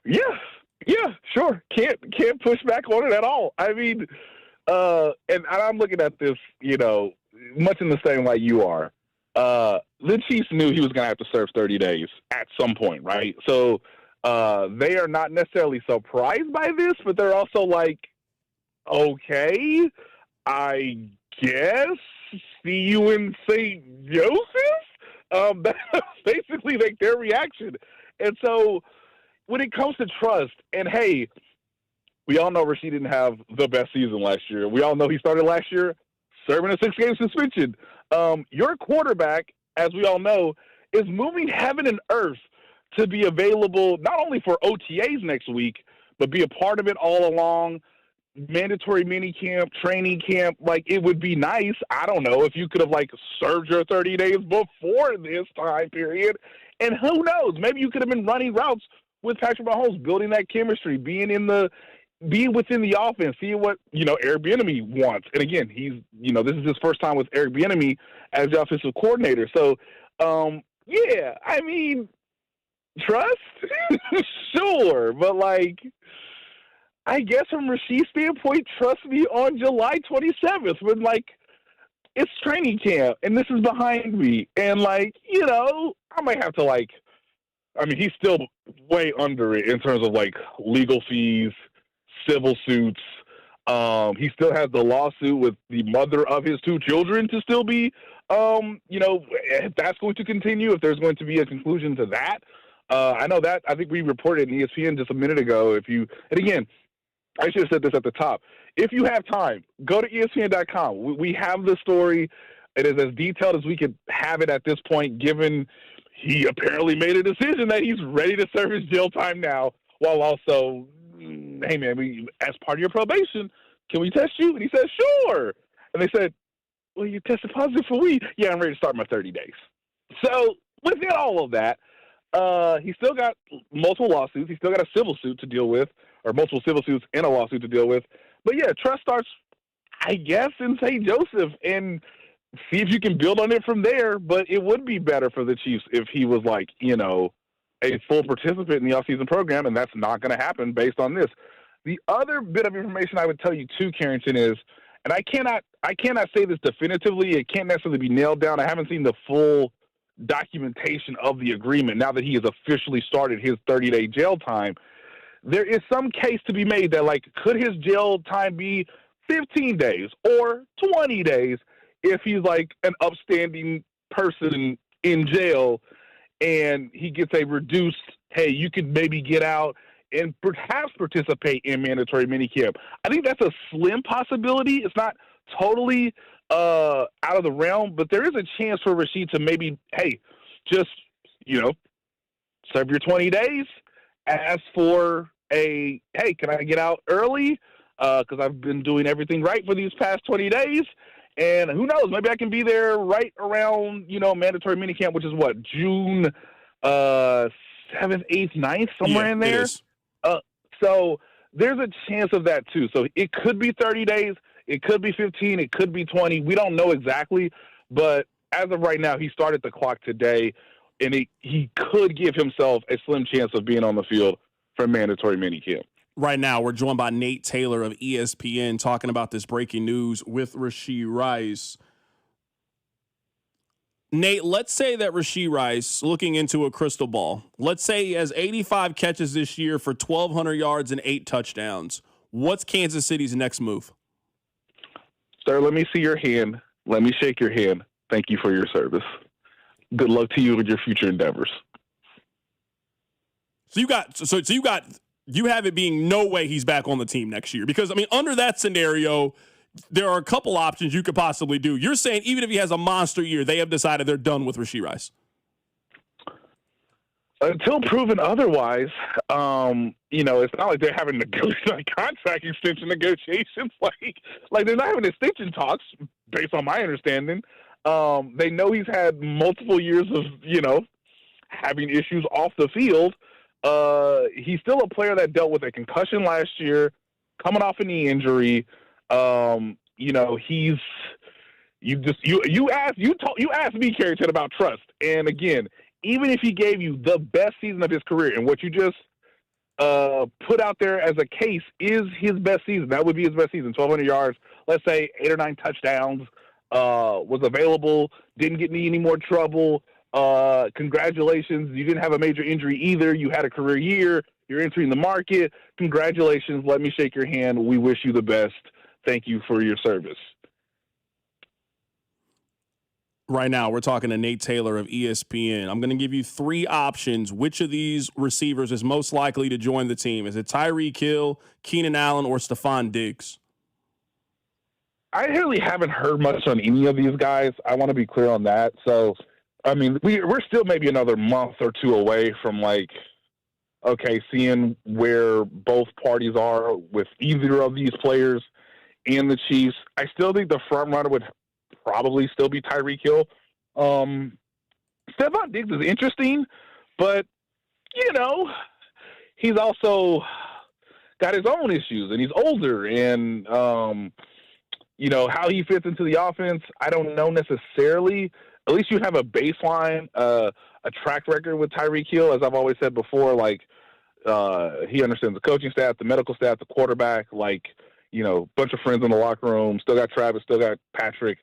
Yeah, sure. Can't push back on it at all. I mean, and I'm looking at this, much in the same way you are. The Chiefs knew he was going to have to serve 30 days at some point, right? So they are not necessarily surprised by this, but they're also like, okay, I guess, see you in St. Joseph? That's basically like their reaction. And so when it comes to trust, and hey, we all know Rashee didn't have the best season last year. We all know he started last year serving a 6-game suspension. Your quarterback, as we all know, is moving heaven and earth to be available not only for OTAs next week, but be a part of it all along, mandatory mini camp, training camp. Like, it would be nice, I don't know, if you could have, served your 30 days before this time period. And who knows, maybe you could have been running routes with Patrick Mahomes, building that chemistry, being within the offense, seeing what, Eric Bieniemy wants. And again, this is his first time with Eric Bieniemy as the offensive coordinator. So, yeah, I mean, trust? Sure. But, I guess from Rashee's standpoint, trust me on July 27th when, it's training camp and this is behind me. And, I might have to, he's still way under it in terms of, legal fees, civil suits. He still has the lawsuit with the mother of his two children to still be, if that's going to continue, if there's going to be a conclusion to that. I know that, I think we reported in ESPN just a minute ago. And again, I should have said this at the top. If you have time, go to ESPN.com. We have the story. It is as detailed as we could have it at this point, given he apparently made a decision that he's ready to serve his jail time now, while also, hey, man, as part of your probation, can we test you? And he said, sure. And they said, well, you tested positive for weed. Yeah, I'm ready to start my 30 days. So within all of that, he still got multiple lawsuits. He's still got a civil suit to deal with, or multiple civil suits and a lawsuit to deal with. But, yeah, trust starts, I guess, in St. Joseph, and see if you can build on it from there. But it would be better for the Chiefs if he was a full participant in the offseason program, and that's not going to happen based on this. The other bit of information I would tell you too, Carrington, is, and I cannot say this definitively. It can't necessarily be nailed down. I haven't seen the full documentation of the agreement now that he has officially started his 30-day jail time. There is some case to be made that, could his jail time be 15 days or 20 days if he's, an upstanding person in jail and he gets a reduced, hey, you could maybe get out and perhaps participate in mandatory minicamp. I think that's a slim possibility. It's not totally out of the realm, but there is a chance for Rashee to maybe, hey, just, serve your 20 days, ask for hey, can I get out early? Because I've been doing everything right for these past 20 days. And who knows, maybe I can be there right around, mandatory minicamp, which is what, June 7th, 8th, 9th, somewhere in there. So there's a chance of that too. So it could be 30 days. It could be 15. It could be 20. We don't know exactly. But as of right now, he started the clock today, and he could give himself a slim chance of being on the field for mandatory minicamp.
Right now, we're joined by Nate Taylor of ESPN talking about this breaking news with Rashee Rice. Nate, let's say that Rashee Rice, looking into a crystal ball, let's say he has 85 catches this year for 1,200 yards and 8 touchdowns. What's Kansas City's next move?
Sir, let me see your hand. Let me shake your hand. Thank you for your service. Good luck to you with your future endeavors.
So you have it being no way he's back on the team next year. Because, I mean, under that scenario, there are a couple options you could possibly do. You're saying even if he has a monster year, they have decided they're done with Rashee Rice.
Until proven otherwise, it's not like they're having contract extension negotiations. Like they're not having extension talks, based on my understanding. They know he's had multiple years of, having issues off the field. He's still a player that dealt with a concussion last year, coming off a knee injury. You asked me, Carrington, about trust. And again, even if he gave you the best season of his career, and what you just put out there as a case is his best season, that would be his best season, 1,200 yards, let's say 8 or 9 touchdowns, was available, didn't get in any more trouble. Congratulations. You didn't have a major injury either. You had a career year. You're entering the market. Congratulations. Let me shake your hand. We wish you the best. Thank you for your service.
Right now, we're talking to Nate Taylor of ESPN. I'm going to give you 3 options. Which of these receivers is most likely to join the team? Is it Tyreek Hill, Keenan Allen, or Stephon Diggs?
I really haven't heard much on any of these guys. I want to be clear on that. So, I mean, we're still maybe another month or 2 away from, seeing where both parties are with either of these players and the Chiefs. I still think the front runner would probably still be Tyreek Hill. Stephon Diggs is interesting, but, he's also got his own issues, and he's older, and, how he fits into the offense, I don't know necessarily. At least you have a baseline, a track record with Tyreek Hill. As I've always said before, he understands the coaching staff, the medical staff, the quarterback, bunch of friends in the locker room. Still got Travis, still got Patrick.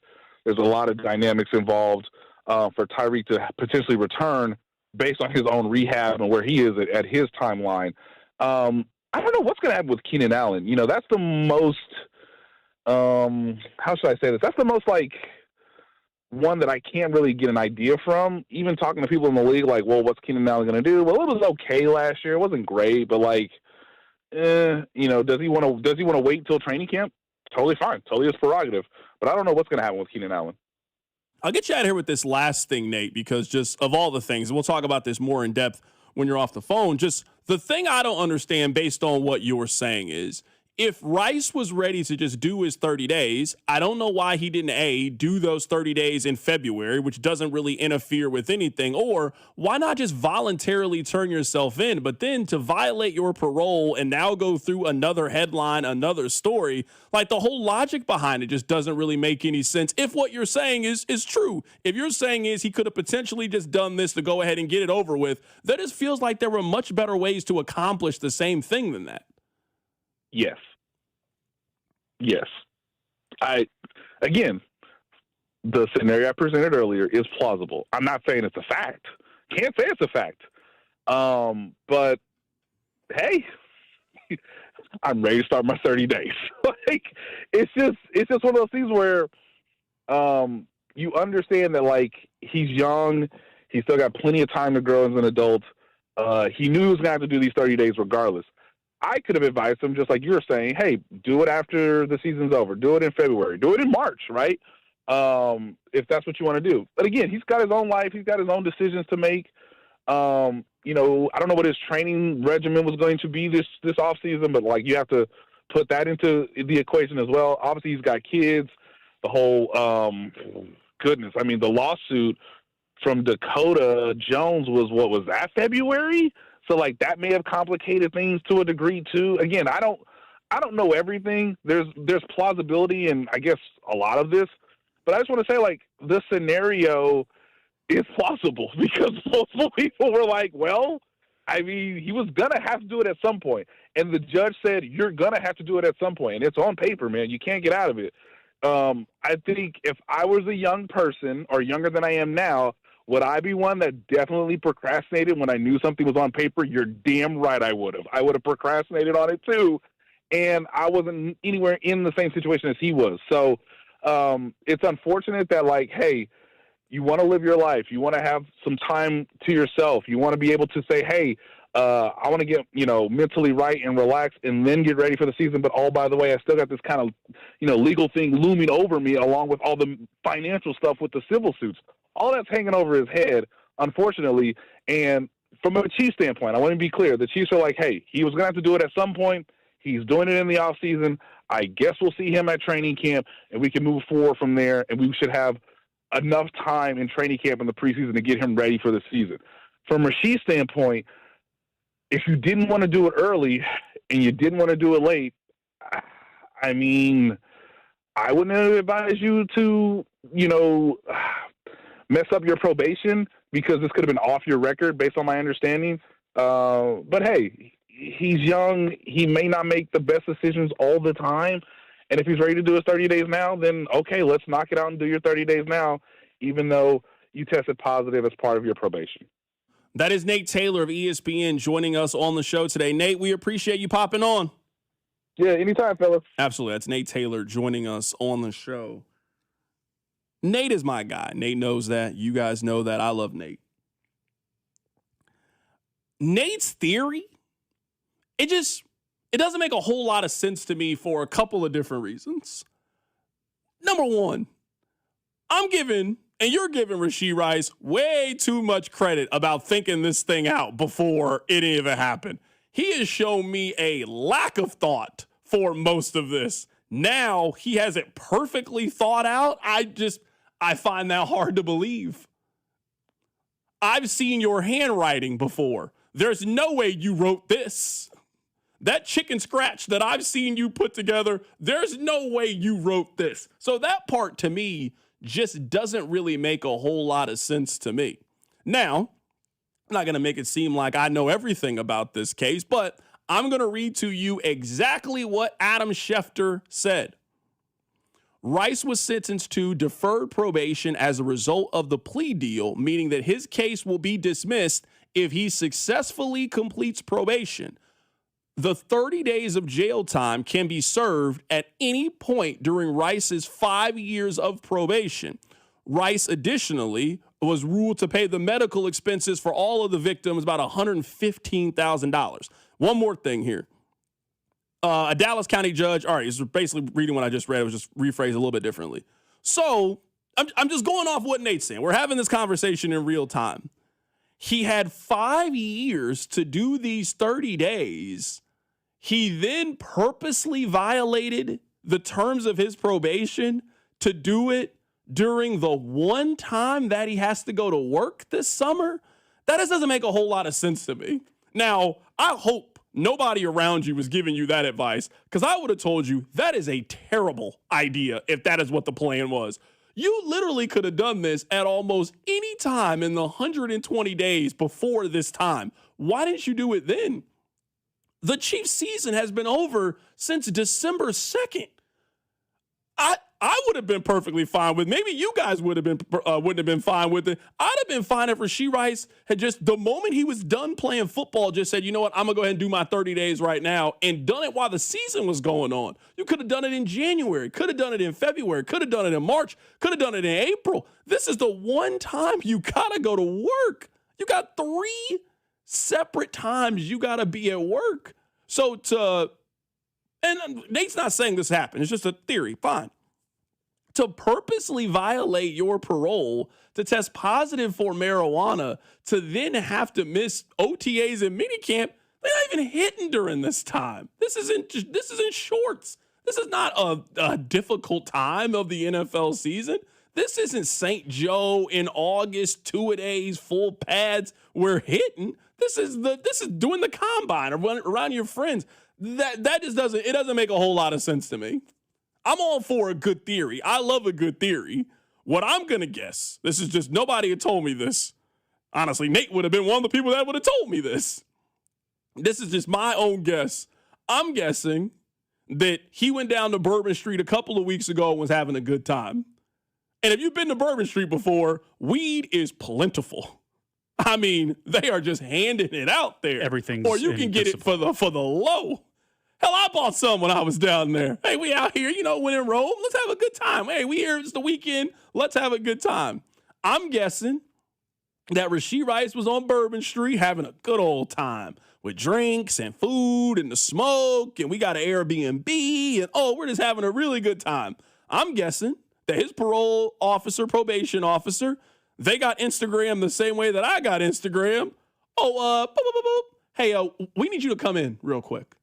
There's a lot of dynamics involved for Tyreek to potentially return based on his own rehab and where he is at his timeline. I don't know what's going to happen with Keenan Allen. That's the most how should I say this? That's the most one that I can't really get an idea from. Even talking to people in the league, what's Keenan Allen going to do? Well, it was okay last year. It wasn't great, but does he want to wait until training camp? Totally fine. Totally his prerogative. But I don't know what's going to happen with Keenan Allen.
I'll get you out of here with this last thing, Nate, because just of all the things, and we'll talk about this more in depth when you're off the phone, just the thing I don't understand based on what you're saying is, if Rice was ready to just do his 30 days, I don't know why he didn't, do those 30 days in February, which doesn't really interfere with anything, or why not just voluntarily turn yourself in? But then to violate your parole and now go through another headline, another story, the whole logic behind it just doesn't really make any sense if what you're saying is true. If you're saying is he could have potentially just done this to go ahead and get it over with, that just feels like there were much better ways to accomplish the same thing than that.
Yes. The scenario I presented earlier is plausible. I'm not saying it's a fact. Can't say it's a fact. But hey, I'm ready to start my 30 days. It's just one of those things where you understand that he's young, he's still got plenty of time to grow as an adult. He knew he was gonna have to do these 30 days regardless. I could have advised him, just like you were saying, hey, do it after the season's over. Do it in February. Do it in March, right? If that's what you want to do. But again, he's got his own life. He's got his own decisions to make. I don't know what his training regimen was going to be this offseason, but you have to put that into the equation as well. Obviously, he's got kids. The whole, the lawsuit from Dakota Jones was that, February? So that may have complicated things to a degree too. Again, I don't know everything. There's plausibility in I guess a lot of this, but I just want to say this scenario is plausible because multiple people were he was gonna have to do it at some point, and the judge said you're gonna have to do it at some point, and it's on paper, man. You can't get out of it. I think if I was a young person or younger than I am now, would I be one that definitely procrastinated when I knew something was on paper? You're damn right I would have. I would have procrastinated on it too, and I wasn't anywhere in the same situation as he was. So it's unfortunate that, like, hey, you want to live your life. You want to have some time to yourself. You want to be able to say, hey, I want to get, mentally right and relax and then get ready for the season. But, oh, by the way, I still got this kind of, legal thing looming over me along with all the financial stuff with the civil suits. All that's hanging over his head, unfortunately. And from a Chiefs standpoint, I want to be clear. The Chiefs are like, hey, he was going to have to do it at some point. He's doing it in the offseason. I guess we'll see him at training camp, and we can move forward from there, and we should have enough time in training camp in the preseason to get him ready for the season. From Rashee's standpoint, if you didn't want to do it early and you didn't want to do it late, I mean, I wouldn't advise you to, mess up your probation because this could have been off your record based on my understanding. But hey, he's young. He may not make the best decisions all the time. And if he's ready to do his 30 days now, then okay, let's knock it out and do your 30 days now, even though you tested positive as part of your probation.
That is Nate Taylor of ESPN joining us on the show today. Nate, we appreciate you popping on.
Yeah, anytime, fellas.
Absolutely. That's Nate Taylor joining us on the show. Nate is my guy. Nate knows that. You guys know that. I love Nate. Nate's theory, it doesn't make a whole lot of sense to me for a couple of different reasons. Number one, I'm giving, and you're giving Rashee Rice way too much credit about thinking this thing out before it even happened. He has shown me a lack of thought for most of this. Now he has it perfectly thought out. I find that hard to believe. I've seen your handwriting before. There's no way you wrote this. That chicken scratch that I've seen you put together, there's no way you wrote this. So that part to me just doesn't really make a whole lot of sense to me. Now, I'm not going to make it seem like I know everything about this case, but I'm going to read to you exactly what Adam Schefter said. Rice was sentenced to deferred probation as a result of the plea deal, meaning that his case will be dismissed if he successfully completes probation. The 30 days of jail time can be served at any point during Rice's 5 years of probation. Rice additionally was ruled to pay the medical expenses for all of the victims, about $115,000. One more thing here. A Dallas County judge, all right, it's basically reading what I just read. It was just rephrased a little bit differently. So I'm just going off what Nate's saying. We're having this conversation in real time. He had 5 years to do these 30 days. He then purposely violated the terms of his probation to do it during the one time that he has to go to work this summer. That just doesn't make a whole lot of sense to me. Now, I hope nobody around you was giving you that advice, because I would have told you that is a terrible idea if that is what the plan was. You literally could have done this at almost any time in the 120 days before this time. Why didn't you do it then? The Chiefs season has been over since December 2nd. I would have been perfectly fine with. Maybe you guys wouldn't have been fine with it. I'd have been fine if Rashee Rice had just, the moment he was done playing football, just said, you know what, I'm going to go ahead and do my 30 days right now, and done it while the season was going on. You could have done it in January, could have done it in February, could have done it in March, could have done it in April. This is the one time you got to go to work. You got 3 separate times you got to be at work. So and Nate's not saying this happened. It's just a theory. Fine. To purposely violate your parole, to test positive for marijuana, to then have to miss OTAs and minicamp, they're not even hitting during this time. This isn't shorts. This is not a difficult time of the NFL season. This isn't St. Joe in August, 2-a-days, full pads. We're hitting. This is doing the combine or running around your friends. That just doesn't make a whole lot of sense to me. I'm all for a good theory. I love a good theory. What I'm going to guess, this is just, nobody had told me this. Honestly, Nate would have been one of the people that would have told me this. This is just my own guess. I'm guessing that he went down to Bourbon Street a couple of weeks ago and was having a good time. And if you've been to Bourbon Street before, weed is plentiful. I mean, they are just handing it out there.
Everything's
or you can get it for the low. Hell, I bought some when I was down there. Hey, we out here, when in Rome, let's have a good time. Hey, we here, it's the weekend. Let's have a good time. I'm guessing that Rashee Rice was on Bourbon Street having a good old time with drinks and food and the smoke, and we got an Airbnb, and we're just having a really good time. I'm guessing that his probation officer, they got Instagram the same way that I got Instagram. Hey, we need you to come in real quick.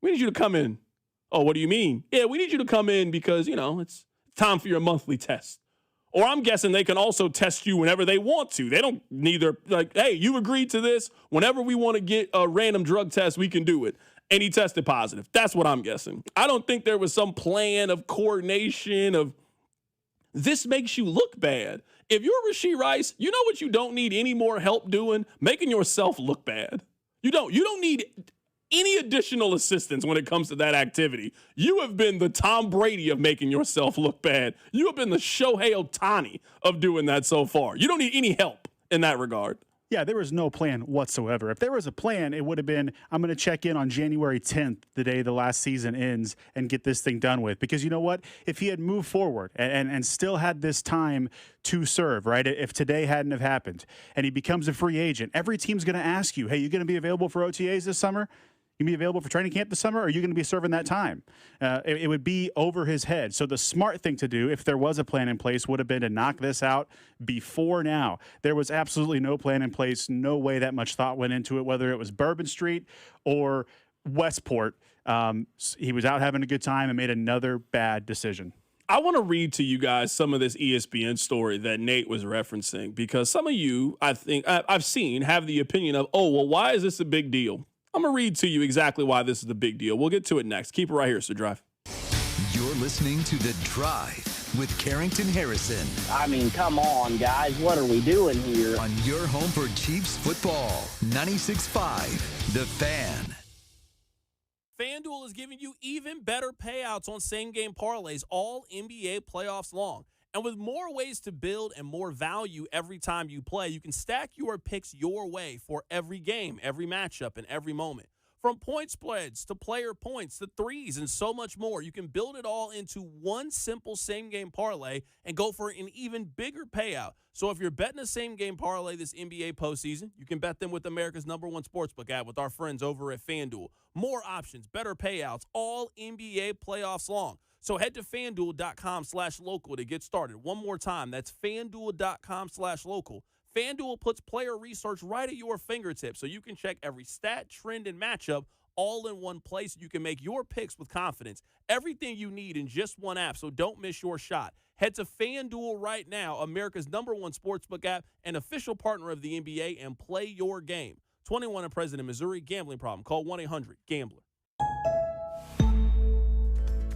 We need you to come in. Oh, what do you mean? Yeah, we need you to come in because, it's time for your monthly test. Or I'm guessing they can also test you whenever they want to. They don't neither hey, you agreed to this. Whenever we want to get a random drug test, we can do it. And he tested positive. That's what I'm guessing. I don't think there was some plan of coordination of this makes you look bad. If you're Rashee Rice, you know what you don't need any more help doing? Making yourself look bad. You don't need any additional assistance when it comes to that activity. You have been the Tom Brady of making yourself look bad. You have been the Shohei Ohtani of doing that so far. You don't need any help in that regard.
Yeah, there was no plan whatsoever. If there was a plan, it would have been, I'm going to check in on January 10th, the day the last season ends, and get this thing done with. Because you know what? If he had moved forward and still had this time to serve, right? If today hadn't have happened and he becomes a free agent, every team's going to ask you, hey, you going to be available for OTAs this summer? You be available for training camp this summer, or are you going to be serving that time? It would be over his head. So the smart thing to do, if there was a plan in place, would have been to knock this out before now. There was absolutely no plan in place, no way that much thought went into it, whether it was Bourbon Street or Westport. He was out having a good time and made another bad decision.
I want to read to you guys some of this ESPN story that Nate was referencing, because some of you, I think, I've seen, have the opinion of, why is this a big deal? I'm going to read to you exactly why this is the big deal. We'll get to it next. Keep it right here, so Drive.
You're listening to The Drive with Carrington Harrison.
I mean, come on, guys. What are we doing here?
On your home for Chiefs football, 96.5 The Fan.
FanDuel is giving you even better payouts on same-game parlays all NBA playoffs long. And with more ways to build and more value every time you play, you can stack your picks your way for every game, every matchup, and every moment. From point spreads to player points to threes and so much more, you can build it all into one simple same-game parlay and go for an even bigger payout. So if you're betting a same-game parlay this NBA postseason, you can bet them with America's #1 sportsbook app with our friends over at FanDuel. More options, better payouts, all NBA playoffs long. So head to FanDuel.com/local to get started. One more time, that's FanDuel.com/local. FanDuel puts player research right at your fingertips so you can check every stat, trend, and matchup all in one place. You can make your picks with confidence. Everything you need in just one app, so don't miss your shot. Head to FanDuel right now, America's #1 sportsbook app and official partner of the NBA, and play your game. 21 and present in Missouri. Gambling problem. Call 1-800-GAMBLER.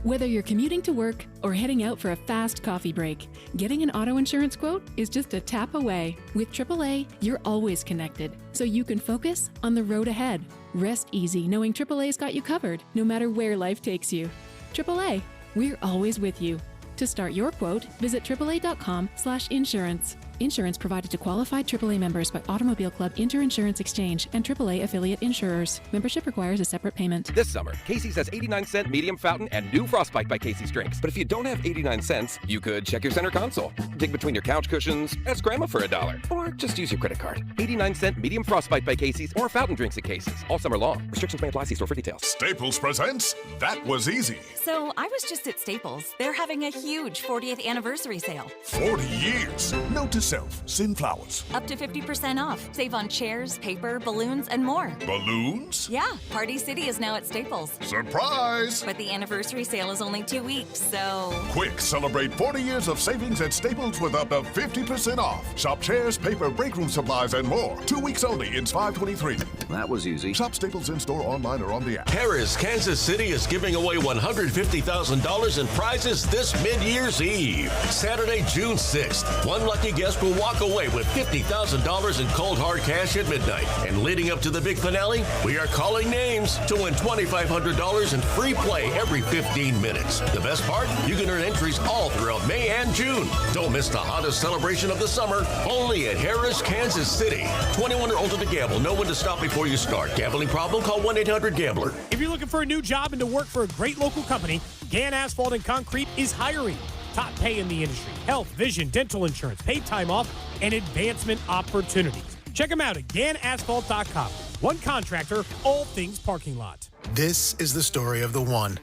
Whether you're commuting to work or heading out for a fast coffee break, getting an auto insurance quote is just a tap away. With AAA, you're always connected, so you can focus on the road ahead. Rest easy knowing AAA's got you covered, no matter where life takes you. AAA, we're always with you. To start your quote, visit AAA.com/insurance. Insurance provided to qualified AAA members by Automobile Club Inter-Insurance Exchange and AAA affiliate insurers. Membership requires a separate payment.
This summer, Casey's has 89-cent medium fountain and new Frostbite by Casey's drinks. But if you don't have 89 cents, you could check your center console, dig between your couch cushions, ask Grandma for $1, or just use your credit card. 89-cent medium Frostbite by Casey's or fountain drinks at Casey's all summer long. Restrictions may apply. See store for details.
Staples presents That Was Easy.
So I was just at Staples. They're having a huge 40th anniversary sale.
40 years. Note to self, send flowers.
Up to 50% off. Save on chairs, paper, balloons, and more.
Balloons?
Yeah, Party City is now at Staples.
Surprise!
But the anniversary sale is only 2 weeks, so...
Quick, celebrate 40 years of savings at Staples with up to 50% off. Shop chairs, paper, break room supplies, and more. 2 weeks only. It's 5/23.
That was easy.
Shop Staples in-store, online, or on the app.
Harrah's Kansas City is giving away $150,000 in prizes this mid-year's Eve. Saturday, June 6th. One lucky guest will walk away with $50,000 in cold hard cash at midnight. And leading up to the big finale, we are calling names to win $2,500 in free play every 15 minutes. The best part? You can earn entries all throughout May and June. Don't miss the hottest celebration of the summer, only at Harris, Kansas City. 21 or older to gamble. Know when to stop before you start. Gambling problem? Call 1-800-GAMBLER.
If you're looking for a new job and to work for a great local company, Gann Asphalt and Concrete is hiring. Top pay in the industry, health, vision, dental insurance, paid time off, and advancement opportunities. Check them out at GannAsphalt.com. One contractor, all things parking lot.
This is the story of the one.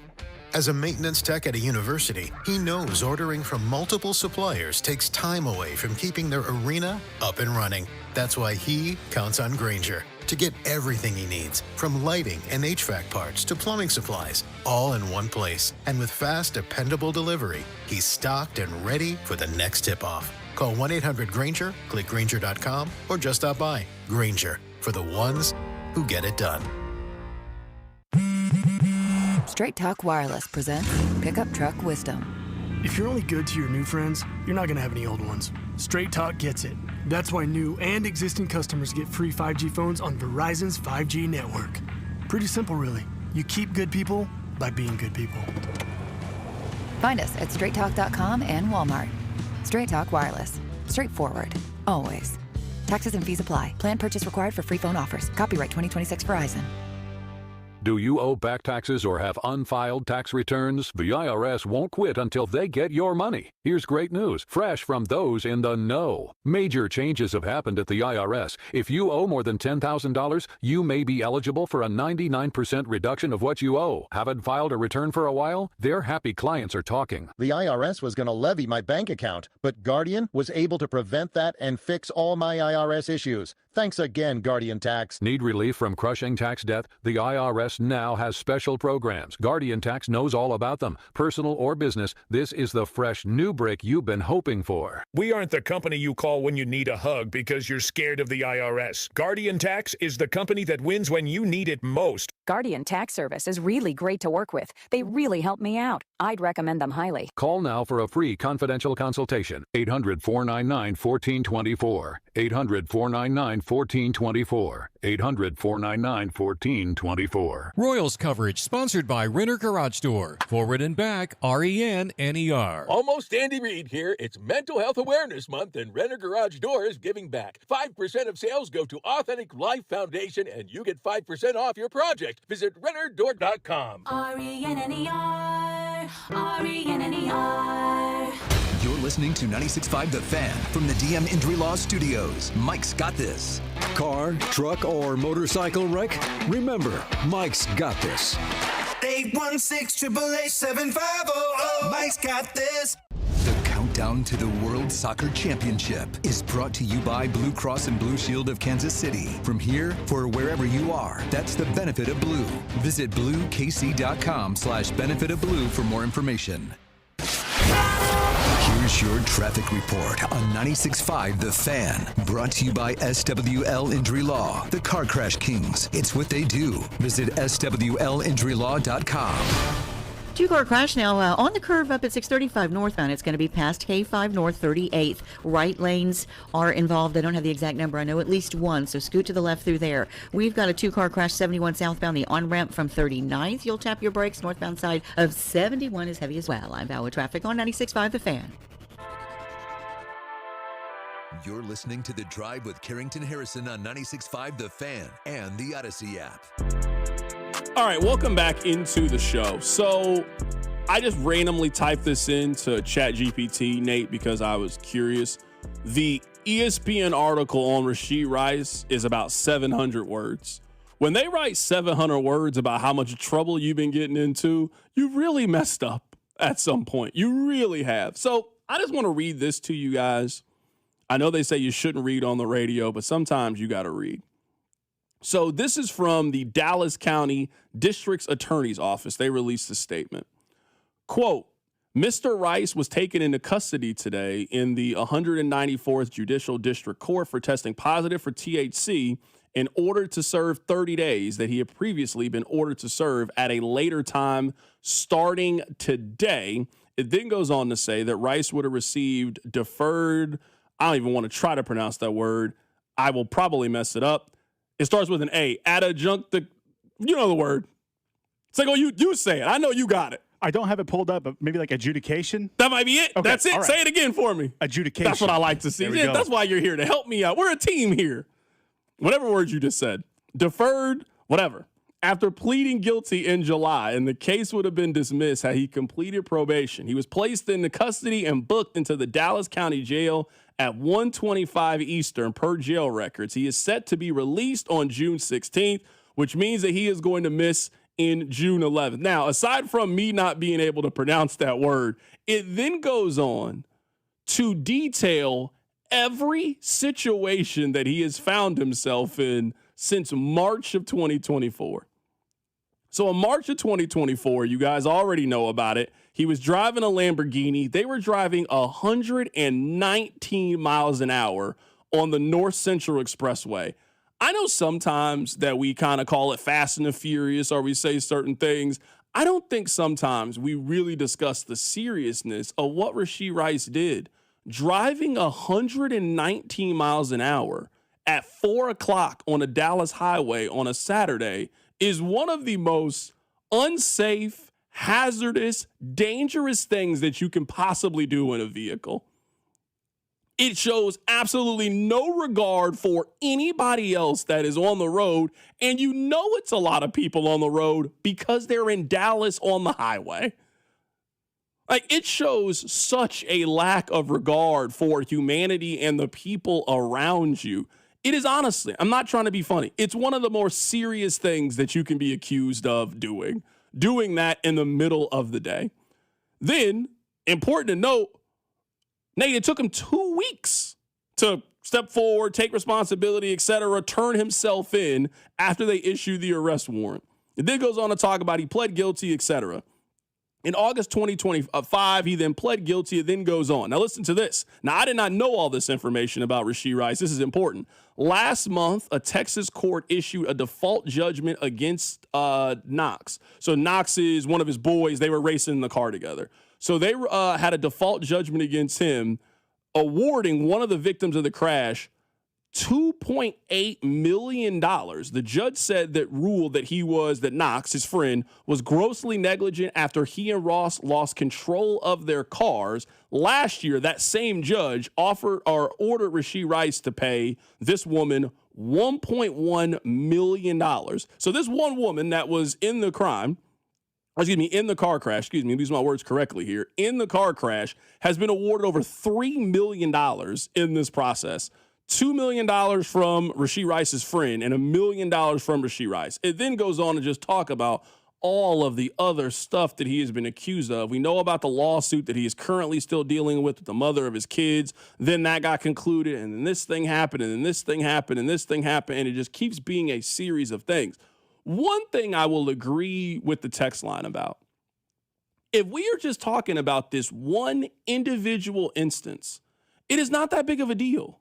As a maintenance tech at a university, he knows ordering from multiple suppliers takes time away from keeping their arena up and running. That's why he counts on Grainger to get everything he needs, from lighting and HVAC parts to plumbing supplies, all in one place. And with fast, dependable delivery, he's stocked and ready for the next tip-off. Call 1-800-GRAINGER, click Grainger.com, or just stop by. Grainger, for the ones who get it done.
Straight Talk Wireless presents Pickup Truck Wisdom.
If you're only good to your new friends, you're not going to have any old ones. Straight Talk gets it. That's why new and existing customers get free 5G phones on Verizon's 5G network. Pretty simple, really. You keep good people by being good people.
Find us at straighttalk.com and Walmart. Straight Talk Wireless. Straightforward. Always. Taxes and fees apply. Plan purchase required for free phone offers. Copyright 2026 Verizon.
Do you owe back taxes or have unfiled tax returns? The IRS won't quit until they get your money. Here's great news, fresh from those in the know. Major changes have happened at the IRS. If you owe more than $10,000, you may be eligible for a 99% reduction of what you owe. Haven't filed a return for a while? Their happy clients are talking.
The IRS was going to levy my bank account, but Guardian was able to prevent that and fix all my IRS issues. Thanks again, Guardian Tax.
Need relief from crushing tax debt? The IRS now has special programs. Guardian Tax knows all about them. Personal or business, this is the fresh new break you've been hoping for.
We aren't the company you call when you need a hug because you're scared of the IRS. Guardian Tax is the company that wins when you need it most.
Guardian Tax Service is really great to work with. They really help me out. I'd recommend them highly.
Call now for a free confidential consultation. 800-499-1424. 800-499-1424. 800-499-1424.
Royals coverage sponsored by Renner Garage Door. Forward and back, RENNER.
Almost Andy Reid here. It's Mental Health Awareness Month, and Renner Garage Door is giving back. 5% of sales go to Authentic Life Foundation, and you get 5% off your project. Visit rennerdoor.com.
RENNER, RENNER.
You're listening to 96.5 The Fan from the DM Injury Law Studios. Mike's got this.
Car, truck, or motorcycle wreck? Remember, Mike's got this.
816-888-7500. Mike's got this.
The countdown to the World Soccer Championship is brought to you by Blue Cross and Blue Shield of Kansas City. From here for wherever you are, that's the benefit of blue. Visit bluekc.com/benefit of blue for more information. Here's your traffic report on 96.5 The Fan. Brought to you by SWL Injury Law, the Car Crash Kings. It's what they do. Visit SWLinjurylaw.com.
Two-car crash now on the curve up at 635 northbound. It's going to be past K5 North 38th. Right lanes are involved. I don't have the exact number. I know at least one, so scoot to the left through there. We've got a two-car crash 71 southbound, the on-ramp from 39th. You'll tap your brakes. Northbound side of 71 is heavy as well. I'm Val with traffic on 96.5 The Fan.
You're listening to The Drive with Carrington Harrison on 96.5 The Fan and the Odyssey app.
All right, welcome back into the show. So I just randomly typed this into ChatGPT, Nate, because I was curious. The ESPN article on Rashee Rice is about 700 words. When they write 700 words about how much trouble you've been getting into, you've really messed up at some point. You really have. So I just want to read this to you guys. I know they say you shouldn't read on the radio, but sometimes you got to read. So this is from the Dallas County District's Attorney's Office. They released a statement. Quote, Mr. Rice was taken into custody today in the 194th Judicial District Court for testing positive for THC in order to serve 30 days that he had previously been ordered to serve at a later time starting today. It then goes on to say that Rice would have received deferred I don't even want to try to pronounce that word. I will probably mess it up. It starts with an A. Adjunct. You know the word. It's like, oh, you say it. I know you got it.
I don't have it pulled up, but maybe like adjudication.
That might be it. Okay, that's it. Right. Say it again for me.
Adjudication.
That's what I like to see. Yeah, that's why you're here, to help me out. We're a team here. Whatever words you just said. Deferred, whatever. After pleading guilty in July, and the case would have been dismissed had he completed probation, he was placed into custody and booked into the Dallas County Jail at 1:25 Eastern per jail records. He is set to be released on June 16th, which means that he is going to miss in June 11th. Now, aside from me not being able to pronounce that word, it then goes on to detail every situation that he has found himself in since March of 2024. So in March of 2024, you guys already know about it. He was driving a Lamborghini. They were driving 119 miles an hour on the North Central Expressway. I know sometimes that we kind of call it Fast and the Furious, or we say certain things. I don't think sometimes we really discuss the seriousness of what Rashee Rice did. Driving 119 miles an hour at 4 o'clock on a Dallas highway on a Saturday is one of the most unsafe, hazardous, dangerous things that you can possibly do in a vehicle. It shows absolutely no regard for anybody else that is on the road. And you know it's a lot of people on the road because they're in Dallas on the highway. Like, it shows such a lack of regard for humanity and the people around you. It is honestly, I'm not trying to be funny. It's one of the more serious things that you can be accused of doing that in the middle of the day. Then, important to note, Nate, it took him 2 weeks to step forward, take responsibility, etc., turn himself in after they issued the arrest warrant. It then goes on to talk about he pled guilty, etc. In August 2025, he then pled guilty. It then goes on. Now, listen to this. Now, I did not know all this information about Rashee Rice. This is important. Last month, a Texas court issued a default judgment against Knox. So Knox is one of his boys. They were racing in the car together. So they had a default judgment against him, awarding one of the victims of the crash $2.8 million. The judge said ruled that Knox, his friend, was grossly negligent after he and Ross lost control of their cars. Last year, that same judge ordered Rashee Rice to pay this woman $1.1 million. So this one woman that was in the car crash, use my words correctly here, in the car crash, has been awarded over $3 million in this process. $2 million from Rashee Rice's friend and $1 million from Rashee Rice. It then goes on to just talk about all of the other stuff that he has been accused of. We know about the lawsuit that he is currently still dealing with the mother of his kids. Then that got concluded, and then this thing happened, and then this thing happened, and this thing happened, and it just keeps being a series of things. One thing I will agree with the text line about, if we are just talking about this one individual instance, it is not that big of a deal.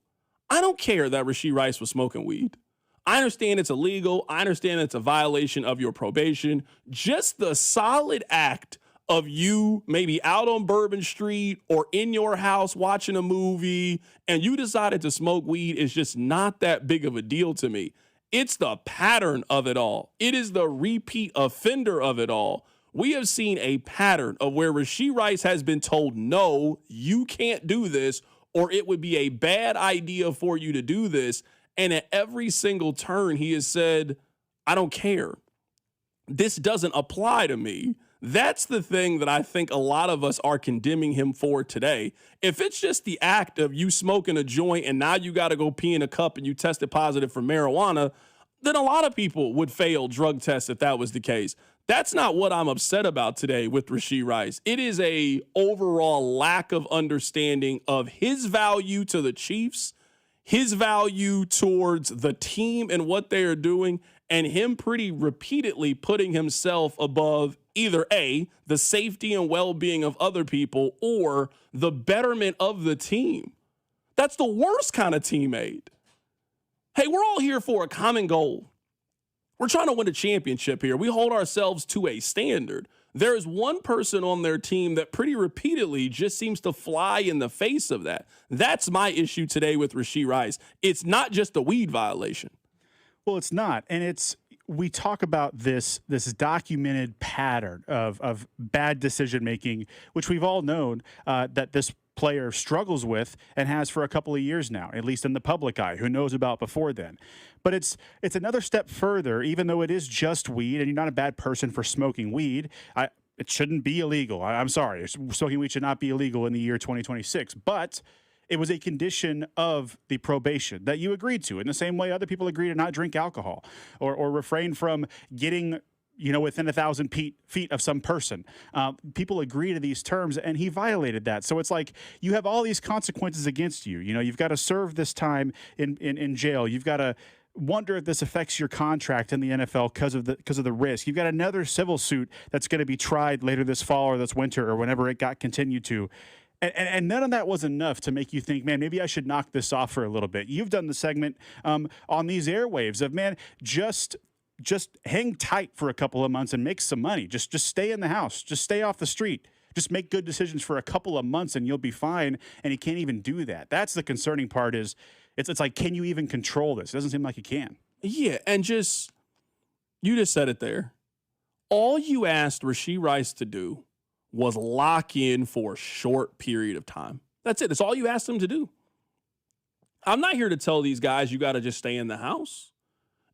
I don't care that Rashee Rice was smoking weed. I understand it's illegal. I understand it's a violation of your probation. Just the solid act of you maybe out on Bourbon Street or in your house watching a movie and you decided to smoke weed is just not that big of a deal to me. It's the pattern of it all. It is the repeat offender of it all. We have seen a pattern of where Rashee Rice has been told, no, you can't do this, or it would be a bad idea for you to do this. And at every single turn, he has said, I don't care. This doesn't apply to me. That's the thing that I think a lot of us are condemning him for today. If it's just the act of you smoking a joint and now you got to go pee in a cup and you tested positive for marijuana, then a lot of people would fail drug tests if that was the case. That's not what I'm upset about today with Rashee Rice. It is a overall lack of understanding of his value to the Chiefs, his value towards the team and what they are doing, and him pretty repeatedly putting himself above either A, the safety and well-being of other people, or the betterment of the team. That's the worst kind of teammate. Hey, we're all here for a common goal. We're trying to win a championship here. We hold ourselves to a standard. There is one person on their team that pretty repeatedly just seems to fly in the face of that. That's my issue today with Rashee Rice. It's not just a weed violation.
Well, it's not. And we talk about this documented pattern of bad decision-making, which we've all known that this player struggles with and has for a couple of years now, at least in the public eye. Who knows about before then? But it's another step further, even though it is just weed, and you're not a bad person for smoking weed. It shouldn't be illegal. I'm sorry. Smoking weed should not be illegal in the year 2026. But it was a condition of the probation that you agreed to, in the same way other people agree to not drink alcohol or refrain from getting within 1,000 feet of some person. People agree to these terms, and he violated that. So it's like you have all these consequences against you. You've got to serve this time in jail. You've got to wonder if this affects your contract in the NFL because of the risk. You've got another civil suit that's going to be tried later this fall or this winter or whenever it got continued to. And none of that was enough to make you think, man, maybe I should knock this off for a little bit. You've done the segment on these airwaves of, man, just hang tight for a couple of months and make some money. Just stay in the house. Just stay off the street. Just make good decisions for a couple of months and you'll be fine. And he can't even do that. That's the concerning part is it's like, can you even control this? It doesn't seem like you can.
Yeah, and you just said it there. All you asked Rashee Rice to do was lock in for a short period of time. That's it. That's all you asked him to do. I'm not here to tell these guys you got to just stay in the house.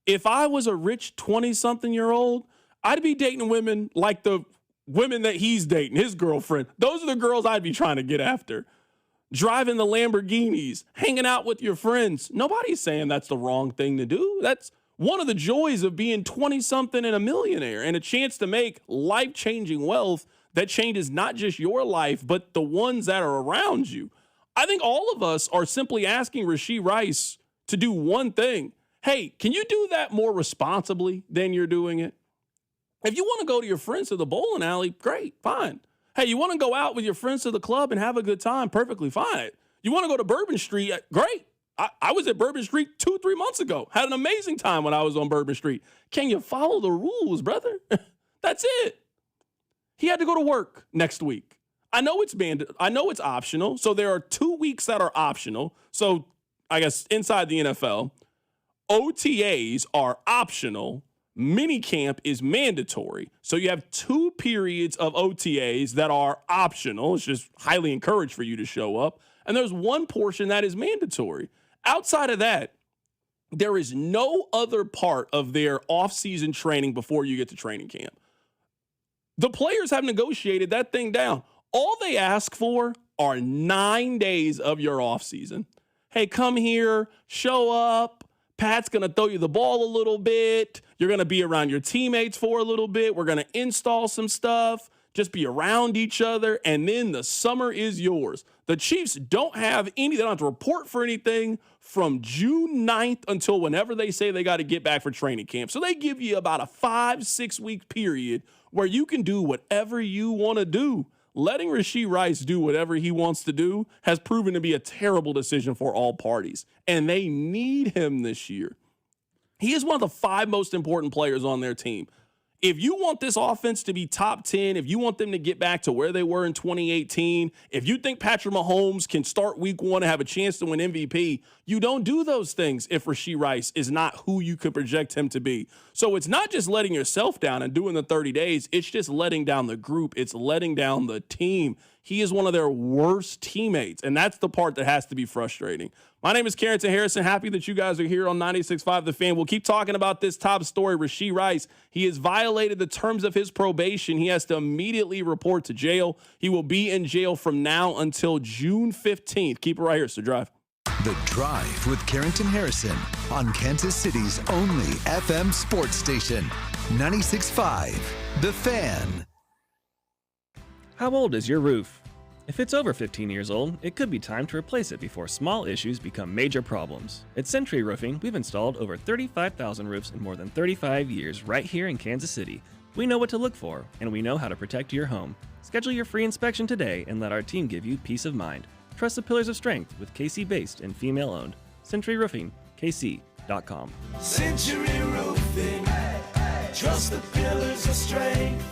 If I was a rich 20-something-year-old, I'd be dating women like the women that he's dating, his girlfriend. Those are the girls I'd be trying to get after. Driving the Lamborghinis, hanging out with your friends. Nobody's saying that's the wrong thing to do. That's one of the joys of being 20-something and a millionaire and a chance to make life-changing wealth that changes not just your life, but the ones that are around you. I think all of us are simply asking Rashee Rice to do one thing. Hey, can you do that more responsibly than you're doing it? If you want to go to your friends to the bowling alley, great, fine. Hey, you want to go out with your friends to the club and have a good time, perfectly fine. You want to go to Bourbon Street, great. I was at Bourbon Street 2-3 months ago. Had an amazing time when I was on Bourbon Street. Can you follow the rules, brother? That's it. He had to go to work next week. I know it's optional. So there are 2 weeks that are optional. So I guess inside the NFL, OTAs are optional. Minicamp is mandatory. So you have 2 periods of OTAs that are optional. It's just highly encouraged for you to show up. And there's one portion that is mandatory. Outside of that, there is no other part of their off-season training before you get to training camp. The players have negotiated that thing down. All they ask for are 9 days of your offseason. Hey, come here, show up. Pat's going to throw you the ball a little bit. You're going to be around your teammates for a little bit. We're going to install some stuff. Just be around each other, and then the summer is yours. The Chiefs don't have they don't have to report for anything from June 9th until whenever they say they got to get back for training camp. So they give you about a 5-6 week period where you can do whatever you want to do. Letting Rashee Rice do whatever he wants to do has proven to be a terrible decision for all parties, and they need him this year. He is one of the 5 most important players on their team. If you want this offense to be top 10, if you want them to get back to where they were in 2018, if you think Patrick Mahomes can start week 1 and have a chance to win MVP, you don't do those things if Rashee Rice is not who you could project him to be. So it's not just letting yourself down and doing the 30 days. It's just letting down the group. It's letting down the team. He is one of their worst teammates, and that's the part that has to be frustrating. My name is Carrington Harrison. Happy that you guys are here on 96.5 The Fan. We'll keep talking about this top story, Rashee Rice. He has violated the terms of his probation. He has to immediately report to jail. He will be in jail from now until June 15th. Keep it right here, so Drive.
The Drive with Carrington Harrison on Kansas City's only FM sports station, 96.5 The Fan.
How old is your roof? If it's over 15 years old, it could be time to replace it before small issues become major problems. At Century Roofing, we've installed over 35,000 roofs in more than 35 years right here in Kansas City. We know what to look for, and we know how to protect your home. Schedule your free inspection today and let our team give you peace of mind. Trust the pillars of strength with KC-based and female-owned. Century Roofing, KC.com.
Century Roofing. Trust the pillars of strength.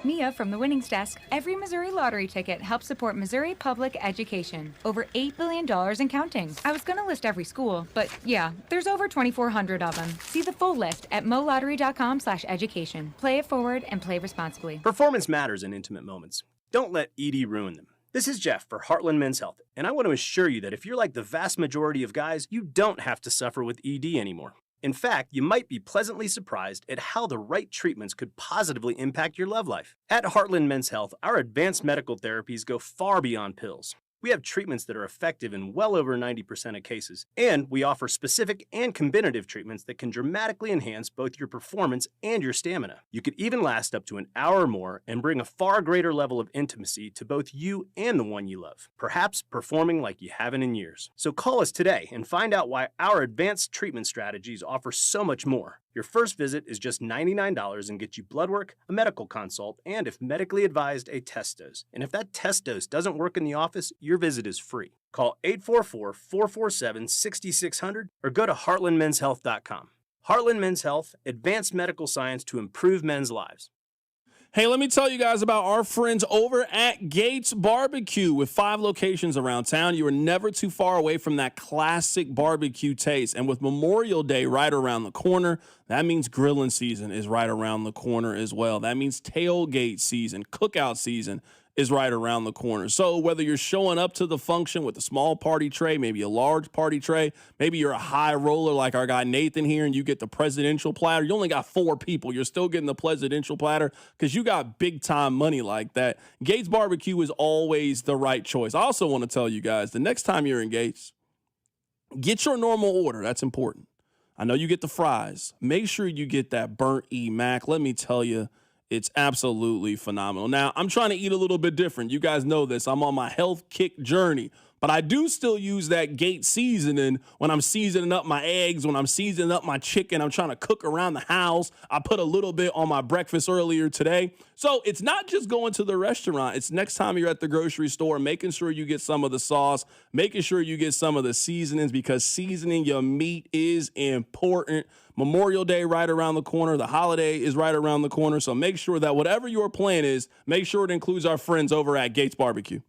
Mia from the Winnings Desk. Every Missouri lottery ticket helps support Missouri public education. Over $8 billion and counting. I was going to list every school, but yeah, there's over 2,400 of them. See the full list at molottery.com/education. Play it forward and play responsibly.
Performance matters in intimate moments. Don't let ED ruin them. This is Jeff for Heartland Men's Health, and I want to assure you that if you're like the vast majority of guys, you don't have to suffer with ED anymore. In fact, you might be pleasantly surprised at how the right treatments could positively impact your love life. At Heartland Men's Health, our advanced medical therapies go far beyond pills. We have treatments that are effective in well over 90% of cases, and we offer specific and combinative treatments that can dramatically enhance both your performance and your stamina. You could even last up to an hour or more and bring a far greater level of intimacy to both you and the one you love, perhaps performing like you haven't in years. So call us today and find out why our advanced treatment strategies offer so much more. Your first visit is just $99 and gets you blood work, a medical consult, and if medically advised, a test dose. And if that test dose doesn't work in the office, your visit is free. Call 844-447-6600 or go to heartlandmenshealth.com. Heartland Men's Health, advanced medical science to improve men's lives.
Hey, let me tell you guys about our friends over at Gates Barbecue. With 5 locations around town, you are never too far away from that classic barbecue taste. And with Memorial Day right around the corner, that means grilling season is right around the corner as well. That means tailgate season, cookout season is right around the corner. So whether you're showing up to the function with a small party tray, maybe a large party tray, maybe you're a high roller like our guy Nathan here and you get the presidential platter, you only got 4 people, you're still getting the presidential platter because you got big time money like that. Gates Barbecue is always the right choice. I also want to tell you guys, the next time you're in Gates, get your normal order. That's important. I know you get the fries. Make sure you get that burnt E Mac. Let me tell you, it's absolutely phenomenal. Now, I'm trying to eat a little bit different. You guys know this. I'm on my health kick journey. But I do still use that Gate seasoning when I'm seasoning up my eggs, when I'm seasoning up my chicken. I'm trying to cook around the house. I put a little bit on my breakfast earlier today. So it's not just going to the restaurant. It's next time you're at the grocery store, making sure you get some of the sauce, making sure you get some of the seasonings, because seasoning your meat is important. Memorial Day right around the corner. The holiday is right around the corner. So make sure that whatever your plan is, make sure it includes our friends over at Gates Barbecue.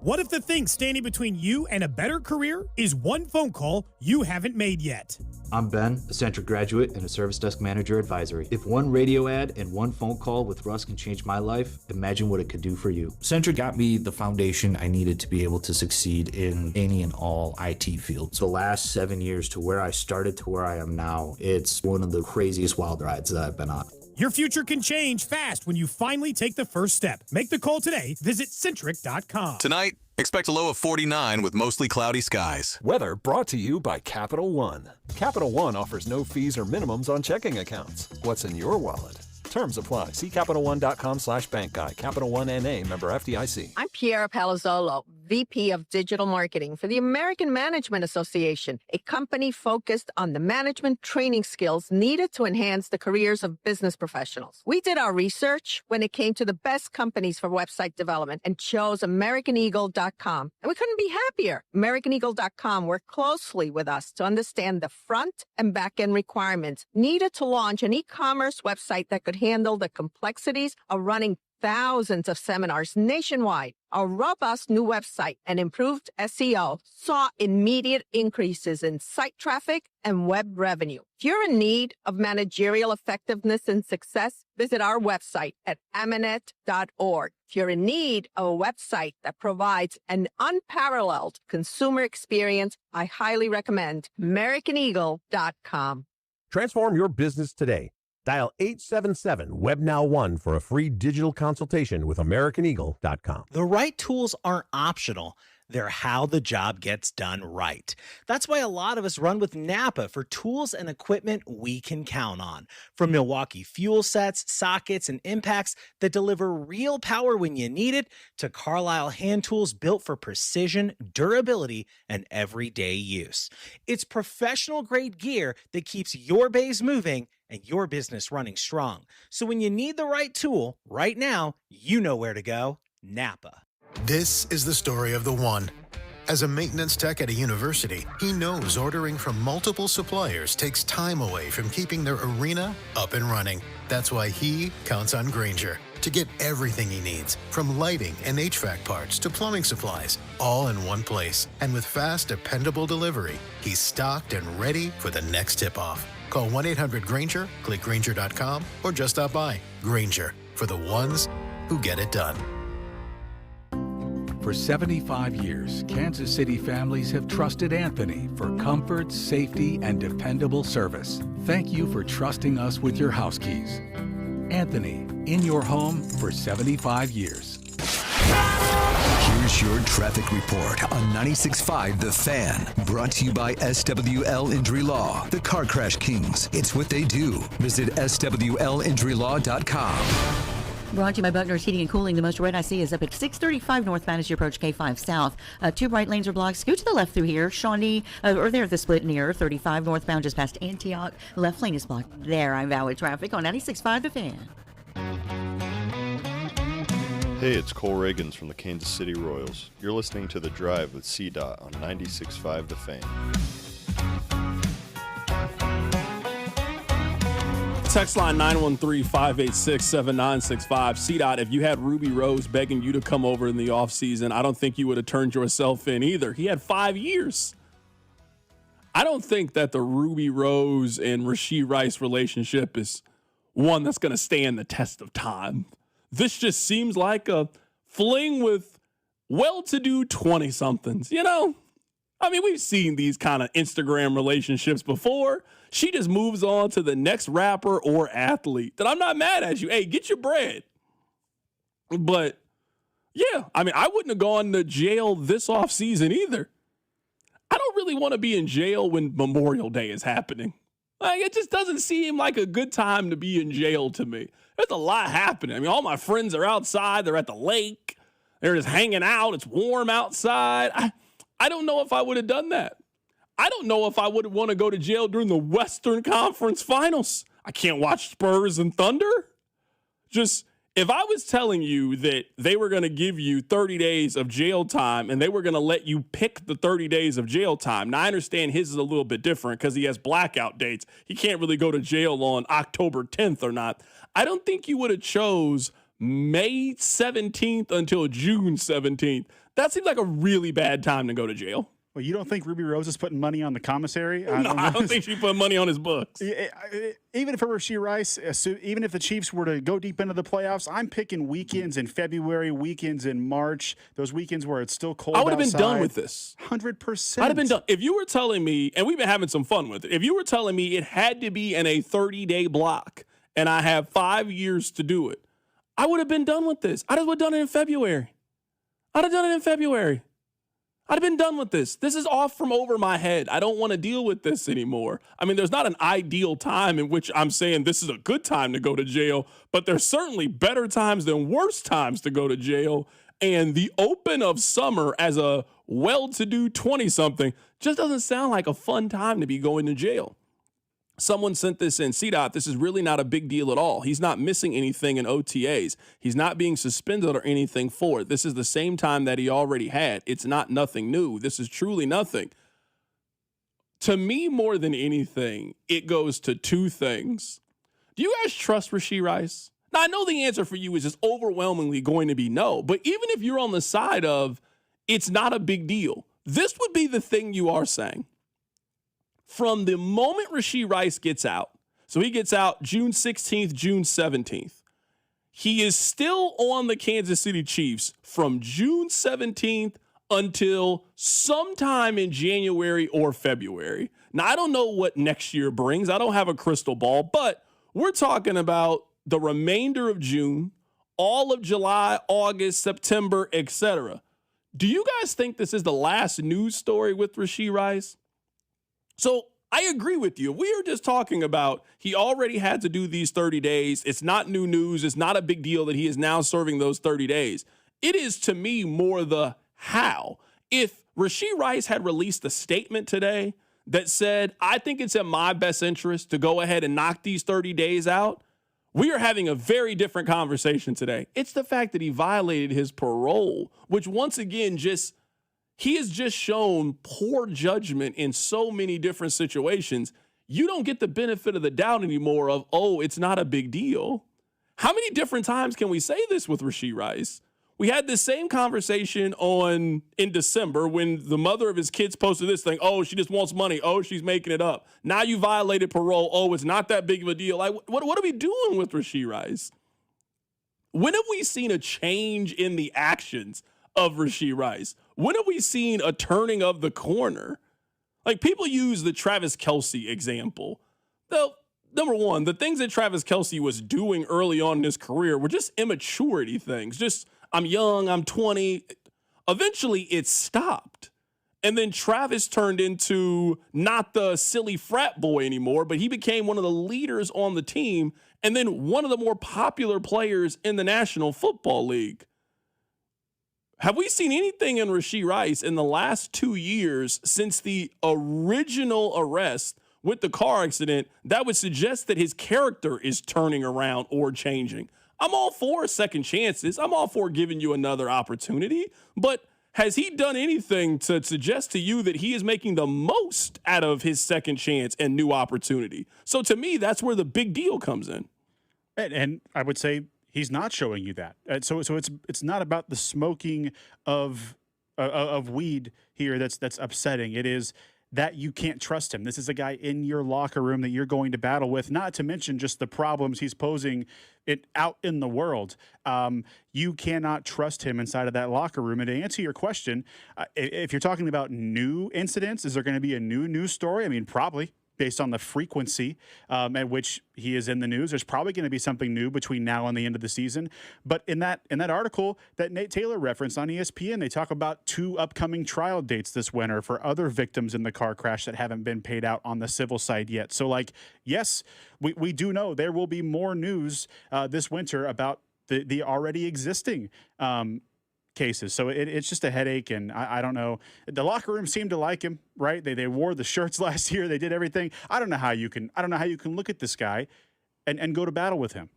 What if the thing standing between you and a better career is one phone call you haven't made yet?
I'm Ben, a Centric graduate and a service desk manager advisory. If one radio ad and one phone call with Russ can change my life, imagine what it could do for you.
Centric got me the foundation I needed to be able to succeed in any and all IT fields.
The last 7 years to where I started to where I am now, it's one of the craziest wild rides that I've been on.
Your future can change fast when you finally take the first step. Make the call today. Visit Centric.com.
Tonight, expect a low of 49 with mostly cloudy skies.
Weather brought to you by Capital One. Capital One offers no fees or minimums on checking accounts. What's in your wallet? Terms apply. See CapitalOne.com/bank guide. Capital One NA, member FDIC.
I'm Piera Palazzolo, VP of Digital Marketing for the American Management Association, a company focused on the management training skills needed to enhance the careers of business professionals. We did our research when it came to the best companies for website development and chose AmericanEagle.com. And we couldn't be happier. AmericanEagle.com worked closely with us to understand the front and back end requirements needed to launch an e-commerce website that could handle the complexities of running thousands of seminars nationwide. Our robust new website and improved SEO saw immediate increases in site traffic and web revenue. If you're in need of managerial effectiveness and success, visit our website at amanet.org. If you're in need of a website that provides an unparalleled consumer experience, I highly recommend AmericanEagle.com.
Transform your business today. Dial 877-WEBNOW1 for a free digital consultation with AmericanEagle.com.
The right tools aren't optional. They're how the job gets done right. That's why a lot of us run with Napa for tools and equipment we can count on. From Milwaukee fuel sets, sockets, and impacts that deliver real power when you need it, to Carlisle hand tools built for precision, durability, and everyday use. It's professional-grade gear that keeps your bays moving and your business running strong. So when you need the right tool, right now, you know where to go. Napa.
This is the story of the one. As a maintenance tech at a university, he knows ordering from multiple suppliers takes time away from keeping their arena up and running. That's why he counts on Grainger to get everything he needs, from lighting and HVAC parts to plumbing supplies, all in one place. And with fast, dependable delivery, he's stocked and ready for the next tip-off. Call 1-800-GRAINGER, click Grainger.com, or just stop by. Grainger, for the ones who get it done.
For 75 years, Kansas City families have trusted Anthony for comfort, safety, and dependable service. Thank you for trusting us with your house keys. Anthony, in your home for 75 years.
Here's your traffic report on 96.5 The Fan. Brought to you by SWL Injury Law, the Car Crash Kings. It's what they do. Visit SWLinjurylaw.com.
Brought to you by Buckner's Heating and Cooling. The most red I see is up at 635 northbound as you approach K5 South. 2 bright lanes are blocked. Scoot to the left through here. Shawnee, or there at the split near 35 northbound just past Antioch. Left lane is blocked there. I'm Valley Traffic on 96.5 The Fan.
Hey, it's Cole Reagans from the Kansas City Royals. You're listening to The Drive with CDOT on 96.5 The Fan.
Text line 913-586-7965. CDOT, if you had Ruby Rose begging you to come over in the offseason, I don't think you would have turned yourself in either. He had 5 years. I don't think that the Ruby Rose and Rashee Rice relationship is one that's going to stand the test of time. This just seems like a fling with well-to-do 20-somethings, you know? I mean, we've seen these kind of Instagram relationships before. She just moves on to the next rapper or athlete. That I'm not mad at you. Hey, get your bread. But, yeah, I mean, I wouldn't have gone to jail this offseason either. I don't really want to be in jail when Memorial Day is happening. Like, it just doesn't seem like a good time to be in jail to me. There's a lot happening. I mean, all my friends are outside. They're at the lake. They're just hanging out. It's warm outside. I don't know if I would have done that. I don't know if I would want to go to jail during the Western Conference Finals. I can't watch Spurs and Thunder. Just, if I was telling you that they were going to give you 30 days of jail time and they were going to let you pick the 30 days of jail time. Now, I understand his is a little bit different because he has blackout dates. He can't really go to jail on October 10th or not. I don't think you would have chose May 17th until June 17th. That seems like a really bad time to go to jail.
Well, you don't think Ruby Rose is putting money on the commissary?
No, I don't think she put money on his books.
Even if it were Rashee Rice, even if the Chiefs were to go deep into the playoffs, I'm picking weekends in February, weekends in March, those weekends where it's still cold outside.
I would have been done with this.
100%.
I'd have been done. If you were telling me, and we've been having some fun with it, if you were telling me it had to be in a 30-day block and I have 5 years to do it, I would have been done with this. I'd have done it in February. I'd have been done with this. This is off from over my head. I don't want to deal with this anymore. I mean, there's not an ideal time in which I'm saying this is a good time to go to jail, but there's certainly better times than worse times to go to jail. And the open of summer as a well-to-do 20-something just doesn't sound like a fun time to be going to jail. Someone sent this in. CDOT, this is really not a big deal at all. He's not missing anything in OTAs. He's not being suspended or anything for it. This is the same time that he already had. It's not nothing new. This is truly nothing. To me, more than anything, it goes to two things. Do you guys trust Rashee Rice? Now, I know the answer for you is just overwhelmingly going to be no, but even if you're on the side of it's not a big deal, this would be the thing you are saying. From the moment Rashee Rice gets out, so he gets out June 16th, June 17th, he is still on the Kansas City Chiefs from June 17th until sometime in January or February. Now, I don't know what next year brings. I don't have a crystal ball, but we're talking about the remainder of June, all of July, August, September, etc. Do you guys think this is the last news story with Rashee Rice? So I agree with you. We are just talking about he already had to do these 30 days. It's not new news. It's not a big deal that he is now serving those 30 days. It is, to me, more the how. If Rashee Rice had released a statement today that said, I think it's in my best interest to go ahead and knock these 30 days out, we are having a very different conversation today. It's the fact that he violated his parole, which once again just he has just shown poor judgment in so many different situations. You don't get the benefit of the doubt anymore of, oh, it's not a big deal. How many different times can we say this with Rashee Rice? We had this same conversation in December when the mother of his kids posted this thing. Oh, she just wants money. Oh, she's making it up. Now you violated parole. Oh, it's not that big of a deal. Like, what are we doing with Rashee Rice? When have we seen a change in the actions of Rashee Rice? When have we seen a turning of the corner? Like, people use the Travis Kelce example. Though, number one, the things that Travis Kelce was doing early on in his career were just immaturity things. Just, I'm young, I'm 20. Eventually, it stopped. And then Travis turned into not the silly frat boy anymore, but he became one of the leaders on the team and then one of the more popular players in the National Football League. Have we seen anything in Rashee Rice in the last 2 years since the original arrest with the car accident that would suggest that his character is turning around or changing? I'm all for second chances. I'm all for giving you another opportunity. But has he done anything to suggest to you that he is making the most out of his second chance and new opportunity? So to me, that's where the big deal comes in.
And I would say he's not showing you that. So it's not about the smoking of weed here that's upsetting. It is that you can't trust him. This is a guy in your locker room that you're going to battle with, not to mention just the problems he's posing out in the world. You cannot trust him inside of that locker room. And to answer your question, if you're talking about new incidents, is there going to be a new news story? I mean, probably. Based on the frequency at which he is in the news, there's probably going to be something new between now and the end of the season. But in that article that Nate Taylor referenced on ESPN, they talk about 2 upcoming trial dates this winter for other victims in the car crash that haven't been paid out on the civil side yet. So, like, yes, we do know there will be more news this winter about the already existing cases. So it's just a headache, and I don't know. The locker room seemed to like him, right? They wore the shirts last year. They did everything. I don't know how you can look at this guy and go to battle with him.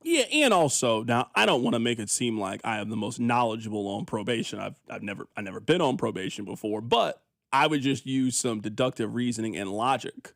Yeah, and also, now I don't want to make it seem like I am the most knowledgeable on probation. I've never been on probation before, but I would just use some deductive reasoning and logic.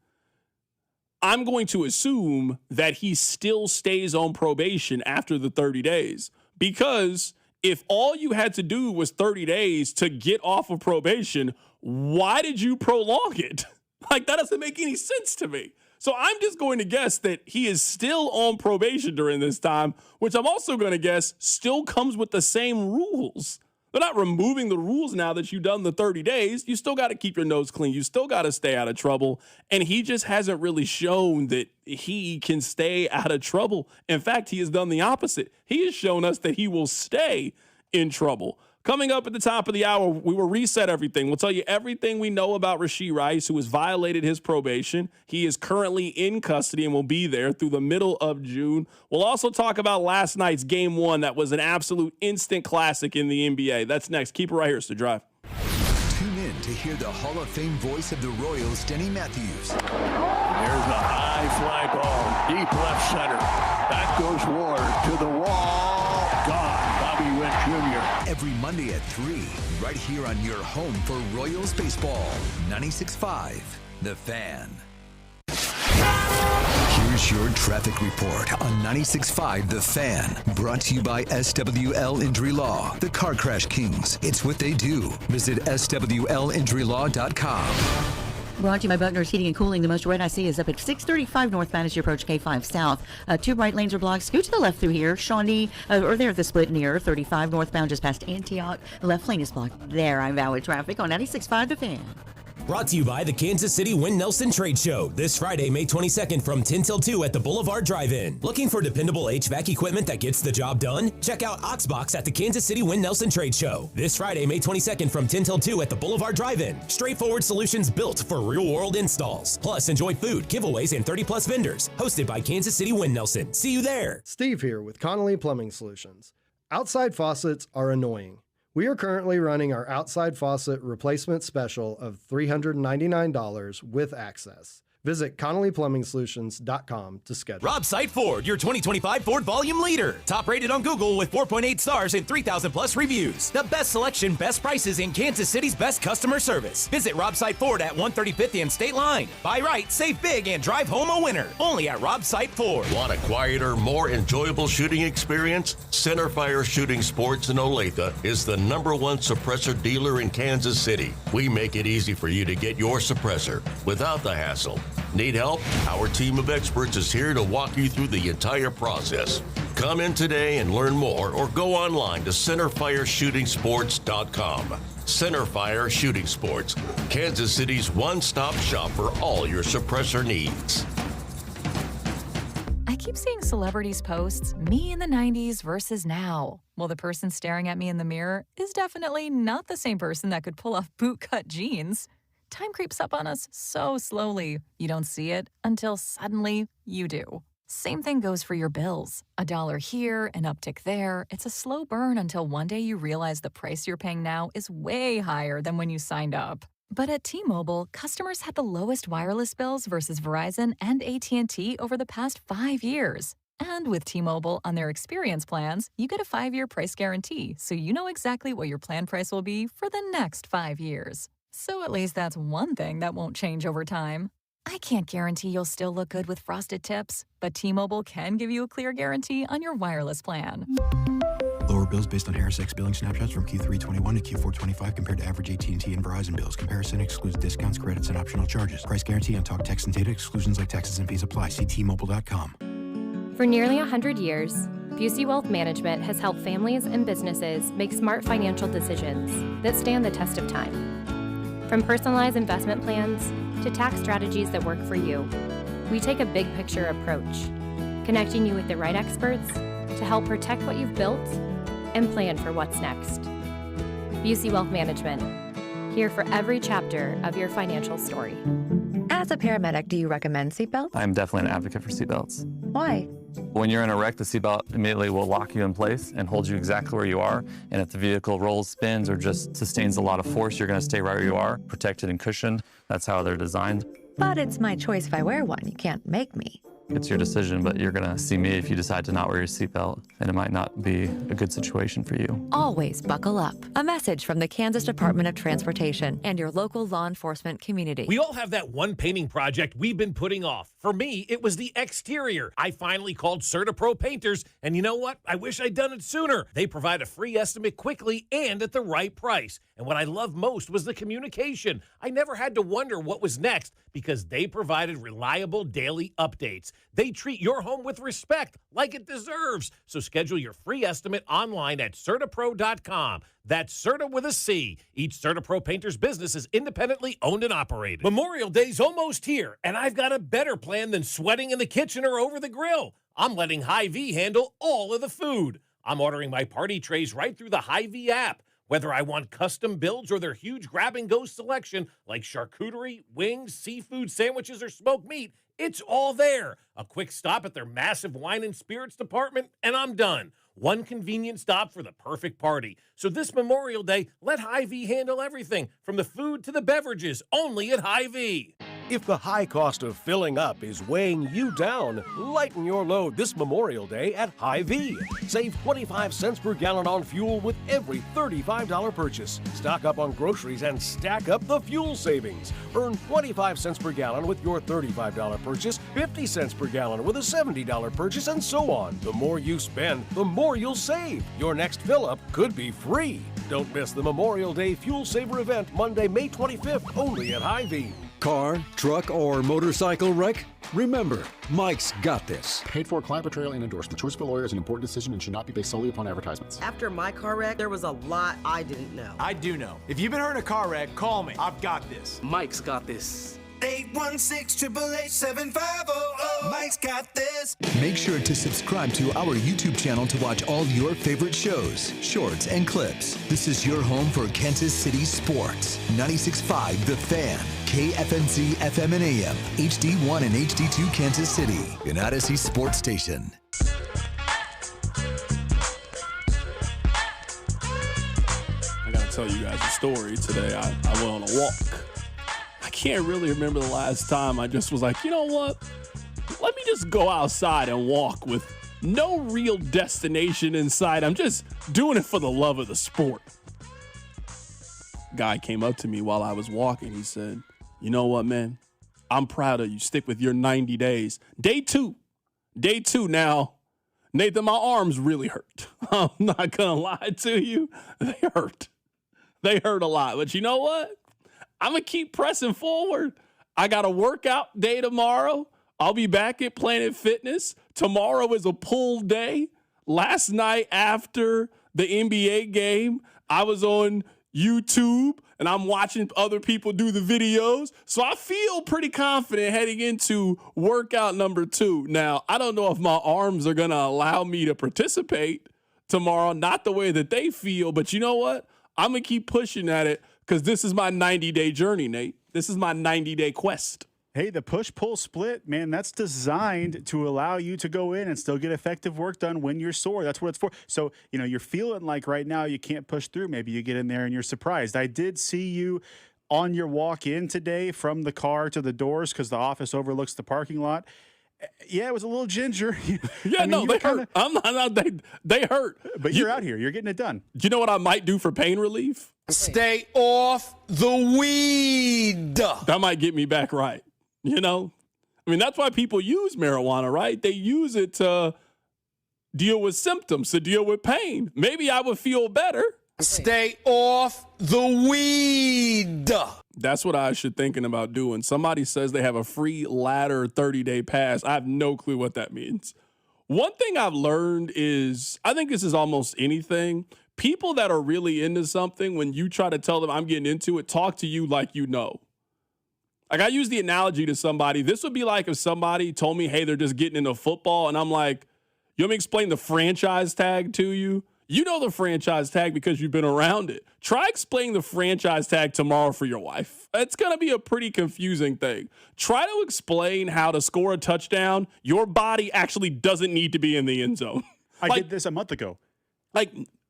I'm going to assume that he still stays on probation after the 30 days because if all you had to do was 30 days to get off of probation, why did you prolong it? Like, that doesn't make any sense to me. So I'm just going to guess that he is still on probation during this time, which I'm also going to guess still comes with the same rules. They're not removing the rules now that you've done the 30 days. You still got to keep your nose clean. You still got to stay out of trouble. And he just hasn't really shown that he can stay out of trouble. In fact, he has done the opposite. He has shown us that he will stay in trouble. Coming up at the top of the hour, we will reset everything. We'll tell you everything we know about Rashee Rice, who has violated his probation. He is currently in custody and will be there through the middle of June. We'll also talk about last night's Game 1 that was an absolute instant classic in the NBA. That's next. Keep it right here. It's The Drive.
Tune in to hear the Hall of Fame voice of the Royals, Denny Matthews.
There's a high fly ball, deep left center. That goes Ward to the wall. Gone. Bobby Witt Jr.
Every Monday at 3, right here on your home for Royals baseball. 96.5, The Fan. Here's your traffic report on 96.5 The Fan. Brought to you by SWL Injury Law, the Car Crash Kings. It's what they do. Visit SWLinjurylaw.com.
Brought to you by Buckner's Heating and Cooling. The most red I see is up at 635 northbound as you approach K5 South. 2 right lanes are blocked. Scoot to the left through here. Shawnee, or there at the split near 35 northbound just past Antioch. The left lane is blocked. There, I'm Valley Traffic on 96.5 The Fan.
Brought to you by the Kansas City Wynn Nelson Trade Show. This Friday, May 22nd from 10 till 2 at the Boulevard Drive-In. Looking for dependable HVAC equipment that gets the job done? Check out Oxbox at the Kansas City Wynn Nelson Trade Show. This Friday, May 22nd from 10 till 2 at the Boulevard Drive-In. Straightforward solutions built for real-world installs. Plus, enjoy food, giveaways, and 30-plus vendors. Hosted by Kansas City Wynn Nelson. See you there.
Steve here with Connolly Plumbing Solutions. Outside faucets are annoying. We are currently running our outside faucet replacement special of $399 with access. Visit ConnollyPlumbingSolutions.com to schedule.
Rob Sight Ford, your 2025 Ford volume leader. Top rated on Google with 4.8 stars and 3,000 plus reviews. The best selection, best prices, and Kansas City's best customer service. Visit Rob Sight Ford at 135th and State Line. Buy right, save big, and drive home a winner. Only at Rob Sight Ford.
Want a quieter, more enjoyable shooting experience? Centerfire Shooting Sports in Olathe is the #1 suppressor dealer in Kansas City. We make it easy for you to get your suppressor without the hassle. Need help? Our team of experts is here to walk you through the entire process. Come in today and learn more, or go online to centerfireshootingsports.com. Centerfire Shooting Sports, Kansas City's one-stop shop for all your suppressor needs.
I keep seeing celebrities posts, me in the 90s versus now. Well, the person staring at me in the mirror is definitely not the same person that could pull off bootcut jeans. Time creeps up on us so slowly. You don't see it until suddenly you do. Same thing goes for your bills. $1 here, an uptick there. It's a slow burn until one day you realize the price you're paying now is way higher than when you signed up. But at T-Mobile, customers had the lowest wireless bills versus Verizon and AT&T over the past 5 years. And with T-Mobile on their experience plans, you get a 5-year price guarantee, so you know exactly what your plan price will be for the next 5 years. So at least that's one thing that won't change over time. I can't guarantee you'll still look good with frosted tips, but T-Mobile can give you a clear guarantee on your wireless plan.
Lower bills based on Harris X billing snapshots from Q321 to Q425 compared to average AT&T and Verizon bills. Comparison excludes discounts, credits, and optional charges. Price guarantee on talk, text, and data. Exclusions like taxes and fees apply. See T-Mobile.com.
For nearly 100 years, Busey Wealth Management has helped families and businesses make smart financial decisions that stand the test of time. From personalized investment plans to tax strategies that work for you, we take a big picture approach, connecting you with the right experts to help protect what you've built and plan for what's next. Busey Wealth Management, here for every chapter of your financial story.
As a paramedic, do you recommend seatbelts?
I'm definitely an advocate for seatbelts.
Why?
When you're in a wreck, the seatbelt immediately will lock you in place and hold you exactly where you are. And if the vehicle rolls, spins, or just sustains a lot of force, you're going to stay right where you are, protected and cushioned. That's how they're designed.
But it's my choice if I wear one. You can't make me.
It's your decision, but you're going to see me if you decide to not wear your seatbelt, and it might not be a good situation for you.
Always buckle up. A message from the Kansas Department of Transportation and your local law enforcement community.
We all have that one painting project we've been putting off. For me, it was the exterior. I finally called CertaPro Painters, and you know what? I wish I'd done it sooner. They provide a free estimate quickly and at the right price. And what I loved most was the communication. I never had to wonder what was next because they provided reliable daily updates. They treat your home with respect, like it deserves. So schedule your free estimate online at CertaPro.com. That's Certa with a C. Each CertaPro Painter's business is independently owned and operated. Memorial Day's almost here, and I've got a better plan than sweating in the kitchen or over the grill. I'm letting Hy-Vee handle all of the food. I'm ordering my party trays right through the Hy-Vee app. Whether I want custom builds or their huge grab-and-go selection like charcuterie, wings, seafood, sandwiches, or smoked meat, it's all there. A quick stop at their massive wine and spirits department, and I'm done. One convenient stop for the perfect party. So this Memorial Day, let Hy-Vee handle everything, from the food to the beverages, only at Hy-Vee.
If the high cost of filling up is weighing you down, lighten your load this Memorial Day at Hy-Vee. Save 25 cents per gallon on fuel with every $35 purchase. Stock up on groceries and stack up the fuel savings. Earn 25 cents per gallon with your $35 purchase, 50 cents per gallon with a $70 purchase, and so on. The more you spend, the more you'll save. Your next fill-up could be free. Don't miss the Memorial Day Fuel Saver event Monday, May 25th, only at Hy-Vee.
Car, truck, or motorcycle wreck? Remember, Mike's got this.
Paid for, client portrayal, and endorsement. Choice of a lawyer is an important decision and should not be based solely upon advertisements.
After my car wreck, there was a lot I didn't know.
I do know. If you've been hurt in a car wreck, call me. I've got this.
Mike's got this.
816-888-7500. Mike's got this. Make sure to subscribe to our YouTube channel to watch all your favorite shows, shorts, and clips. This is your home for Kansas City sports. 96.5 The Fan, KFNC FM and AM, HD1 and HD2 Kansas City, an Odyssey sports station.
I gotta tell you guys a story today. I went on a walk. I can't really remember the last time I just was like, you know what? Let me just go outside and walk with no real destination in sight. I'm just doing it for the love of the sport. Guy came up to me while I was walking. He said, you know what, man? I'm proud of you. Stick with your 90 days. Day two. Now, Nathan, my arms really hurt. I'm not going to lie to you. They hurt. They hurt a lot. But you know what? I'm going to keep pressing forward. I got a workout day tomorrow. I'll be back at Planet Fitness. Tomorrow is a pull day. Last night after the NBA game, I was on YouTube and I'm watching other people do the videos. So I feel pretty confident heading into workout number 2. Now, I don't know if my arms are going to allow me to participate tomorrow, not the way that they feel, but you know what? I'm going to keep pushing at it because this is my 90-day journey, Nate. This is my 90-day quest.
Hey, the push-pull-split, man, that's designed to allow you to go in and still get effective work done when you're sore. That's what it's for. So, you're feeling like right now you can't push through. Maybe you get in there and you're surprised. I did see you on your walk in today from the car to the doors because the office overlooks the parking lot. Yeah, it was a little ginger.
Yeah, they hurt. I'm not. They hurt.
But you're out here. You're getting it done.
You know what I might do for pain relief?
Stay off the weed.
That might get me back right. That's why people use marijuana, right? They use it to deal with symptoms, to deal with pain. Maybe I would feel better.
Stay off the weed.
That's what I should thinking about doing. Somebody says they have a free ladder 30-day pass. I have no clue what that means. One thing I've learned is, I think this is almost anything. People that are really into something, when you try to tell them I'm getting into it, talk to you like you know. Like, I use the analogy to somebody. This would be like if somebody told me, hey, they're just getting into football, and I'm like, you want me to explain the franchise tag to you? You know the franchise tag because you've been around it. Try explaining the franchise tag tomorrow for your wife. It's going to be a pretty confusing thing. Try to explain how to score a touchdown. Your body actually doesn't need to be in the end zone.
I did this a month ago.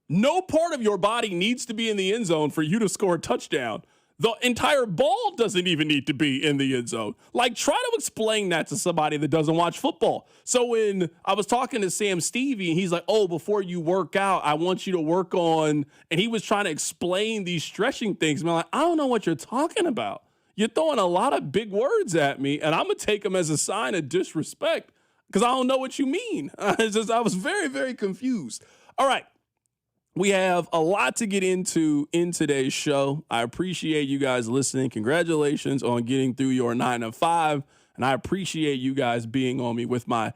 No part of your body needs to be in the end zone for you to score a touchdown. The entire ball doesn't even need to be in the end zone. Try to explain that to somebody that doesn't watch football. So when I was talking to Sam Stevie, and he's like, oh, before you work out, I want you to work on, and he was trying to explain these stretching things. And I'm like, I don't know what you're talking about. You're throwing a lot of big words at me, and I'm going to take them as a sign of disrespect because I don't know what you mean. I was very, very confused. All right. We have a lot to get into in today's show. I appreciate you guys listening. Congratulations on getting through your 9 to 5. And I appreciate you guys being on me with my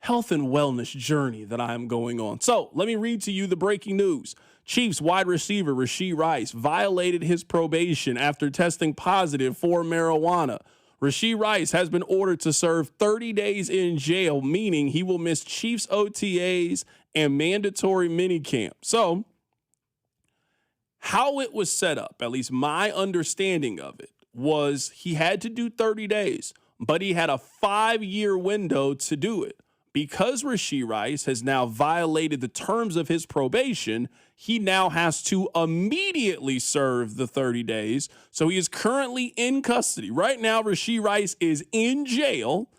health and wellness journey that I am going on. So let me read to you the breaking news. Chiefs wide receiver Rashee Rice violated his probation after testing positive for marijuana. Rashee Rice has been ordered to serve 30 days in jail, meaning he will miss Chiefs OTAs and mandatory minicamp. So how it was set up, at least my understanding of it, was he had to do 30 days, but he had a 5-year window to do it. Because Rashee Rice has now violated the terms of his probation, he now has to immediately serve the 30 days. So he is currently in custody. Right now, Rashee Rice is in jail,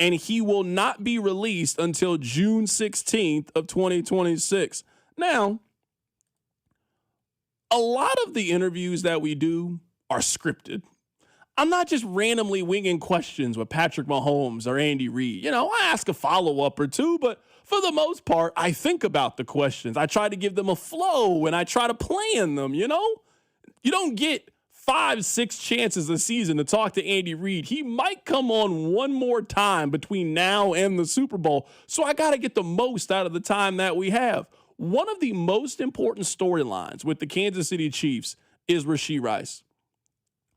and he will not be released until June 16th of 2026. Now, a lot of the interviews that we do are scripted. I'm not just randomly winging questions with Patrick Mahomes or Andy Reid. I ask a follow-up or two, but for the most part, I think about the questions. I try to give them a flow, and I try to plan them, You don't get 5-6 chances a season to talk to Andy Reid. He might come on one more time between now and the Super Bowl. So I got to get the most out of the time that we have. One of the most important storylines with the Kansas City Chiefs is Rashee Rice.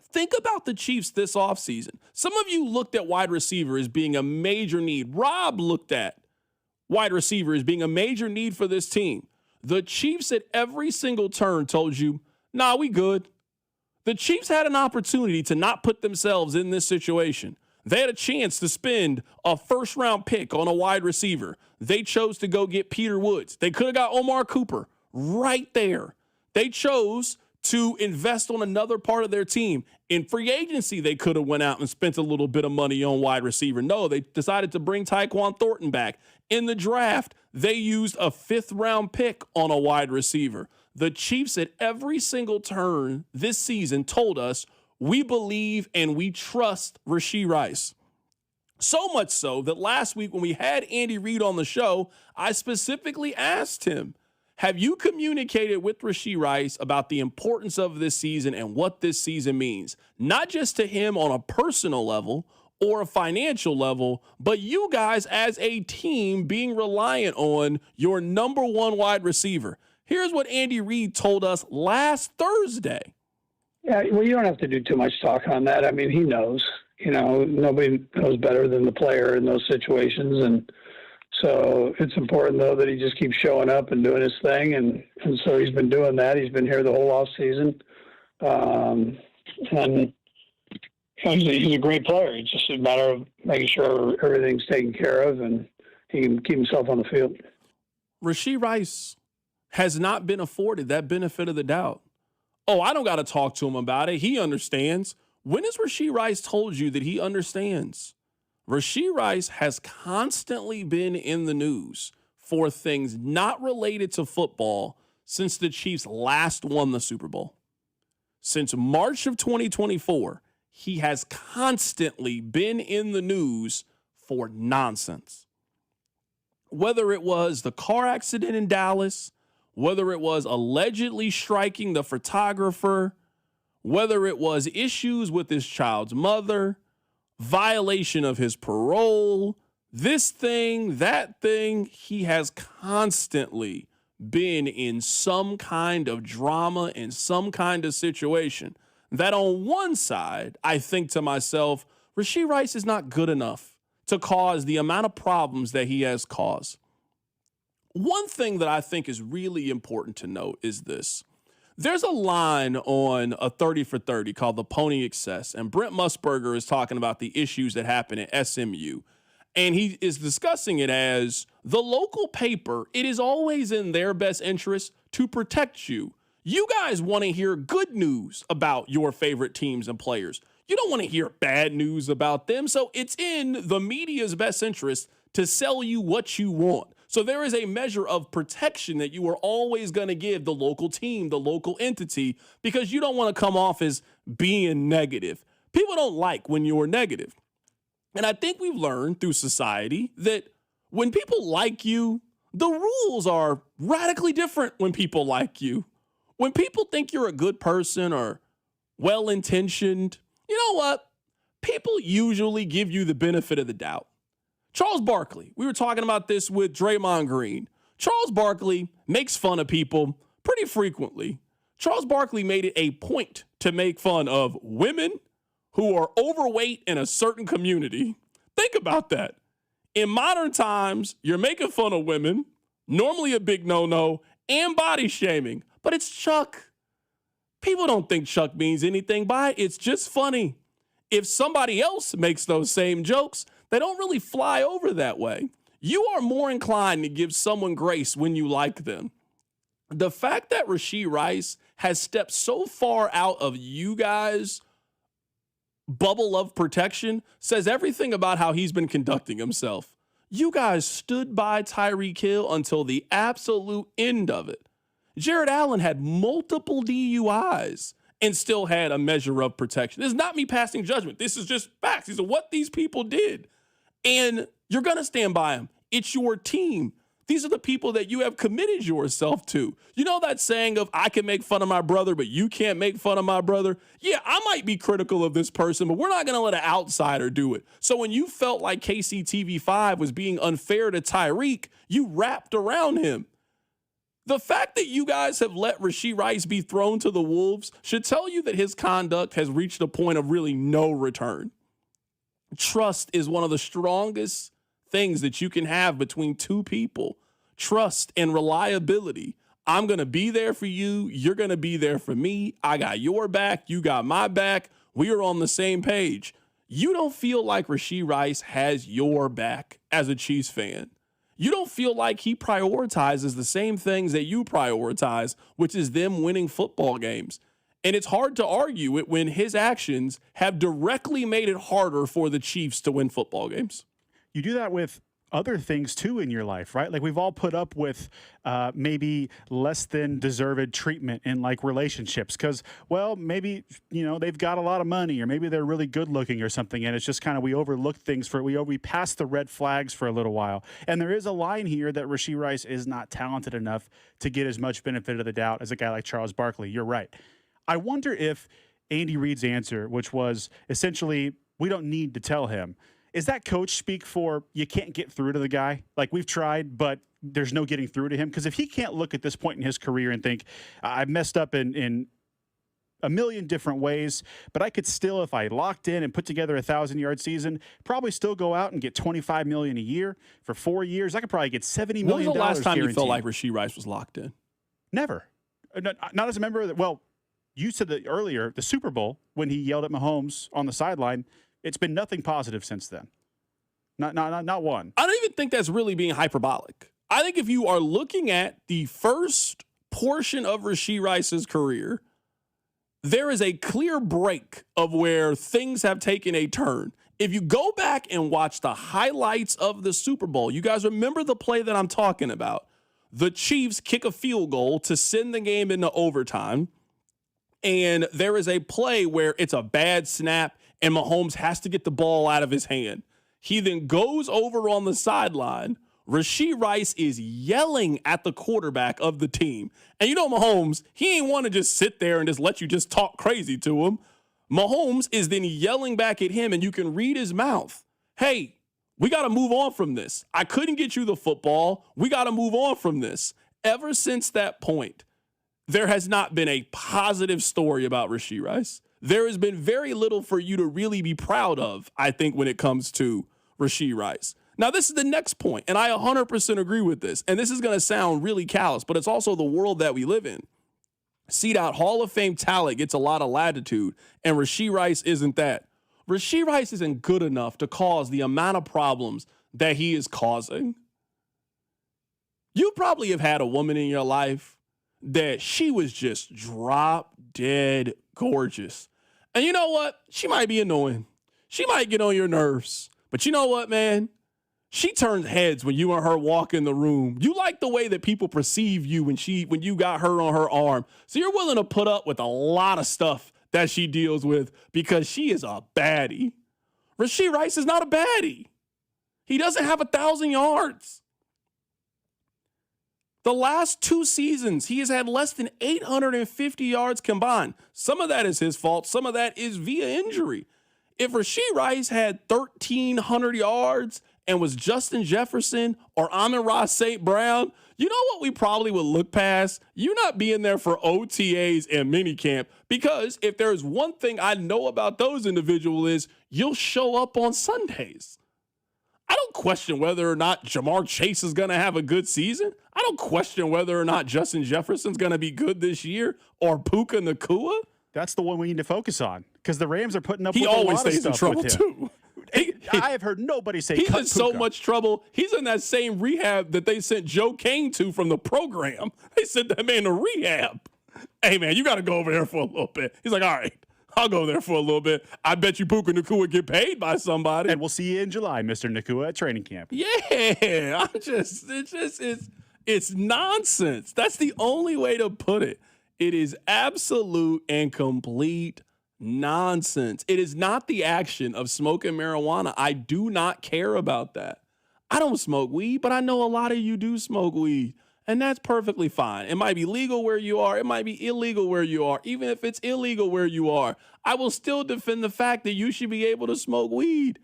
Think about the Chiefs this offseason. Some of you looked at wide receiver as being a major need. Rob looked at wide receiver as being a major need for this team. The Chiefs at every single turn told you, nah, we good. The Chiefs had an opportunity to not put themselves in this situation. They had a chance to spend a first-round pick on a wide receiver. They chose to go get Peter Woods. They could have got Omar Cooper right there. They chose to invest on another part of their team. In free agency, they could have went out and spent a little bit of money on wide receiver. No, they decided to bring Tyquan Thornton back. In the draft, they used a 5th-round pick on a wide receiver. The Chiefs at every single turn this season told us we believe and we trust Rashee Rice. So much so that last week when we had Andy Reid on the show, I specifically asked him, have you communicated with Rashee Rice about the importance of this season and what this season means? Not just to him on a personal level or a financial level, but you guys as a team being reliant on your number one wide receiver. Here's what Andy Reid told us last Thursday.
Yeah, well, you don't have to do too much talk on that. I mean, he knows. You know, nobody knows better than the player in those situations. And so it's important, though, that he just keeps showing up and doing his thing. And so he's been doing that. He's been here the whole off season. And he's a great player. It's just a matter of making sure everything's taken care of and he can keep himself on the field.
Rashee Rice has not been afforded that benefit of the doubt. Oh, I don't got to talk to him about it. He understands. When has Rashee Rice told you that he understands? Rashee Rice has constantly been in the news for things not related to football since the Chiefs last won the Super Bowl. Since March of 2024, he has constantly been in the news for nonsense. Whether it was the car accident in Dallas, whether it was allegedly striking the photographer, whether it was issues with his child's mother, violation of his parole, this thing, that thing, he has constantly been in some kind of drama, in some kind of situation that on one side, I think to myself, Rashee Rice is not good enough to cause the amount of problems that he has caused. One thing that I think is really important to note is this. There's a line on a 30 for 30 called the Pony Excess, and Brent Musburger is talking about the issues that happen at SMU. And he is discussing it as the local paper, it is always in their best interest to protect you. You guys want to hear good news about your favorite teams and players. You don't want to hear bad news about them. So it's in the media's best interest to sell you what you want. So there is a measure of protection that you are always going to give the local team, the local entity, because you don't want to come off as being negative. People don't like when you're negative. And I think we've learned through society that when people like you, the rules are radically different when people like you. When people think you're a good person or well-intentioned, you know what? People usually give you the benefit of the doubt. Charles Barkley, we were talking about this with Draymond Green. Charles Barkley makes fun of people pretty frequently. Charles Barkley made it a point to make fun of women who are overweight in a certain community. Think about that. In modern times, you're making fun of women, normally a big no-no, and body shaming. But it's Chuck. People don't think Chuck means anything by it. It's just funny. If somebody else makes those same jokes, they don't really fly over that way. You are more inclined to give someone grace when you like them. The fact that Rashee Rice has stepped so far out of you guys' bubble of protection says everything about how he's been conducting himself. You guys stood by Tyreek Hill until the absolute end of it. Jared Allen had multiple DUIs and still had a measure of protection. This is not me passing judgment. This is just facts. These are what these people did. And you're going to stand by them. It's your team. These are the people that you have committed yourself to. You know that saying of, I can make fun of my brother, but you can't make fun of my brother? Yeah, I might be critical of this person, but we're not going to let an outsider do it. So when you felt like KCTV5 was being unfair to Tyreek, you wrapped around him. The fact that you guys have let Rashee Rice be thrown to the wolves should tell you that his conduct has reached a point of really no return. Trust is one of the strongest things that you can have between two people. Trust and reliability. I'm going to be there for you. You're going to be there for me. I got your back. You got my back. We are on the same page. You don't feel like Rashee Rice has your back as a Chiefs fan. You don't feel like he prioritizes the same things that you prioritize, which is them winning football games. And it's hard to argue it when his actions have directly made it harder for the Chiefs to win football games.
You do that with other things too in your life, right? Like we've all put up with maybe less than deserved treatment in like relationships because, well, maybe, they've got a lot of money or maybe they're really good looking or something. And it's just kind of we overlook things we pass the red flags for a little while. And there is a line here that Rashee Rice is not talented enough to get as much benefit of the doubt as a guy like Charles Barkley. You're right. I wonder if Andy Reid's answer, which was essentially, we don't need to tell him, is that coach speak for you can't get through to the guy? Like we've tried, but there's no getting through to him. Because if he can't look at this point in his career and think, I've messed up in a million different ways, but I could still, if I locked in and put together a 1,000-yard season, probably still go out and get $25 million a year for 4 years. I could probably get $70 million.
When was the last time
guaranteed.
you felt like Rashee Rice was locked in?
Never. Not as a member of the, well, you said that earlier, the Super Bowl, when he yelled at Mahomes on the sideline, it's been nothing positive since then. Not one.
I don't even think that's really being hyperbolic. I think if you are looking at the first portion of Rashee Rice's career, there is a clear break of where things have taken a turn. If you go back and watch the highlights of the Super Bowl, you guys remember the play that I'm talking about. The Chiefs kick a field goal to send the game into overtime. And there is a play where it's a bad snap and Mahomes has to get the ball out of his hand. He then goes over on the sideline. Rashee Rice is yelling at the quarterback of the team. And Mahomes, he ain't want to just sit there and just let you just talk crazy to him. Mahomes is then yelling back at him, and you can read his mouth. Hey, we got to move on from this. I couldn't get you the football. We got to move on from this. Ever since that point, there has not been a positive story about Rashee Rice. There has been very little for you to really be proud of, I think, when it comes to Rashee Rice. Now, this is the next point, and I 100% agree with this. And this is going to sound really callous, but it's also the world that we live in. CDOT Hall of Fame talent gets a lot of latitude, and Rashee Rice isn't that. Rashee Rice isn't good enough to cause the amount of problems that he is causing. You probably have had a woman in your life that she was just drop dead gorgeous. And you know what? She might be annoying. She might get on your nerves. But you know what, man? She turns heads when you and her walk in the room. You like the way that people perceive you when you got her on her arm. So you're willing to put up with a lot of stuff that she deals with because she is a baddie. Rashee Rice is not a baddie. He doesn't have 1,000 yards. The last 2 seasons, he has had less than 850 yards combined. Some of that is his fault. Some of that is via injury. If Rashee Rice had 1,300 yards and was Justin Jefferson or Amon-Ra St. Brown, you know what we probably would look past? You not being there for OTAs and minicamp, because if there's one thing I know about those individuals is you'll show up on Sundays. I don't question whether or not Jamar Chase is going to have a good season. I don't question whether or not Justin Jefferson's going to be good this year or Puka Nacua.
That's the one we need to focus on because the Rams are putting up with
he
a lot
always
of
stays in
stuff
trouble
with him.
too.
I have heard nobody say
he's
cut
in so
Puka.
much trouble. He's in that same rehab that they sent Joe Kane to from the program. They sent that man to rehab. Hey, man, you got to go over there for a little bit. He's like, all right, I'll go there for a little bit. I bet you Puka Nacua get paid by somebody.
And we'll see you in July, Mr. Nacua, at training camp.
Yeah, it's nonsense. That's the only way to put it. It is absolute and complete nonsense. It is not the action of smoking marijuana. I do not care about that. I don't smoke weed, but I know a lot of you do smoke weed, and that's perfectly fine. It might be legal where you are. It might be illegal where you are. Even if it's illegal where you are, I will still defend the fact that you should be able to smoke weed.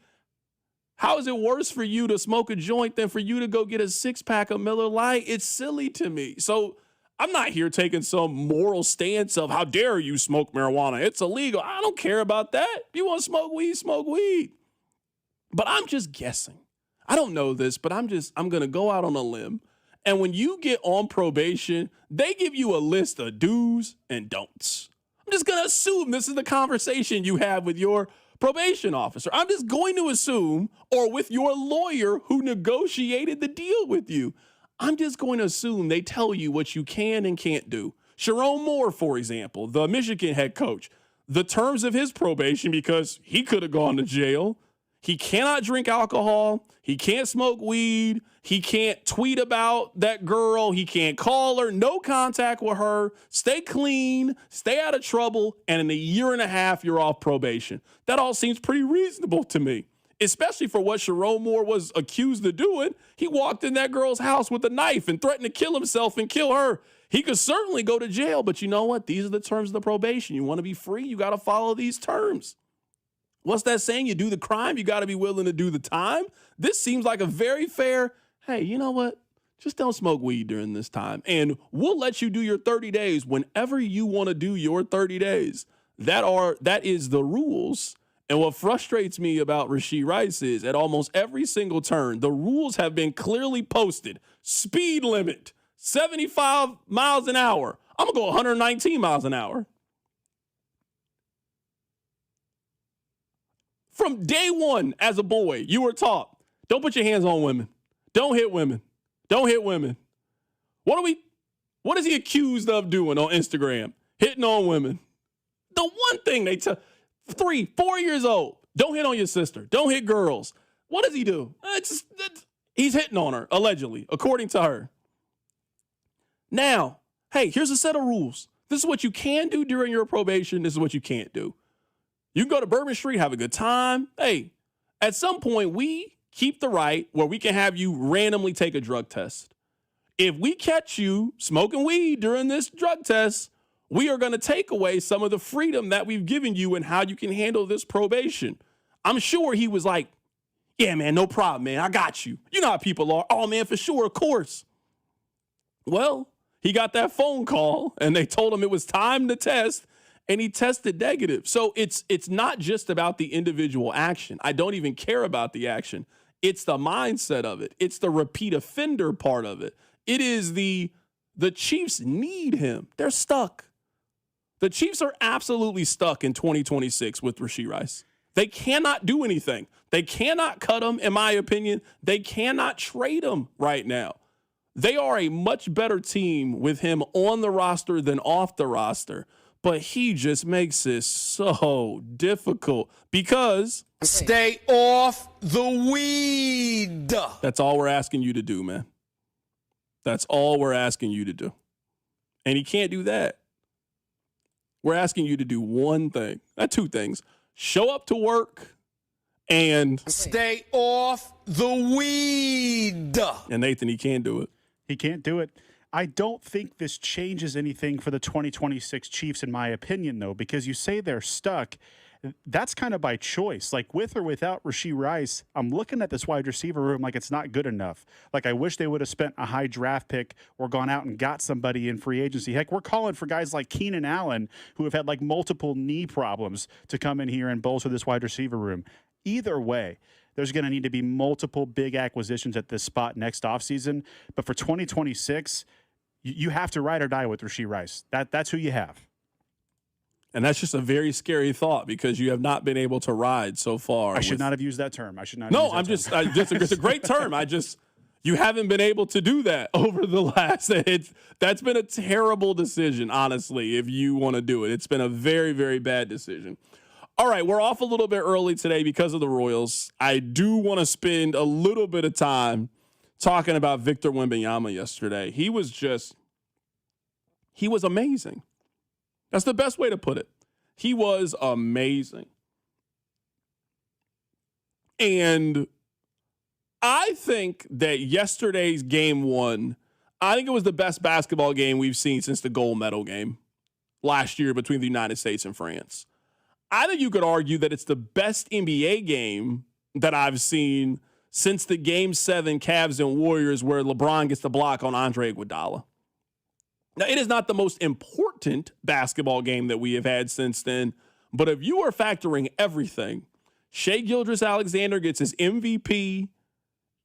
How is it worse for you to smoke a joint than for you to go get a 6-pack of Miller Lite? It's silly to me. So I'm not here taking some moral stance of how dare you smoke marijuana. It's illegal. I don't care about that. If you want to smoke weed, smoke weed. But I'm just guessing. I don't know this, but I'm going to go out on a limb. And when you get on probation, they give you a list of do's and don'ts. I'm just going to assume this is the conversation you have with your probation officer. I'm just going to assume, or with your lawyer who negotiated the deal with you, I'm just going to assume they tell you what you can and can't do. Sharon Moore, for example, the Michigan head coach, the terms of his probation, because he could have gone to jail. He cannot drink alcohol. He can't smoke weed. He can't tweet about that girl. He can't call her. No contact with her. Stay clean. Stay out of trouble. And in a year and a half, you're off probation. That all seems pretty reasonable to me, especially for what Sharon Moore was accused of doing. He walked in that girl's house with a knife and threatened to kill himself and kill her. He could certainly go to jail, but you know what? These are the terms of the probation. You want to be free, you got to follow these terms. What's that saying? You do the crime, you got to be willing to do the time. This seems like a very fair, hey, you know what? Just don't smoke weed during this time. And we'll let you do your 30 days whenever you want to do your 30 days. That is the rules. And what frustrates me about Rashee Rice is at almost every single turn, the rules have been clearly posted. Speed limit, 75 miles an hour. I'm going to go 119 miles an hour. From day one, as a boy, you were taught, don't put your hands on women. Don't hit women. Don't hit women. What is he accused of doing on Instagram? Hitting on women. The one thing they tell, 3, 4 years old, don't hit on your sister. Don't hit girls. What does he do? He's hitting on her, allegedly, according to her. Now, hey, here's a set of rules. This is what you can do during your probation. This is what you can't do. You can go to Bourbon Street, have a good time. Hey, at some point, we keep the right where we can have you randomly take a drug test. If we catch you smoking weed during this drug test, we are going to take away some of the freedom that we've given you and how you can handle this probation. I'm sure he was like, yeah, man, no problem, man. I got you. You know how people are. Oh, man, for sure, of course. Well, he got that phone call, and they told him it was time to test, and he tested negative. So it's not just about the individual action. I don't even care about the action. It's the mindset of it. It's the repeat offender part of it. It is the Chiefs need him. They're stuck. The Chiefs are absolutely stuck in 2026 with Rashee Rice. They cannot do anything. They cannot cut him, in my opinion. They cannot trade him right now. They are a much better team with him on the roster than off the roster. But he just makes this so difficult because
stay off the weed.
That's all we're asking you to do, man. That's all we're asking you to do. And he can't do that. We're asking you to do one thing, not two things. Show up to work and
stay off the weed.
And Nathan, he can't do it.
He can't do it. I don't think this changes anything for the 2026 Chiefs, in my opinion, though, because you say they're stuck. That's kind of by choice. Like, with or without Rashee Rice, I'm looking at this wide receiver room like it's not good enough. Like, I wish they would have spent a high draft pick or gone out and got somebody in free agency. Heck, we're calling for guys like Keenan Allen, who have had like multiple knee problems, to come in here and bolster this wide receiver room. Either way, there's going to need to be multiple big acquisitions at this spot next offseason. But for 2026, you have to ride or die with Rashee Rice. That's who you have.
And that's just a very scary thought because you have not been able to ride so far.
I should not have used that term.
It's a great term. You haven't been able to do that over the last. That's been a terrible decision, honestly, if you want to do it. It's been a very, very bad decision. All right, we're off a little bit early today because of the Royals. I do want to spend a little bit of time talking about Victor Wembanyama yesterday. He was amazing. That's the best way to put it. He was amazing. And I think that yesterday's game one, I think it was the best basketball game we've seen since the gold medal game last year between the United States and France. I think you could argue that it's the best NBA game that I've seen since the Game 7 Cavs and Warriors where LeBron gets the block on Andre Iguodala. Now, it is not the most important basketball game that we have had since then, but if you are factoring everything, Shai Gilgeous-Alexander gets his MVP.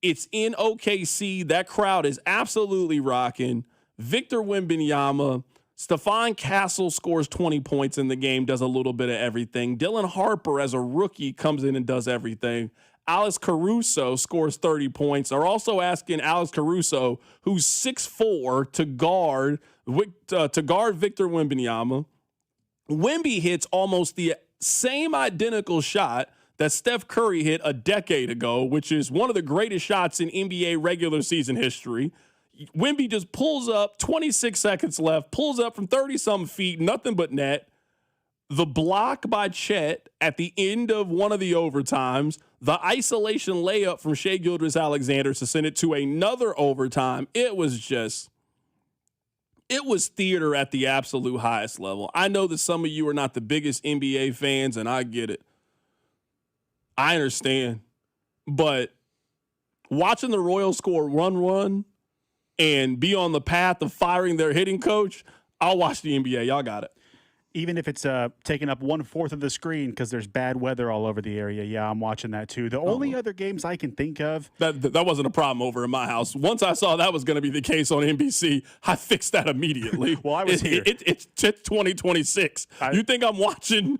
It's in OKC. That crowd is absolutely rocking. Victor Wembanyama, Stephon Castle scores 20 points in the game, does a little bit of everything. Dylan Harper, as a rookie, comes in and does everything. Alex Caruso scores 30 points. They're also asking Alex Caruso, who's 6'4", to guard Victor Wembanyama. Wemby hits almost the same identical shot that Steph Curry hit a decade ago, which is one of the greatest shots in NBA regular season history. Wemby just pulls up, 26 seconds left, pulls up from 30-some feet, nothing but net. The block by Chet at the end of one of the overtimes, the isolation layup from Shai Gilgeous-Alexander to send it to another overtime. It was theater at the absolute highest level. I know that some of you are not the biggest NBA fans, and I get it. I understand. But watching the Royals score run and be on the path of firing their hitting coach, I'll watch the NBA. Y'all got it.
Even if it's taking up 1/4 of the screen because there's bad weather all over the area, yeah, I'm watching that too. The only other games I can think of
that wasn't a problem over in my house. Once I saw that was going to be the case on NBC, I fixed that immediately.
Well, I was here.
It's 2026. You think I'm watching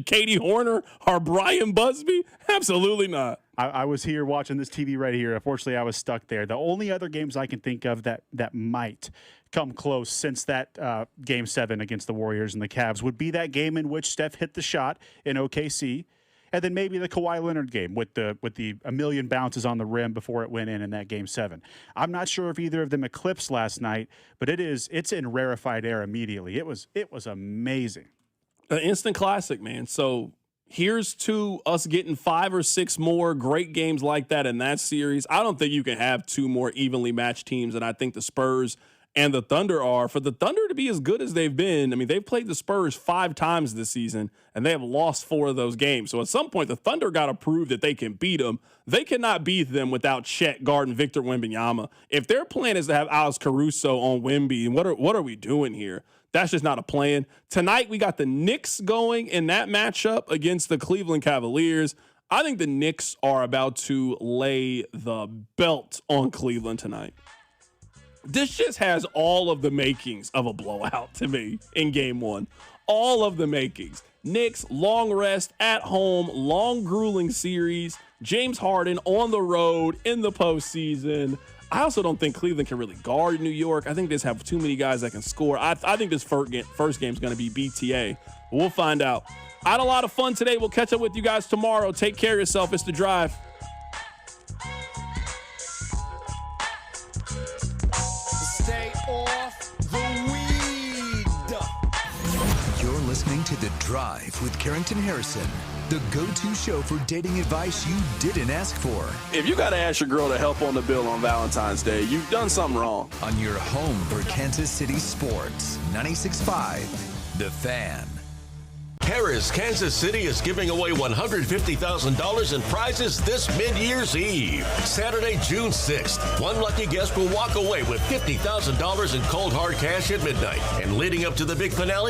Katie Horner or Brian Busby? Absolutely not.
I was here watching this TV right here. Unfortunately, I was stuck there. The only other games I can think of that might come close since that Game 7 against the Warriors and the Cavs would be that game in which Steph hit the shot in OKC, and then maybe the Kawhi Leonard game with the a million bounces on the rim before it went in that Game 7. I'm not sure if either of them eclipsed last night, but it's in rarefied air immediately. It was amazing.
An instant classic, man. So here's to us getting 5 or 6 more great games like that in that series. I don't think you can have 2 more evenly matched teams, and I think the Spurs and the Thunder are. For the Thunder to be as good as they've been, I mean, they've played the Spurs 5 times this season, and they have lost 4 of those games. So at some point, the Thunder got to prove that they can beat them. They cannot beat them without Chet guarding Victor Wembanyama. If their plan is to have Alex Caruso on Wemby, what are we doing here? That's just not a plan. Tonight, we got the Knicks going in that matchup against the Cleveland Cavaliers. I think the Knicks are about to lay the belt on Cleveland tonight. This just has all of the makings of a blowout to me in Game 1. All of the makings. Knicks, long rest, at home, long, grueling series. James Harden on the road in the postseason. I also don't think Cleveland can really guard New York. I think they just have too many guys that can score. I think this first game is going to be BTA. But we'll find out. I had a lot of fun today. We'll catch up with you guys tomorrow. Take care of yourself. It's The Drive.
Stay off the weed.
You're listening to The Drive with Carrington Harrison, the go-to show for dating advice you didn't ask for.
If you got to ask your girl to help on the bill on Valentine's Day, you've done something wrong.
On your home for Kansas City sports, 96.5, The Fan.
Harris Kansas City is giving away $150,000 in prizes this mid-year's Eve. Saturday, June 6th. One lucky guest will walk away with $50,000 in cold hard cash at midnight. And leading up to the big finale,